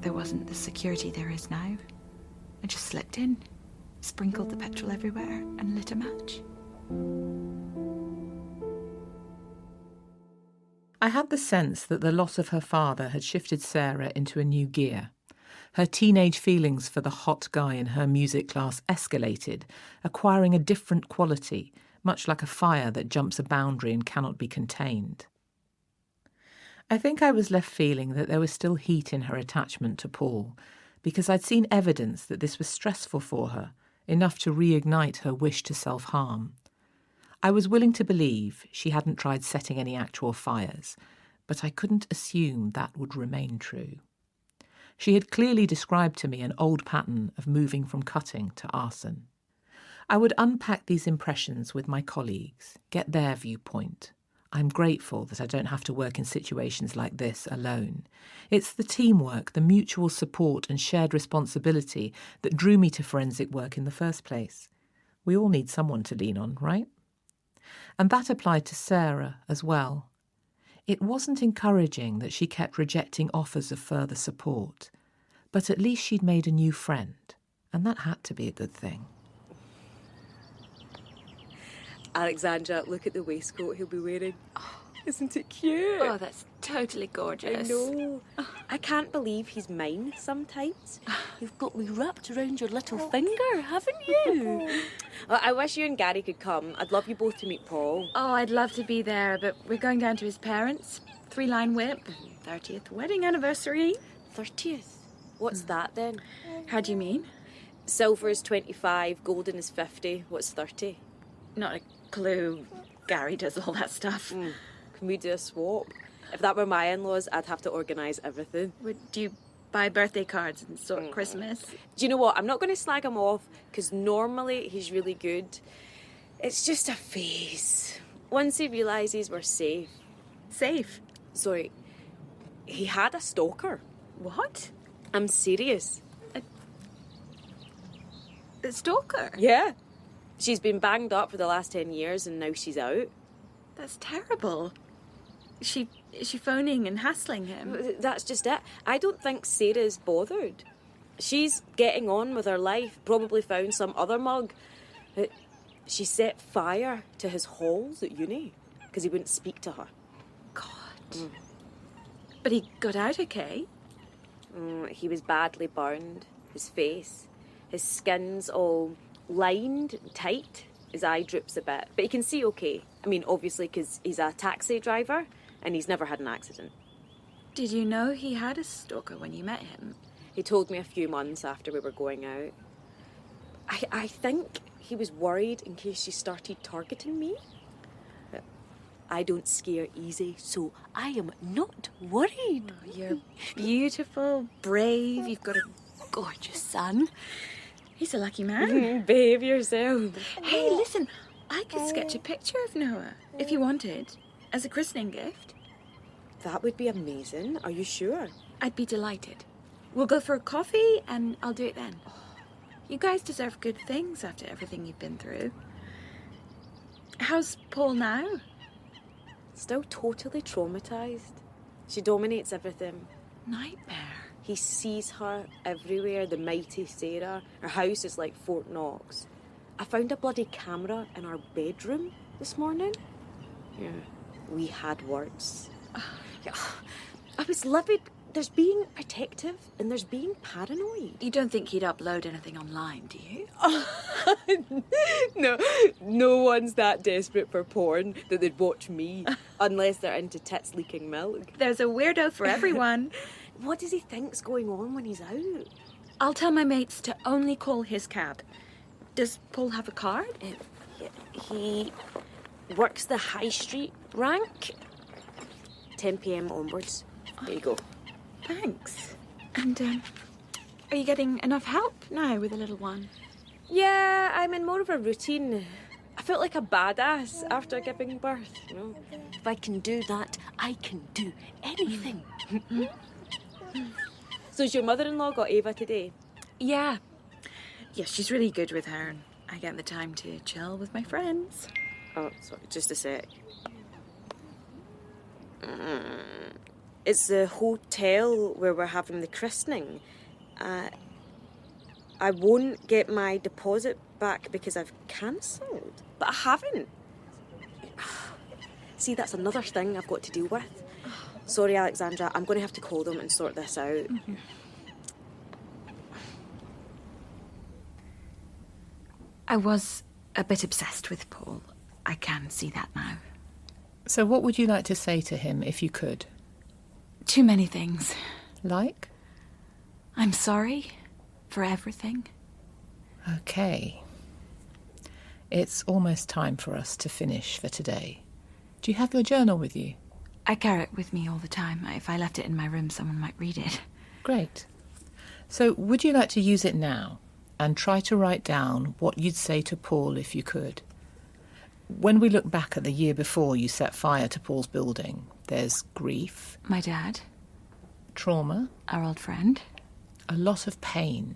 There wasn't the security there is now. I just slipped in, sprinkled the petrol everywhere, and lit a match. I had the sense that the loss of her father had shifted Sarah into a new gear. Her teenage feelings for the hot guy in her music class escalated, acquiring a different quality, much like a fire that jumps a boundary and cannot be contained. I think I was left feeling that there was still heat in her attachment to Paul, because I'd seen evidence that this was stressful for her, enough to reignite her wish to self-harm. I was willing to believe she hadn't tried setting any actual fires, but I couldn't assume that would remain true. She had clearly described to me an old pattern of moving from cutting to arson. I would unpack these impressions with my colleagues, get their viewpoint. I'm grateful that I don't have to work in situations like this alone. It's the teamwork, the mutual support and shared responsibility that drew me to forensic work in the first place. We all need someone to lean on, right? And that applied to Sarah as well. It wasn't encouraging that she kept rejecting offers of further support, but at least she'd made a new friend, and that had to be a good thing. Alexandra, look at the waistcoat he'll be wearing. Oh, isn't it cute? Oh, that's totally gorgeous. I know. I can't believe he's mine sometimes. You've got me wrapped around your little finger, haven't you? Well, I wish you and Gary could come. I'd love you both to meet Paul. Oh, I'd love to be there, but we're going down to his parents. 3-line whip, 30th wedding anniversary. 30th? What's that then? How do you mean? Silver is 25, golden is 50. What's 30? Not a clue. Gary does all that stuff. Can we do a swap? If that were my in-laws, I'd have to organise everything. Would you buy birthday cards and sort Christmas? Do you know what? I'm not going to slag him off, because normally he's really good. It's just a phase. Once he realises we're safe. Safe? Sorry. He had a stalker. What? I'm serious. A stalker? Yeah. She's been banged up for the last 10 years and now she's out. That's terrible. Is she phoning and hassling him? That's just it. I don't think Sarah's bothered. She's getting on with her life, probably found some other mug. She set fire to his halls at uni because he wouldn't speak to her. God. But he got out okay? He was badly burned. His face. His skin's all lined and tight. His eye droops a bit. But he can see okay. I mean, obviously, because he's a taxi driver and he's never had an accident. Did you know he had a stalker when you met him? He told me a few months after we were going out. I think he was worried in case she started targeting me. But I don't scare easy, so I am not worried. Oh, you're beautiful, brave, you've got a gorgeous son. He's a lucky man. Behave yourself. Hey, listen, I could sketch a picture of Noah, if you wanted, as a christening gift. That would be amazing. Are you sure? I'd be delighted. We'll go for a coffee and I'll do it then. You guys deserve good things after everything you've been through. How's Paul now? Still totally traumatised. She dominates everything. Nightmare. He sees her everywhere, the mighty Sarah. Her house is like Fort Knox. I found a bloody camera in our bedroom this morning. Yeah, we had words. Yeah, I was livid. There's being protective and there's being paranoid. You don't think he'd upload anything online, do you? No one's that desperate for porn that they'd watch me, unless they're into tits leaking milk. There's a weirdo for everyone. What does he think's going on when he's out? I'll tell my mates to only call his cab. Does Paul have a card? He works the high street rank. 10 p.m. onwards. There you go. Thanks. And, are you getting enough help now with the little one? Yeah, I'm in more of a routine. I felt like a badass after giving birth, you know. If I can do that, I can do anything. So has your mother-in-law got Ava today? Yeah. Yeah, she's really good with her, and I get the time to chill with my friends. Oh, sorry, just a sec. It's the hotel where we're having the christening. I won't get my deposit back because I've cancelled. But I haven't. See, that's another thing I've got to deal with. Sorry, Alexandra, I'm going to have to call them and sort this out. Mm-hmm. I was a bit obsessed with Paul. I can see that now. So what would you like to say to him if you could? Too many things. Like? I'm sorry for everything. Okay. It's almost time for us to finish for today. Do you have your journal with you? I carry it with me all the time. If I left it in my room, someone might read it. Great. So would you like to use it now and try to write down what you'd say to Paul if you could? When we look back at the year before you set fire to Paul's building, there's grief. My dad. Trauma. Our old friend. A lot of pain.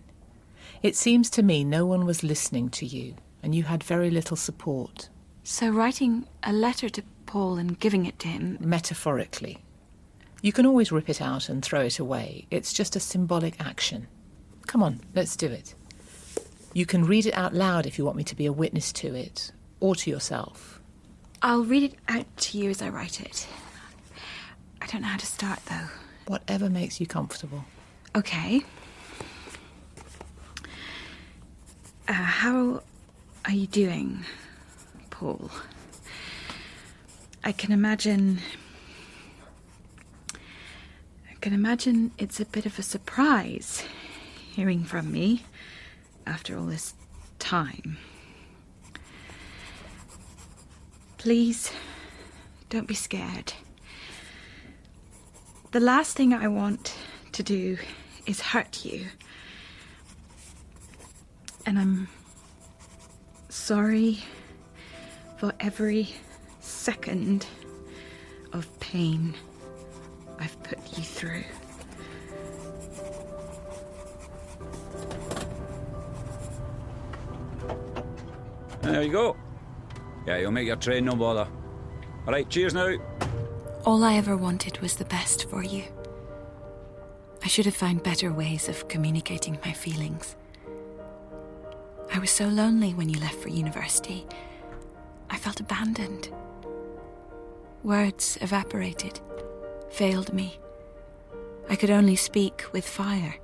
It seems to me no one was listening to you, and you had very little support. So writing a letter to Paul and giving it to him... Metaphorically. You can always rip it out and throw it away. It's just a symbolic action. Come on, let's do it. You can read it out loud if you want me to be a witness to it, or to yourself. I'll read it out to you as I write it. I don't know how to start, though. Whatever makes you comfortable. Okay. How are you doing, Paul? I can imagine it's a bit of a surprise hearing from me after all this time. Please, don't be scared. The last thing I want to do is hurt you. And I'm sorry for every second of pain I've put you through. There you go. Yeah, you'll make your train, no bother. All right, cheers now. All I ever wanted was the best for you. I should have found better ways of communicating my feelings. I was so lonely when you left for university. I felt abandoned. Words evaporated, failed me. I could only speak with fire.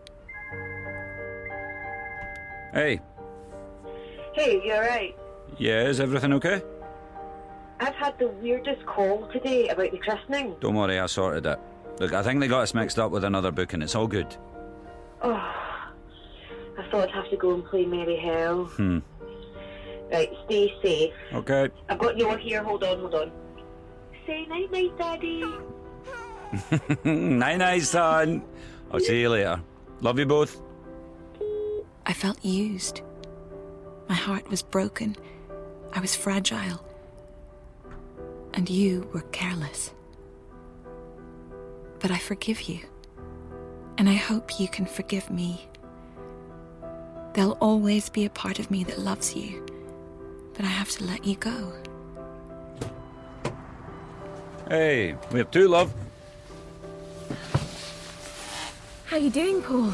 Hey. Hey, you alright? Yeah, is everything okay? I've had the weirdest call today about the christening. Don't worry, I sorted it. Look, I think they got us mixed up with another booking. It's all good. Oh, I thought I'd have to go and play Merry Hell. Right, stay safe. Okay. I've got no one here. Hold on. Say night-night, Daddy. Night-night, son. I'll see you later. Love you both. I felt used. My heart was broken. I was fragile. And you were careless. But I forgive you. And I hope you can forgive me. There'll always be a part of me that loves you. But I have to let you go. Hey, we have two, love. How you doing, Paul?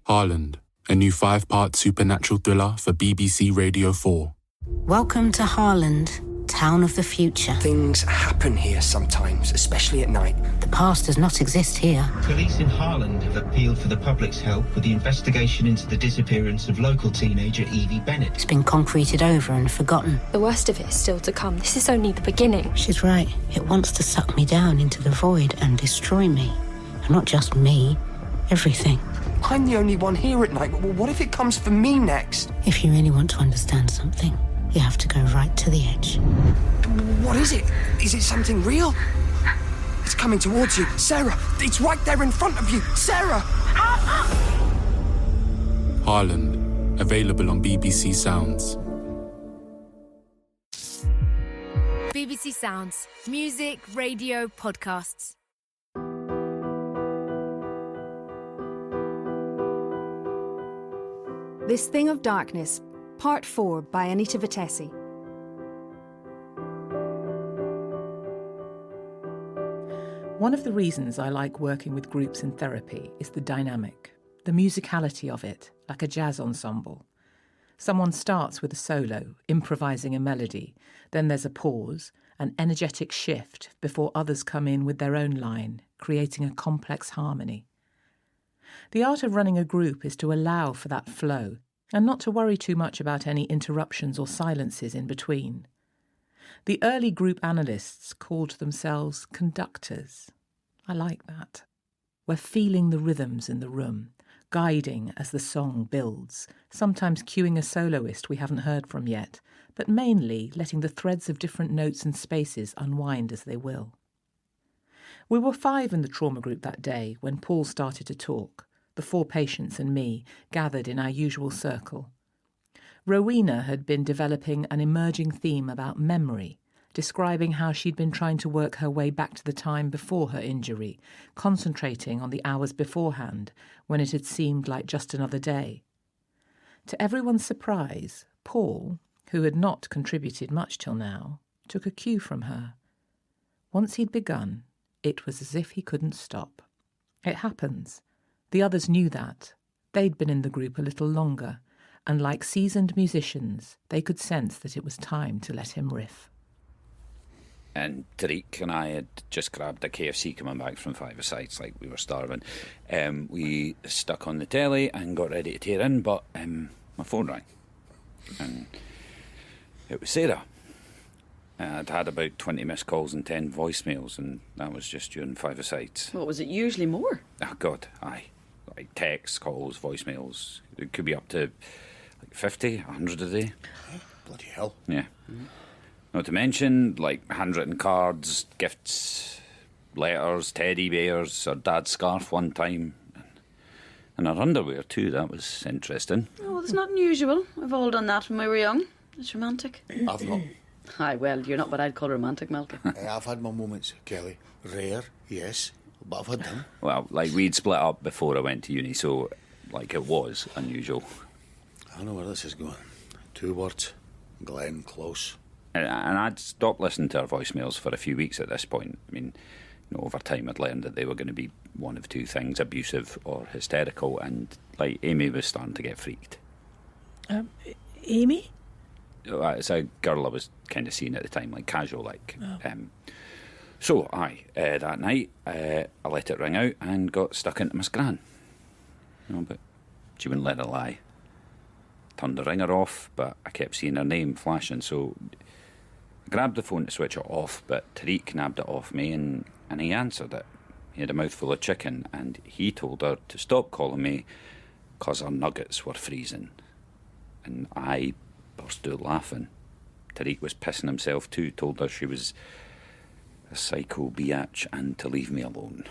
Harland, a new 5-part supernatural thriller for BBC Radio 4. Welcome to Harland, town of the future. Things happen here sometimes, especially at night. The past does not exist here. Police in Harland have appealed for the public's help with the investigation into the disappearance of local teenager Evie Bennett. It's been concreted over and forgotten. The worst of it is still to come. This is only the beginning. She's right. It wants to suck me down into the void and destroy me. And not just me, everything. I'm the only one here at night. Well, what if it comes for me next? If you really want to understand something, you have to go right to the edge. What is it? Is it something real? It's coming towards you. Sarah, it's right there in front of you. Sarah! Harland, available on BBC Sounds. BBC Sounds. Music, radio, podcasts. This Thing of Darkness, Part 4 by Anita Vettesse. One of the reasons I like working with groups in therapy is the dynamic, the musicality of it, like a jazz ensemble. Someone starts with a solo, improvising a melody, then there's a pause, an energetic shift before others come in with their own line, creating a complex harmony. The art of running a group is to allow for that flow and not to worry too much about any interruptions or silences in between. The early group analysts called themselves conductors. I like that. We're feeling the rhythms in the room, guiding as the song builds, sometimes cueing a soloist we haven't heard from yet, but mainly letting the threads of different notes and spaces unwind as they will. We were 5 in the trauma group that day when Paul started to talk, the 4 patients and me gathered in our usual circle. Rowena had been developing an emerging theme about memory, describing how she'd been trying to work her way back to the time before her injury, concentrating on the hours beforehand when it had seemed like just another day. To everyone's surprise, Paul, who had not contributed much till now, took a cue from her. Once he'd begun, it was as if he couldn't stop. It happens. The others knew that. They'd been in the group a little longer, and like seasoned musicians, they could sense that it was time to let him riff. And Tariq and I had just grabbed a KFC coming back from Five-A-Sides, like we were starving. We stuck on the telly and got ready to tear in, but my phone rang. And it was Sarah. I'd had about 20 missed calls and 10 voicemails, and that was just during 5-a-sides. What, was it usually more? Oh, God, aye. Like texts, calls, voicemails. It could be up to like 50, 100 a day. Bloody hell. Yeah. Not to mention, like, handwritten cards, gifts, letters, teddy bears, her dad's scarf one time. And her underwear, too. That was interesting. Oh, well, it's not unusual. We've all done that when we were young. It's romantic. I've not. Aye, well, you're not what I'd call romantic, Malky. I've had my moments, Kelly. Rare, yes, but I've had them. Well, like, we'd split up before I went to uni, so, like, it was unusual. I know where this is going. 2 words. Glenn Close. And I'd stopped listening to her voicemails for a few weeks at this point. I mean, you know, over time I'd learned that they were going to be one of two things, abusive or hysterical, and, like, Amy was starting to get freaked. Amy? It's a girl I was kind of seeing at the time, like, casual, like. Oh. So, that night, I let it ring out and got stuck into my scran. You know, but she wouldn't let it lie. Turned the ringer off, but I kept seeing her name flashing, so I grabbed the phone to switch it off, but Tariq nabbed it off me, and he answered it. He had a mouthful of chicken, and he told her to stop calling me because her nuggets were freezing. And I burst out laughing. Tariq was pissing himself too, told her she was a psycho biatch and to leave me alone.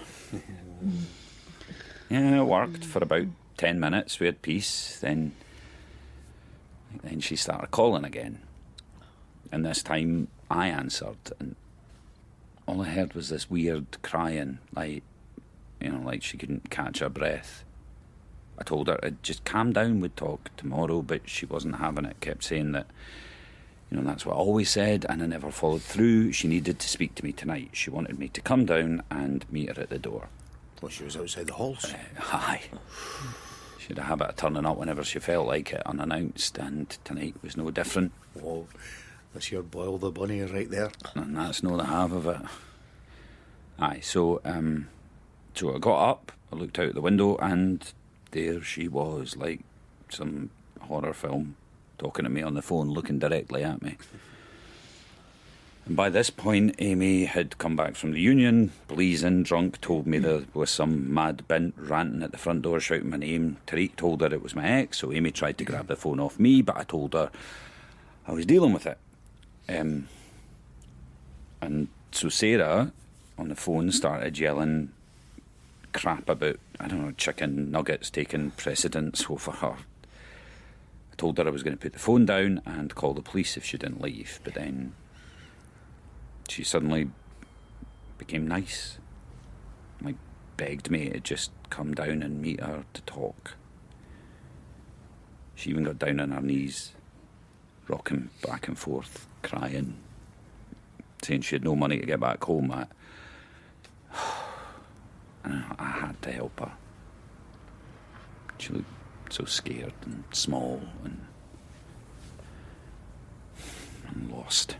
Yeah, it worked for about 10 minutes. We had peace. Then she started calling again. And this time I answered, and all I heard was this weird crying, like, you know, like she couldn't catch her breath. I told her to just calm down, we'd talk tomorrow, but she wasn't having it. Kept saying that, you know, that's what I always said, and I never followed through. She needed to speak to me tonight. She wanted me to come down and meet her at the door. Well, she was outside the halls. Aye. She had a habit of turning up whenever she felt like it, unannounced, and tonight was no different. Oh, that's your Boyle the Bunny right there. And that's no the half of it. Aye, so I got up, I looked out the window, and there she was, like some horror film, talking to me on the phone, looking directly at me. And by this point, Amy had come back from the union, blazing, drunk, told me there was some mad bint ranting at the front door, shouting my name. Tariq told her it was my ex, so Amy tried to grab the phone off me, but I told her I was dealing with it. And so Sarah, on the phone, started yelling crap about, I don't know, chicken nuggets taking precedence over her. I told her I was going to put the phone down and call the police if she didn't leave, but then she suddenly became nice. Like, begged me to just come down and meet her to talk. She even got down on her knees, rocking back and forth, crying, saying she had no money to get back home. I had to help her. She looked so scared and small and lost.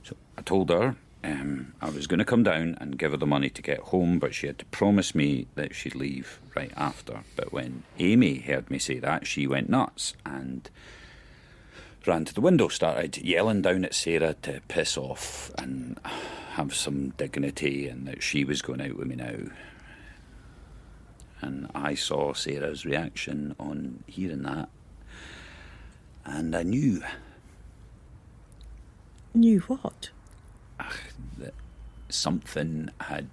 So I told her I was going to come down and give her the money to get home, but she had to promise me that she'd leave right after. But when Amy heard me say that, she went nuts and ran to the window, started yelling down at Sarah to piss off and have some dignity, and that she was going out with me now. And I saw Sarah's reaction on hearing that, and I knew. Knew what? That something had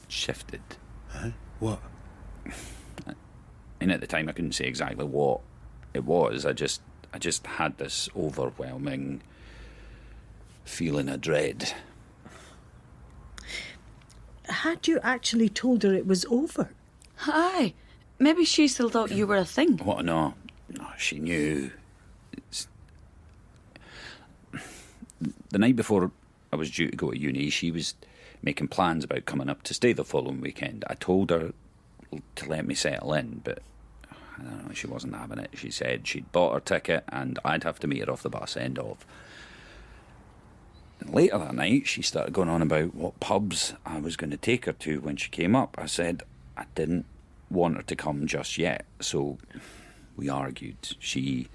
shifted. Huh? What? And at the time I couldn't say exactly what it was. I just had this overwhelming feeling of dread. Had you actually told her it was over? Aye. Maybe she still thought you were a thing. What? No, she knew. The night before I was due to go to uni, she was making plans about coming up to stay the following weekend. I told her to let me settle in, but I don't know, she wasn't having it. She said she'd bought her ticket and I'd have to meet her off the bus end of. And later that night, she started going on about what pubs I was going to take her to when she came up. I said I didn't want her to come just yet, so we argued. She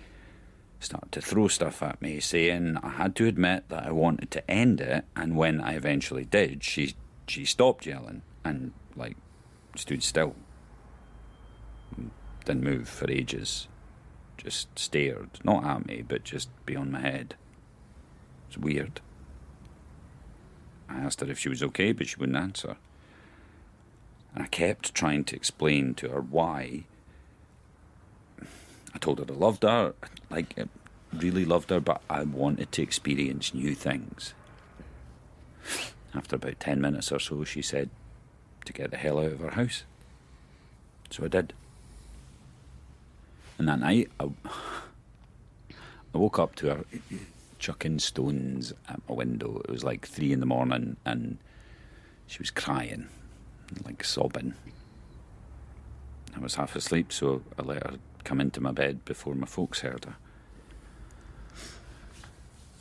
started to throw stuff at me, saying I had to admit that I wanted to end it, and when I eventually did, she stopped yelling and, like, stood still. Didn't move for ages. Just stared, not at me, but just beyond my head. It was weird. I asked her if she was okay, but she wouldn't answer. And I kept trying to explain to her why. I told her I loved her, like, I really loved her, but I wanted to experience new things. After about 10 minutes or so, she said to get the hell out of her house. So I did. And that night, I woke up to her chucking stones at my window. It was like 3 a.m, and she was crying, like sobbing. I was half asleep, so I let her come into my bed before my folks heard her.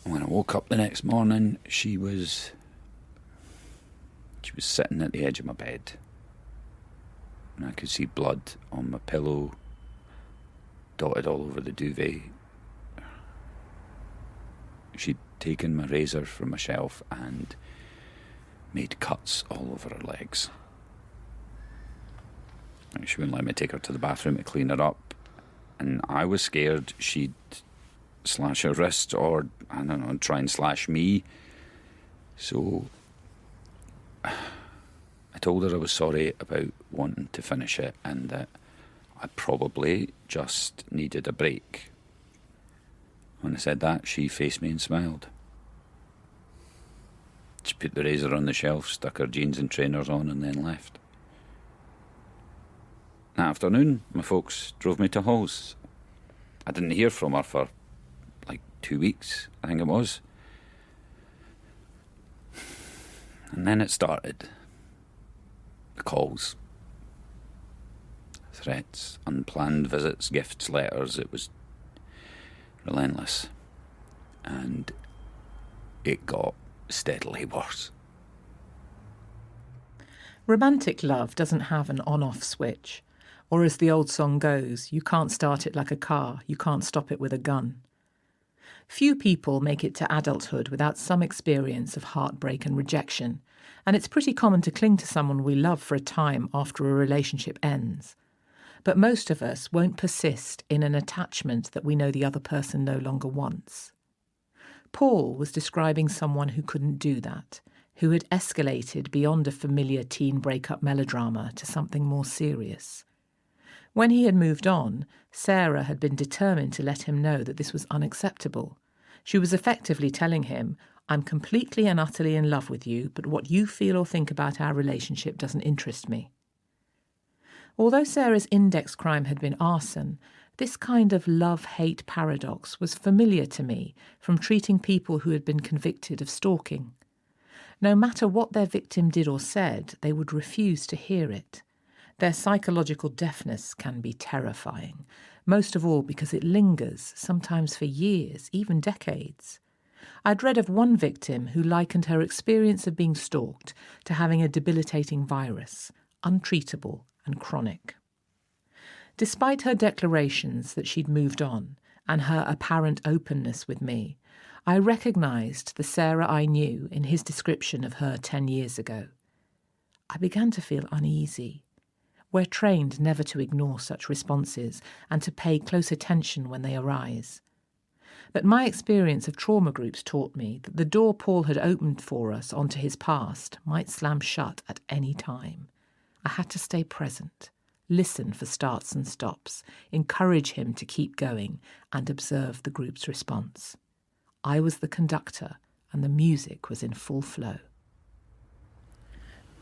When I woke up the next morning, she was sitting at the edge of my bed, and I could see blood on my pillow, dotted all over the duvet. She'd taken my razor from a shelf and made cuts all over her legs. She wouldn't let me take her to the bathroom to clean her up, and I was scared she'd slash her wrist or, I don't know, try and slash me. So I told her I was sorry about wanting to finish it and that I probably just needed a break. When I said that, she faced me and smiled. She put the razor on the shelf, stuck her jeans and trainers on, and then left. That afternoon, my folks drove me to Halls. I didn't hear from her for, like, 2 weeks, I think it was. And then it started. The calls. Threats, unplanned visits, gifts, letters. It was relentless. And it got steadily worse. Romantic love doesn't have an on-off switch. Or as the old song goes, you can't start it like a car, you can't stop it with a gun. Few people make it to adulthood without some experience of heartbreak and rejection, and it's pretty common to cling to someone we love for a time after a relationship ends. But most of us won't persist in an attachment that we know the other person no longer wants. Paul was describing someone who couldn't do that, who had escalated beyond a familiar teen breakup melodrama to something more serious. When he had moved on, Sarah had been determined to let him know that this was unacceptable. She was effectively telling him, I'm completely and utterly in love with you, but what you feel or think about our relationship doesn't interest me. Although Sarah's index crime had been arson, this kind of love-hate paradox was familiar to me from treating people who had been convicted of stalking. No matter what their victim did or said, they would refuse to hear it. Their psychological deafness can be terrifying, most of all because it lingers, sometimes for years, even decades. I'd read of one victim who likened her experience of being stalked to having a debilitating virus, untreatable and chronic. Despite her declarations that she'd moved on and her apparent openness with me, I recognised the Sarah I knew in his description of her 10 years ago. I began to feel uneasy. We're trained never to ignore such responses and to pay close attention when they arise. But my experience of trauma groups taught me that the door Paul had opened for us onto his past might slam shut at any time. I had to stay present, listen for starts and stops, encourage him to keep going, and observe the group's response. I was the conductor, and the music was in full flow.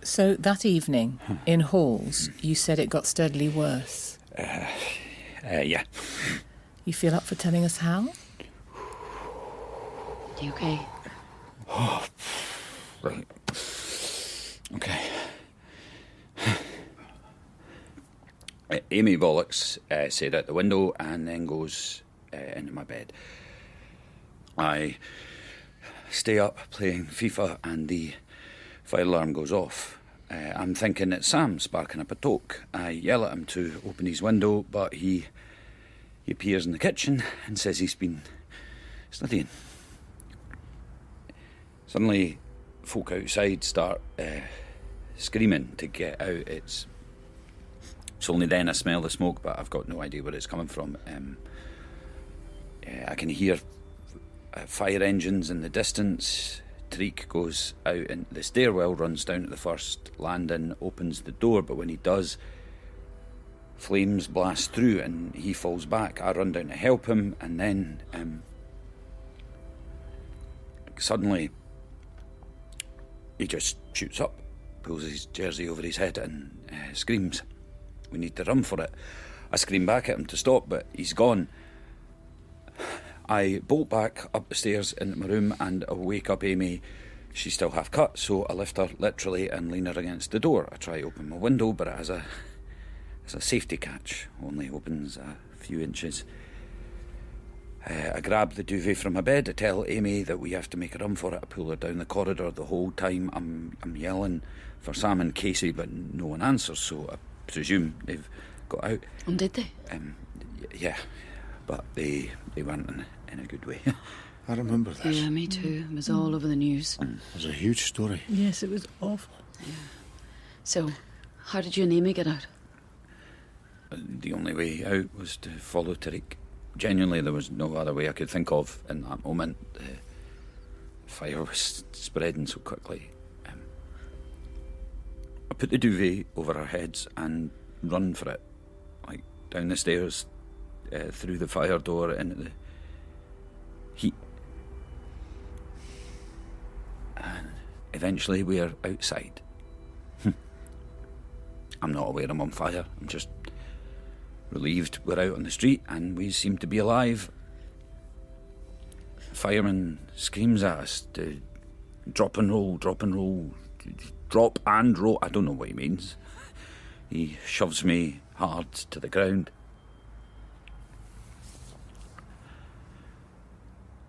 So that evening, in Halls, you said it got steadily worse. Yeah. You feel up for telling us how? You okay? Oh, right. Okay. Amy bollocks said out the window and then goes into my bed. I stay up playing FIFA and the fire alarm goes off. I'm thinking it's Sam sparking up a toke. I yell at him to open his window, but he He appears in the kitchen and says he's been studying. Suddenly, folk outside start screaming to get out. It's only then I smell the smoke, but I've got no idea where it's coming from. I can hear fire engines in the distance. Tariq goes out into the stairwell, runs down to the first landing, opens the door, but when he does, flames blast through and he falls back. I run down to help him, and then suddenly he just shoots up, pulls his jersey over his head and screams, "We need to run for it." I scream back at him to stop, but he's gone. I bolt back up the stairs into my room and I wake up Amy. She's still half cut, so I lift her literally and lean her against the door. I try to open my window, but it has a safety catch, only opens a few inches. I grab the duvet from my bed. I tell Amy that we have to make a run for it. I pull her down the corridor. The whole time I'm yelling for Sam and Casey, but no one answers, so I presume they've got out. And did they? Yeah, but they weren't in a good way. I remember this. Yeah, me too. It was all over the news. It was a huge story. Yes, it was awful. Yeah. So, how did you and Amy get out? The only way out was to follow Tariq. Genuinely, there was no other way I could think of in that moment. The fire was spreading so quickly. I put the duvet over our heads and run for it, like down the stairs, through the fire door, into the heat. And eventually we're outside. I'm not aware I'm on fire. I'm just relieved we're out on the street and we seem to be alive. The fireman screams at us to drop and roll, drop and roll, drop and roll. I don't know what he means. He shoves me hard to the ground.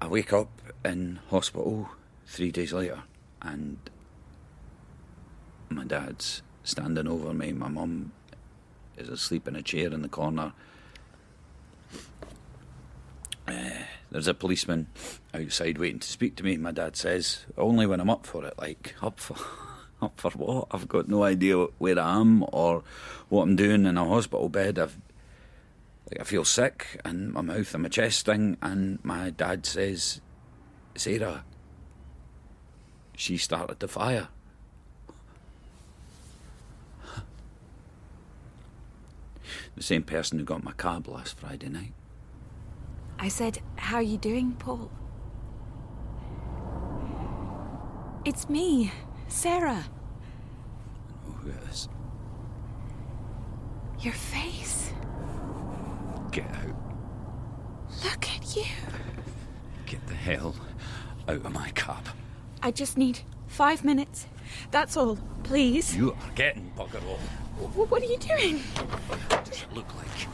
I wake up in hospital 3 days later and my dad's standing over me. My mum is asleep in a chair in the corner. There's a policeman outside waiting to speak to me. My dad says, only when I'm up for it. Like, up for what? I've got no idea where I am or what I'm doing in a hospital bed. I feel sick and my mouth and my chest sting, and my dad says, Sarah, she started the fire. The same person who got my cab last Friday night. I said, how are you doing, Paul? It's me, Sarah. I know who it is. Your face. Get out. Look at you. Get the hell out of my cab. I just need 5 minutes. That's all, please. You are getting bugger all. What are you doing? What does it look like?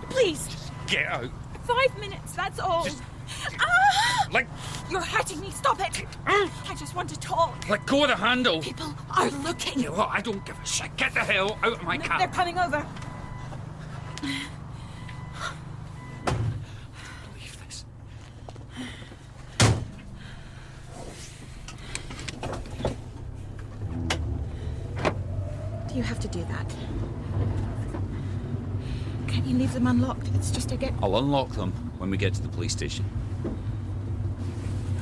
Please. Get out. 5 minutes, that's all. Like... You're hurting me, stop it. I just want to talk. Let go of the handle. People are looking. You know what? I don't give a shit. Get the hell out of my cab. They're coming over. Believe this. Do you have to do that? Can't you leave them unlocked? It's just to get... I'll unlock them when we get to the police station.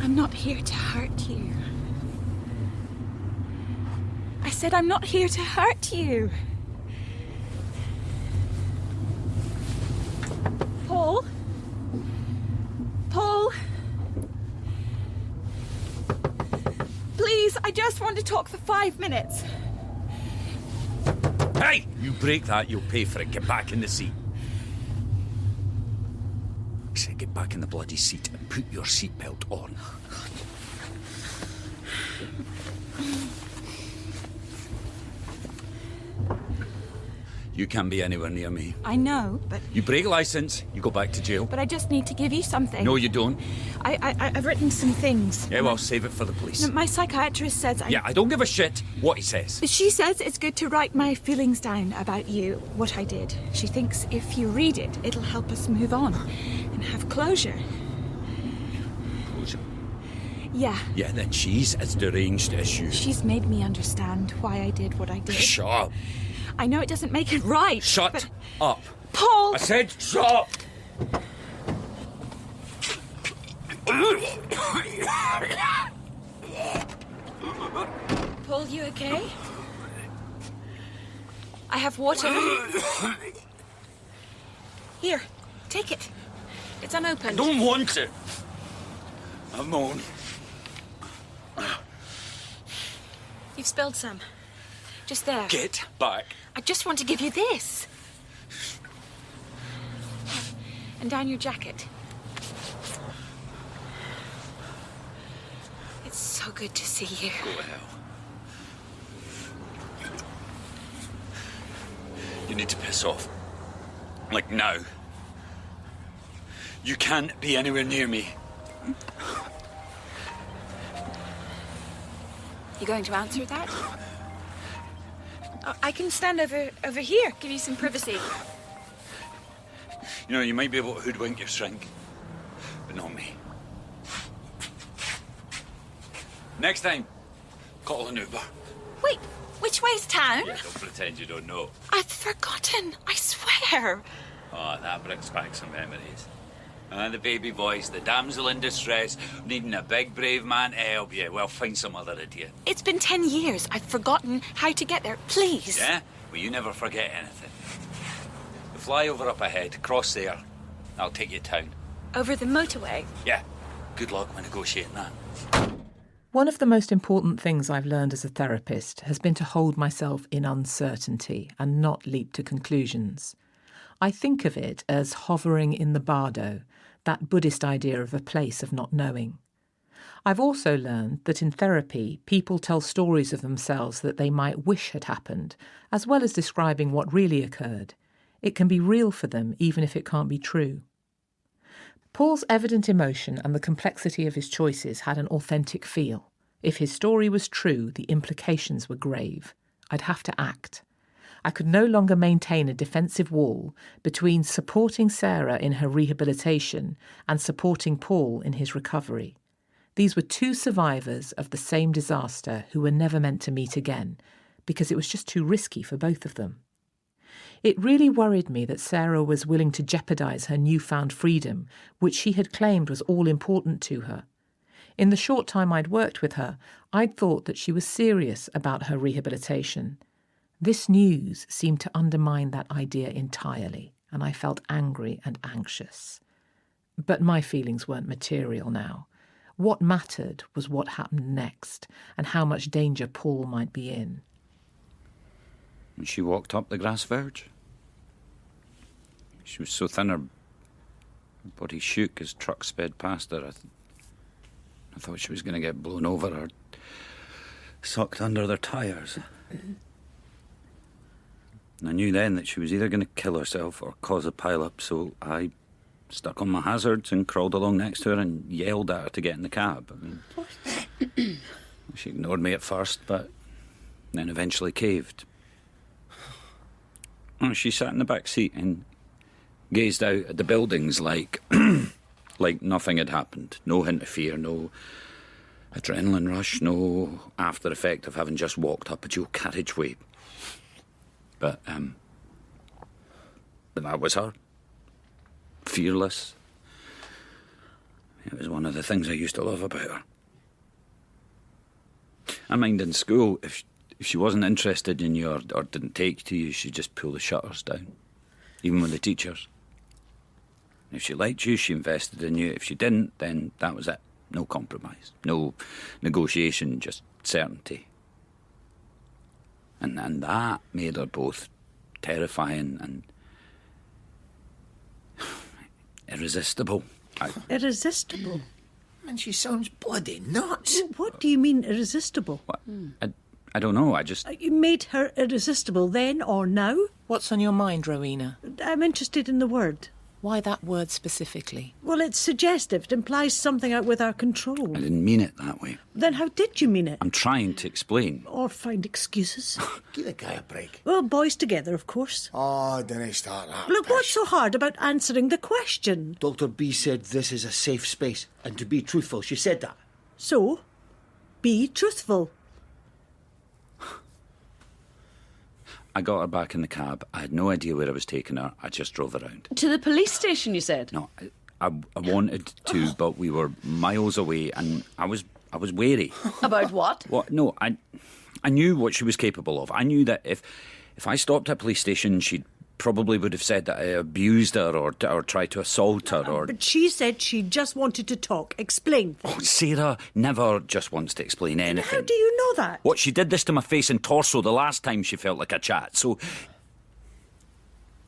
I'm not here to hurt you. I said I'm not here to hurt you. Paul? Paul? Please, I just want to talk for 5 minutes. Hey! You break that, you'll pay for it. Get back in the seat. I said get back in the bloody seat and put your seatbelt on. You can't be anywhere near me. I know, but... You break licence, you go back to jail. But I just need to give you something. No, you don't. I've written some things. Yeah, well, save it for the police. My psychiatrist says Yeah, I don't give a shit what he says. She says it's good to write my feelings down about you, what I did. She thinks if you read it, it'll help us move on and have closure. Closure? Yeah. Yeah, then she's a deranged issue. She's made me understand why I did what I did. Shut up. I know it doesn't make it right. Shut up. Paul! I said shut up. Paul, you okay? I have water. Here, take it. It's unopened. I don't want it. I'm my own. You've spilled some. Just there. Get back. I just want to give you this. And down your jacket. It's so good to see you. Go to hell. You need to piss off. Like now. You can't be anywhere near me. You going to answer that? I can stand over here, give you some privacy. You know, you might be able to hoodwink your shrink, but not me. Next time, call an Uber. Wait, which way's town? Yeah, don't pretend you don't know. I've forgotten, I swear. Oh, that brings back some memories. The baby voice, the damsel in distress, needing a big brave man to help you. Well, find some other idiot. It's been 10 years. I've forgotten how to get there. Please. Yeah? Well, you never forget anything. The flyover up ahead, cross there. I'll take you to town. Over the motorway? Yeah. Good luck when negotiating that. One of the most important things I've learned as a therapist has been to hold myself in uncertainty and not leap to conclusions. I think of it as hovering in the bardo, that Buddhist idea of a place of not knowing. I've also learned that in therapy, people tell stories of themselves that they might wish had happened, as well as describing what really occurred. It can be real for them, even if it can't be true. Paul's evident emotion and the complexity of his choices had an authentic feel. If his story was true, the implications were grave. I'd have to act. I could no longer maintain a defensive wall between supporting Sarah in her rehabilitation and supporting Paul in his recovery. These were two survivors of the same disaster who were never meant to meet again, because it was just too risky for both of them. It really worried me that Sarah was willing to jeopardise her newfound freedom, which she had claimed was all important to her. In the short time I'd worked with her, I'd thought that she was serious about her rehabilitation. This news seemed to undermine that idea entirely, and I felt angry and anxious. But my feelings weren't material now. What mattered was what happened next, and how much danger Paul might be in. When she walked up the grass verge, she was so thin her body shook as trucks sped past her. I thought she was going to get blown over or sucked under their tyres. And I knew then that she was either going to kill herself or cause a pile-up, so I stuck on my hazards and crawled along next to her and yelled at her to get in the cab. I mean, she ignored me at first, but then eventually caved. She sat in the back seat and gazed out at the buildings like like nothing had happened. No hint of fear, no adrenaline rush, no after effect of having just walked up a dual carriageway. But that was her. Fearless. It was one of the things I used to love about her. I mind in school, if she wasn't interested in you or didn't take to you, she'd just pull the shutters down, even with the teachers. If she liked you, she invested in you. If she didn't, then that was it. No compromise, no negotiation, just certainty. And that made her both terrifying and irresistible. Irresistible? Man, she sounds bloody nuts. What do you mean irresistible? What? I don't know, I just... You made her irresistible then or now? What's on your mind, Rowena? I'm interested in the word. Why that word specifically? Well, it's suggestive. It implies something out with our control. I didn't mean it that way. Then how did you mean it? I'm trying to explain. Or find excuses? Give the guy a break. Well, boys together, of course. Oh, don't start that. Look, what's so hard about answering the question? Dr. B said this is a safe space, and to be truthful, she said that. So, be truthful. I got her back in the cab. I had no idea where I was taking her. I just drove around. To the police station, you said? No, I wanted to, but we were miles away, and I was wary. About what? What? No, I knew what she was capable of. I knew that if I stopped at a police station, she probably would have said that I abused her or tried to assault her. But she said she just wanted to talk, explain things. Oh, Sarah never just wants to explain anything. How do you know that? What, she did this to my face and torso the last time she felt like a chat, so...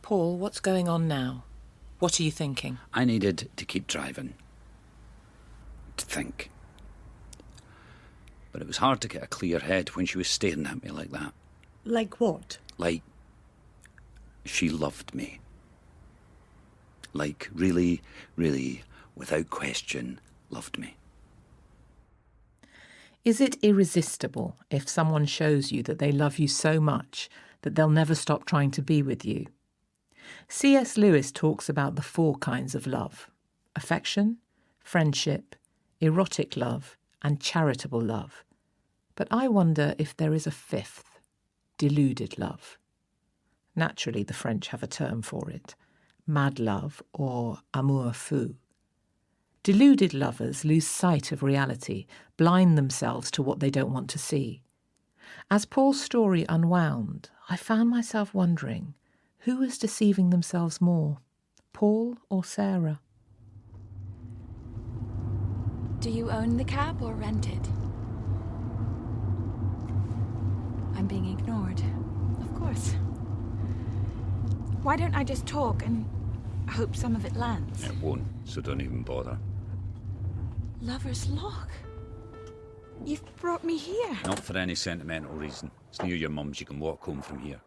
Paul, what's going on now? What are you thinking? I needed to keep driving. To think. But it was hard to get a clear head when she was staring at me like that. Like what? Like... she loved me. Like, really, really, without question, loved me. Is it irresistible if someone shows you that they love you so much that they'll never stop trying to be with you? C.S. Lewis talks about the 4 kinds of love: affection, friendship, erotic love, and charitable love. But I wonder if there is a 5th, deluded love. Naturally, the French have a term for it: mad love or amour fou. Deluded lovers lose sight of reality, blind themselves to what they don't want to see. As Paul's story unwound, I found myself wondering who was deceiving themselves more, Paul or Sarah? Do you own the cab or rent it? I'm being ignored. Of course. Why don't I just talk and hope some of it lands? It won't, so don't even bother. Lover's Lock? You've brought me here. Not for any sentimental reason. It's near your mum's. You can walk home from here.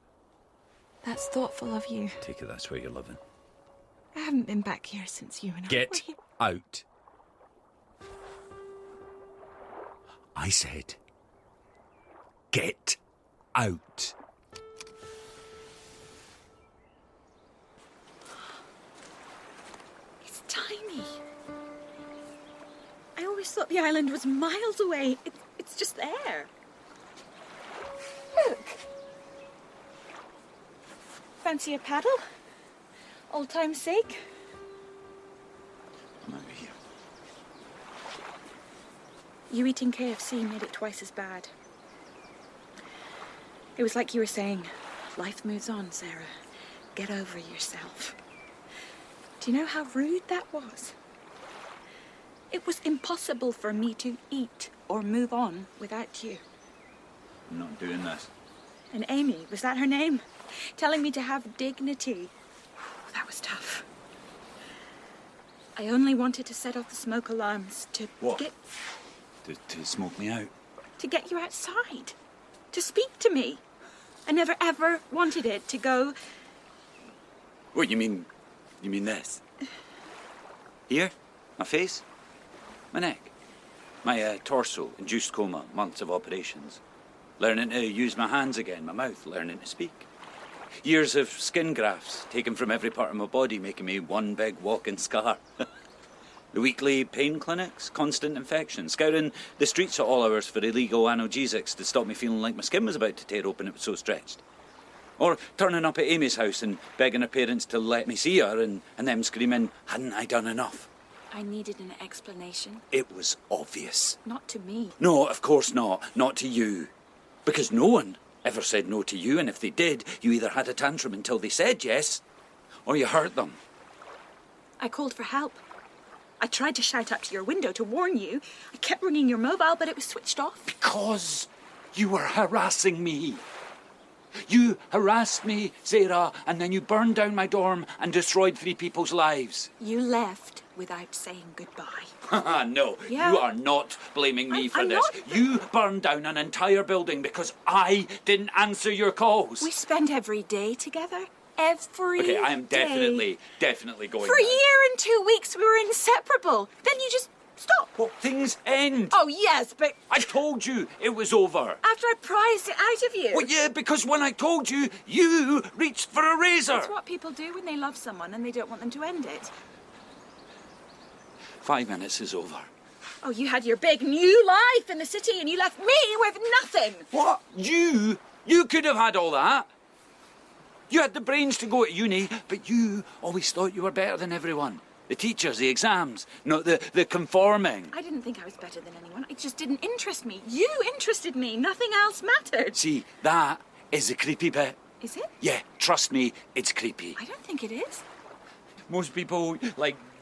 That's thoughtful of you. Take it that's where you're living. I haven't been back here since you and I Get were here. out. I said, get out. It's tiny. I always thought the island was miles away. It's just there. Look. Fancy a paddle? Old time's sake? I'm over here. You eating KFC made it twice as bad. It was like you were saying, life moves on, Sarah. Get over yourself. Do you know how rude that was? It was impossible for me to eat or move on without you. I'm not doing this. And Amy, was that her name? Telling me to have dignity. That was tough. I only wanted to set off the smoke alarms to What? get To smoke me out? to get you outside. To speak to me. I never ever wanted it to go. What, you mean this? Here? My face? My neck? My torso, induced coma, months of operations. Learning to use my hands again, my mouth, learning to speak. Years of skin grafts taken from every part of my body, making me one big walking scar. The weekly pain clinics, constant infections, scouring the streets at all hours for illegal analgesics to stop me feeling like my skin was about to tear open, it was so stretched. Or turning up at Amy's house and begging her parents to let me see her and them screaming, hadn't I done enough? I needed an explanation. It was obvious. Not to me. No, of course not. Not to you. Because no one ever said no to you, and if they did, you either had a tantrum until they said yes, or you hurt them. I called for help. I tried to shout up to your window to warn you. I kept ringing your mobile, but it was switched off. Because you were harassing me. You harassed me, Sarah, and then you burned down my dorm and destroyed 3 people's lives. You left without saying goodbye. No, Yeah. you are not blaming me for I'm this. not. You burned down an entire building because I didn't answer your calls. We spend every day together. Every Okay, I am day. definitely going For a now. year and 2 weeks, we were inseparable. Then you just stop. Well, things end. Oh, yes, but I told you it was over. after I prized it out of you. Well, yeah, because when I told you, you reached for a razor. That's what people do when they love someone and they don't want them to end it. 5 minutes is over. Oh, you had your big new life in the city and you left me with nothing. What? You could have had all that. You had the brains to go to uni, but you always thought you were better than everyone. The teachers, the exams, not the conforming. I didn't think I was better than anyone. It just didn't interest me. You interested me. Nothing else mattered. See, that is the creepy bit. Is it? Yeah, trust me, it's creepy. I don't think it is. Most people,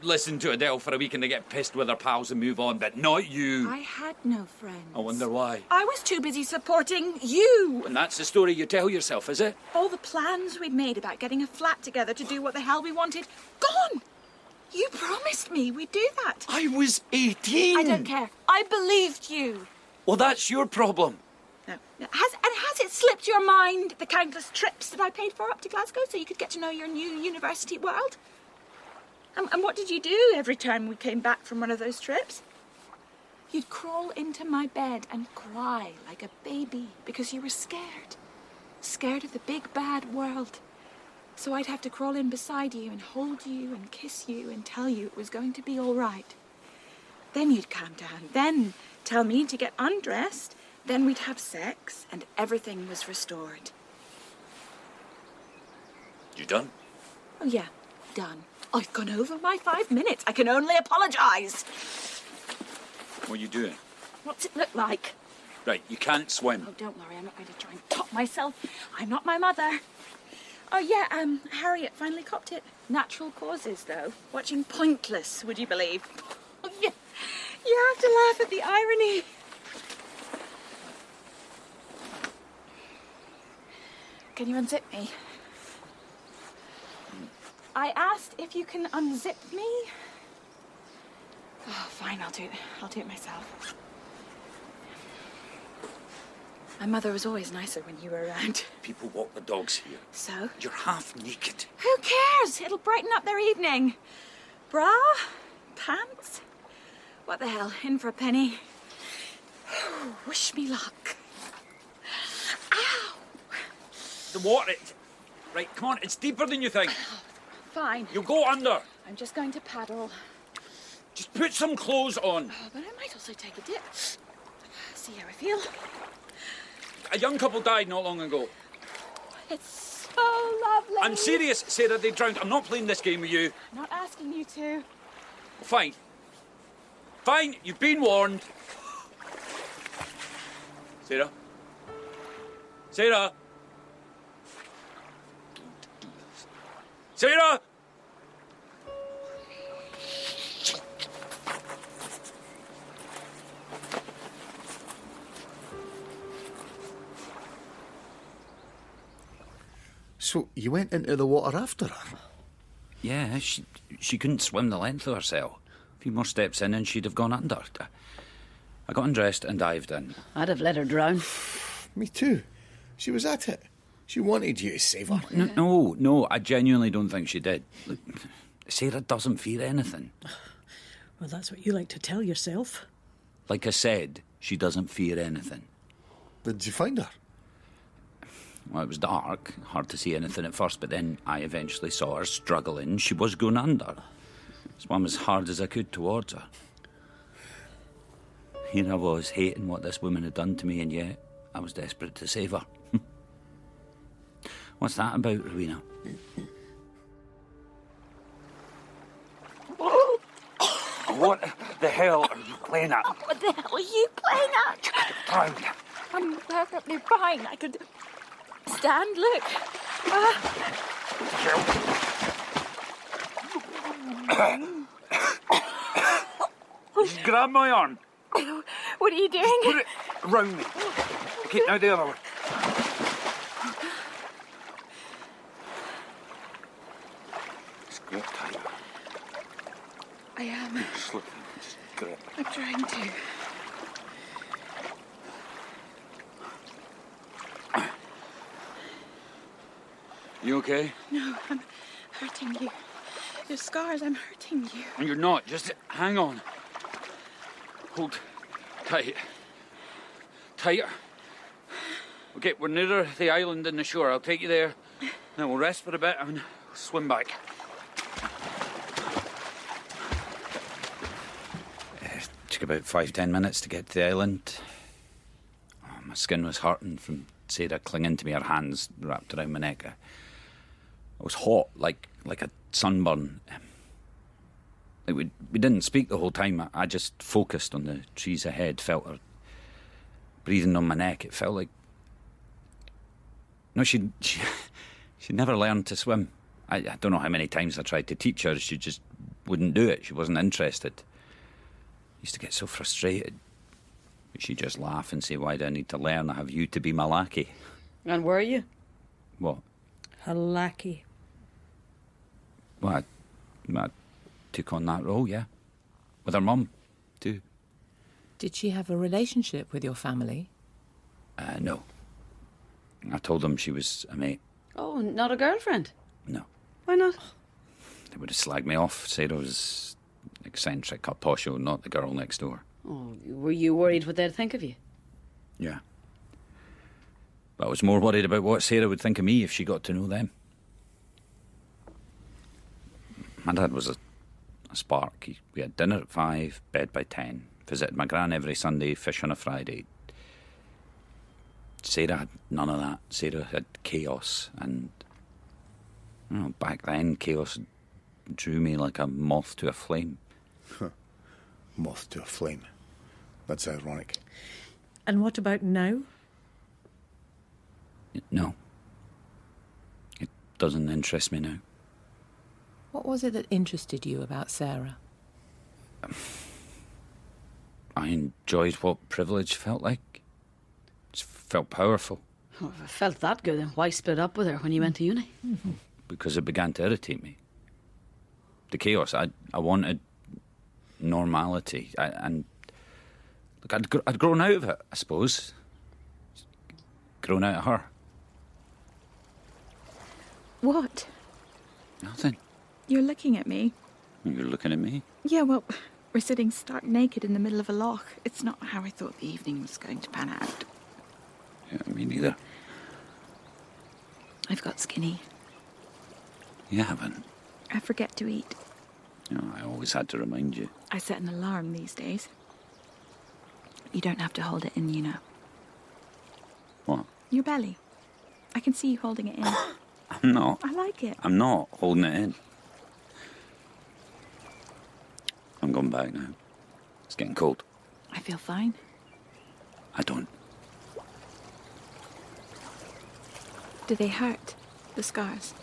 listen to Adele for a week and they get pissed with their pals and move on, but not you. I had no friends. I wonder why. I was too busy supporting you. And that's the story you tell yourself, is it? All the plans we'd made about getting a flat together to do what the hell we wanted, gone. You promised me we'd do that. I was 18. I don't care. I believed you. Well, that's your problem. No. Has it slipped your mind the countless trips that I paid for up to Glasgow so you could get to know your new university world? And what did you do every time we came back from one of those trips? You'd crawl into my bed and cry like a baby because you were scared. Scared of the big bad world. So I'd have to crawl in beside you and hold you and kiss you and tell you it was going to be all right. Then you'd calm down. Then tell me to get undressed. Then we'd have sex and everything was restored. You done? Oh yeah, done. I've gone over my 5 minutes. I can only apologise. What are you doing? What's it look like? Right, you can't swim. Oh, don't worry. I'm not going to try and top myself. I'm not my mother. Oh, yeah, Harriet finally copped it. Natural causes, though. Watching Pointless, would you believe? Oh, yeah. You have to laugh at the irony. Can you unzip me? I asked if you can unzip me. Oh, fine, I'll do it myself. My mother was always nicer when you were around. People walk the dogs here. So? You're half naked. Who cares? It'll brighten up their evening. Bra? Pants? What the hell? In for a penny. Wish me luck. Ow! The water. Right, come on, it's deeper than you think. Fine. You'll go under. I'm just going to paddle. Just put some clothes on. Oh, but I might also take a dip. See how I feel. A young couple died not long ago. It's so lovely. I'm serious, Sarah, they drowned. I'm not playing this game with you. I'm not asking you to. Fine. Fine, you've been warned. Sarah? Sarah? Don't do this. Sarah! So you went into the water after her? Yeah, she couldn't swim the length of her cell. A few more steps in and she'd have gone under. I got undressed and dived in. I'd have let her drown. Me too. She was at it. She wanted you to save her. No, I genuinely don't think she did. Look, Sarah doesn't fear anything. Well, that's what you like to tell yourself. Like I said, she doesn't fear anything. Did you find her? Well, it was dark, hard to see anything at first, but then I eventually saw her struggling. She was going under. Swam as hard as I could towards her. Here I was, hating what this woman had done to me, and yet I was desperate to save her. What's that about, Rowena? What the hell are you playing at? What the hell are you playing at? Drowned. I'm perfectly fine. I could stand, look. Just grab my arm. What are you doing? Put it around me. Okay, now the other one. Just grip tight. I am. Slip. Just grip. I'm trying to. You okay? No, I'm hurting you. Your scars, I'm hurting you. You're not. Just hang on. Hold tight. Tighter. Okay, we're nearer the island than the shore. I'll take you there. Then we'll rest for a bit and swim back. It took about 5-10 minutes to get to the island. Oh, my skin was hurting from Sarah clinging to me, her hands wrapped around my neck. I was hot, like a sunburn. Like we didn't speak the whole time. I just focused on the trees ahead, felt her breathing on my neck. It felt like... No, she never learned to swim. I don't know how many times I tried to teach her. She just wouldn't do it. She wasn't interested. I used to get so frustrated. But she'd just laugh and say, why do I need to learn? I have you to be my lackey. And were you? What? A lackey. Well, I took on that role, yeah. With her mum, too. Did she have a relationship with your family? No. I told them she was a mate. Oh, not a girlfriend? No. Why not? They would have slagged me off. Sarah was eccentric or posho, not the girl next door. Oh, were you worried what they'd think of you? Yeah. But I was more worried about what Sarah would think of me if she got to know them. My dad was a spark. We had dinner at 5, bed by 10. Visited my gran every Sunday, fish on a Friday. Sarah had none of that. Sarah had chaos, and back then chaos drew me like a moth to a flame. Moth to a flame. That's ironic. And what about now? No. It doesn't interest me now. What was it that interested you about Sarah? I enjoyed what privilege felt like. It felt powerful. Oh, if it felt that good, then why split up with her when you went to uni? Because it began to irritate me. The chaos. I wanted normality. And look, I'd grown out of it, I suppose. Grown out of her. What? Nothing. You're looking at me. You're looking at me? Yeah, well, we're sitting stark naked in the middle of a loch. It's not how I thought the evening was going to pan out. Yeah, me neither. I've got skinny. You haven't. I forget to eat. I always had to remind you. I set an alarm these days. You don't have to hold it in, you know. What? Your belly. I can see you holding it in. I'm not. I like it. I'm not holding it in. I'm going back now. It's getting cold. I feel fine. I don't. Do they hurt? The scars?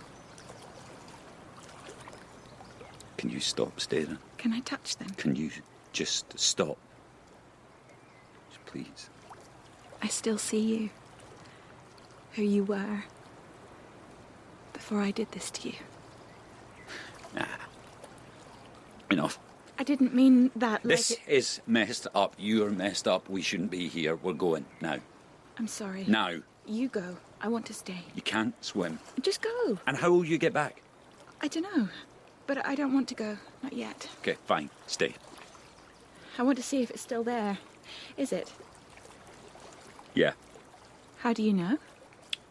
Can you stop staring? Can I touch them? Can you just stop? Just please. I still see you. Who you were. Before I did this to you. Nah. Enough. I didn't mean that This like is messed up. You're messed up. We shouldn't be here. We're going now. I'm sorry. Now. You go. I want to stay. You can't swim. Just go. And how will you get back? I don't know. But I don't want to go. Not yet. Okay, fine. Stay. I want to see if it's still there. Is it? Yeah. How do you know?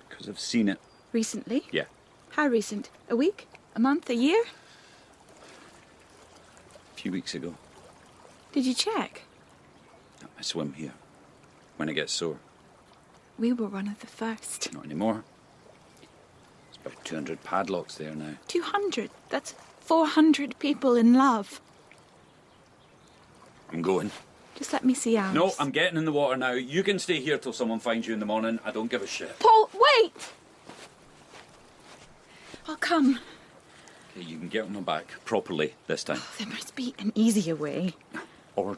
Because I've seen it. Recently? Yeah. How recent? A week? A month? A year? A few weeks ago. Did you check? I swim here. When it gets sore. We were one of the first. Not anymore. There's about 200 padlocks there now. 200? That's 400 people in love. I'm going. Just let me see ours. No, I'm getting in the water now. You can stay here till someone finds you in the morning. I don't give a shit. Paul, wait! I'll come. Okay, you can get on my back properly this time. There must be an easier way. Or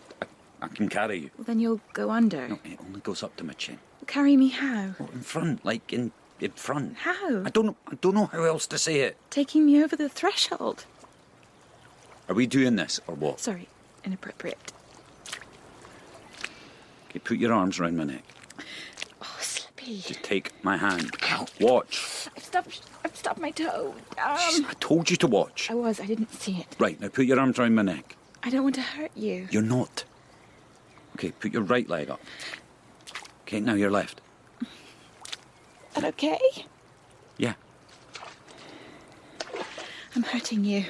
I can carry you. Well, then you'll go under. No, it only goes up to my chin. Carry me how? Oh, in front, like in front. How? I don't know how else to say it. Taking me over the threshold. Are we doing this, or what? Sorry, inappropriate. Okay, put your arms around my neck. Oh, slippy. Just take my hand. Ow. Watch. I've stubbed my toe. I told you to watch. I didn't see it. Right, now put your arms around my neck. I don't want to hurt you. You're not. Okay, put your right leg up. Okay, now your left. Is that okay? Yeah. I'm hurting you.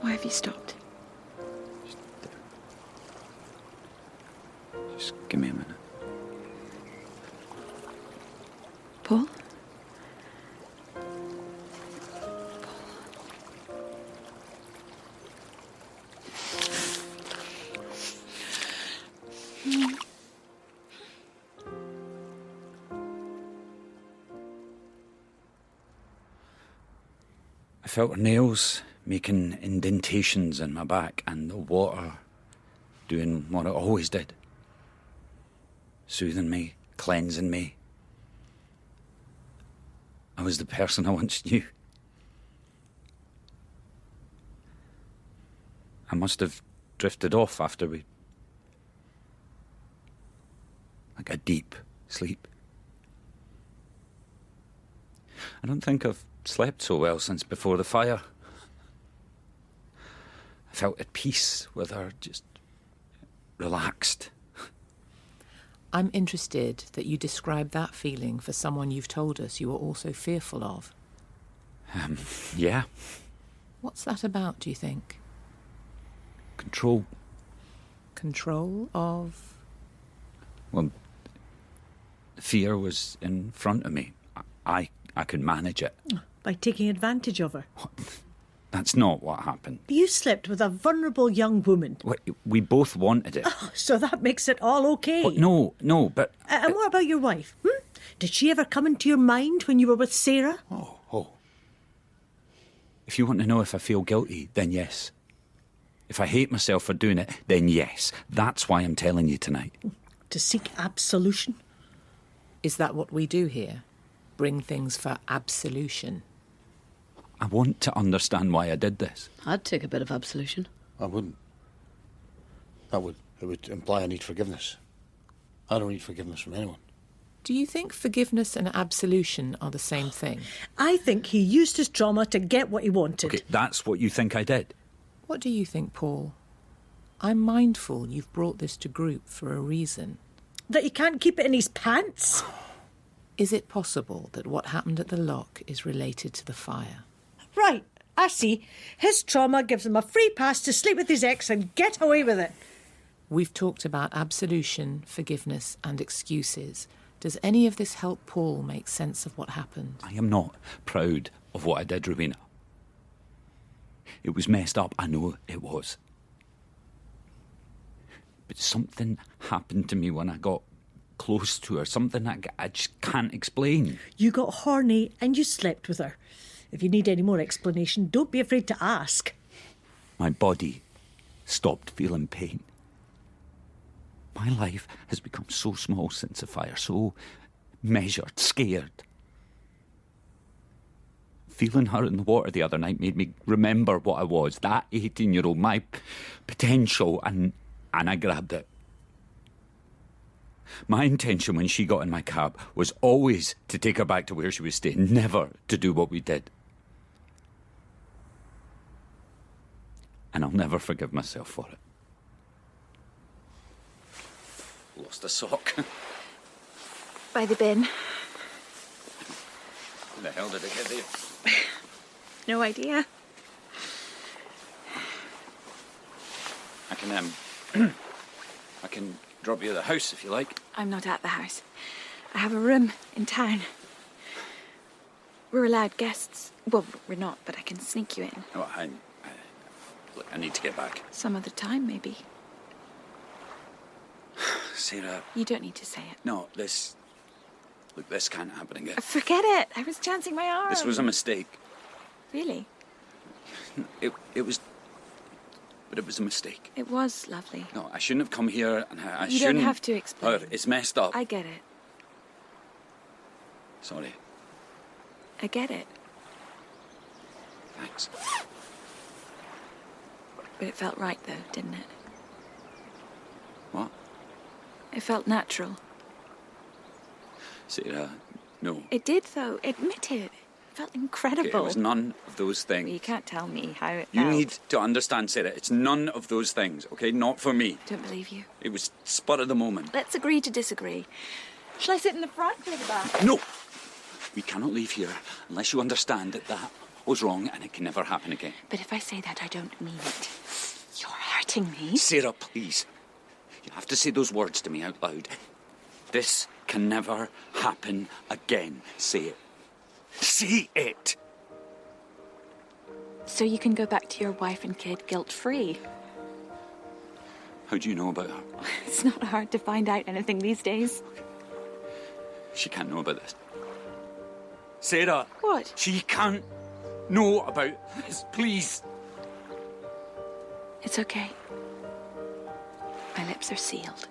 Why have you stopped? Just give me a minute. Paul? I felt her nails making indentations in my back and the water doing what it always did. Soothing me, cleansing me. I was the person I once knew. I must have drifted off after we... like a deep sleep. I don't think I've slept so well since before the fire. I felt at peace with her, just relaxed. I'm interested that you describe that feeling for someone you've told us you were also fearful of. Yeah. What's that about, do you think? Control. Control of? Well, the fear was in front of me. I could manage it. By taking advantage of her. That's not what happened. You slept with a vulnerable young woman. We both wanted it. Oh, so that makes it all okay. No, but... And what about your wife? Did she ever come into your mind when you were with Sarah? Oh. If you want to know if I feel guilty, then yes. If I hate myself for doing it, then yes. That's why I'm telling you tonight. To seek absolution? Is that what we do here? Bring things for absolution? I want to understand why I did this. I'd take a bit of absolution. I wouldn't. It would imply I need forgiveness. I don't need forgiveness from anyone. Do you think forgiveness and absolution are the same thing? I think he used his trauma to get what he wanted. Okay, that's what you think I did. What do you think, Paul? I'm mindful you've brought this to group for a reason. That he can't keep it in his pants? Is it possible that what happened at the lock is related to the fire? Right, I see. His trauma gives him a free pass to sleep with his ex and get away with it. We've talked about absolution, forgiveness and excuses. Does any of this help Paul make sense of what happened? I am not proud of what I did, Rowena. It was messed up, I know it was. But something happened to me when I got close to her, something that I just can't explain. You got horny and you slept with her. If you need any more explanation, don't be afraid to ask. My body stopped feeling pain. My life has become so small since the fire, so measured, scared. Feeling her in the water the other night made me remember what I was, that 18-year-old, my potential, and I grabbed it. My intention when she got in my cab was always to take her back to where she was staying, never to do what we did. And I'll never forgive myself for it. Lost a sock. By the bin. Where the hell did it get there? No idea. I can drop you at the house if you like. I'm not at the house. I have a room in town. We're allowed guests. Well, we're not, but I can sneak you in. Oh, look, I need to get back. Some other time, maybe. Sarah. You don't need to say it. No, this can't happen again. Forget it. I was chancing my arm. This was a mistake. Really? It was... But it was a mistake. It was lovely. No, I shouldn't have come here, and I You shouldn't... don't have to explain. It's messed up. I get it. Sorry. I get it. sex. But it felt right, though, didn't it? What? It felt natural. Sarah, no. It did, though. Admit it. It felt incredible. Okay, it was none of those things. You can't tell me how it You felt. need to understand, Sarah. It's none of those things, okay? Not for me. Don't believe you. It was spur of the moment. Let's agree to disagree. Shall I sit in the front or the back? No! We cannot leave here unless you understand that that was wrong and it can never happen again. But if I say that, I don't mean it. You're hurting me. Sarah, please. You have to say those words to me out loud. This can never happen again. Say it. Say it! So you can go back to your wife and kid guilt-free. How do you know about her? It's not hard to find out anything these days. She can't know about this. Sarah! What? She can't know about this, please. It's okay. My lips are sealed.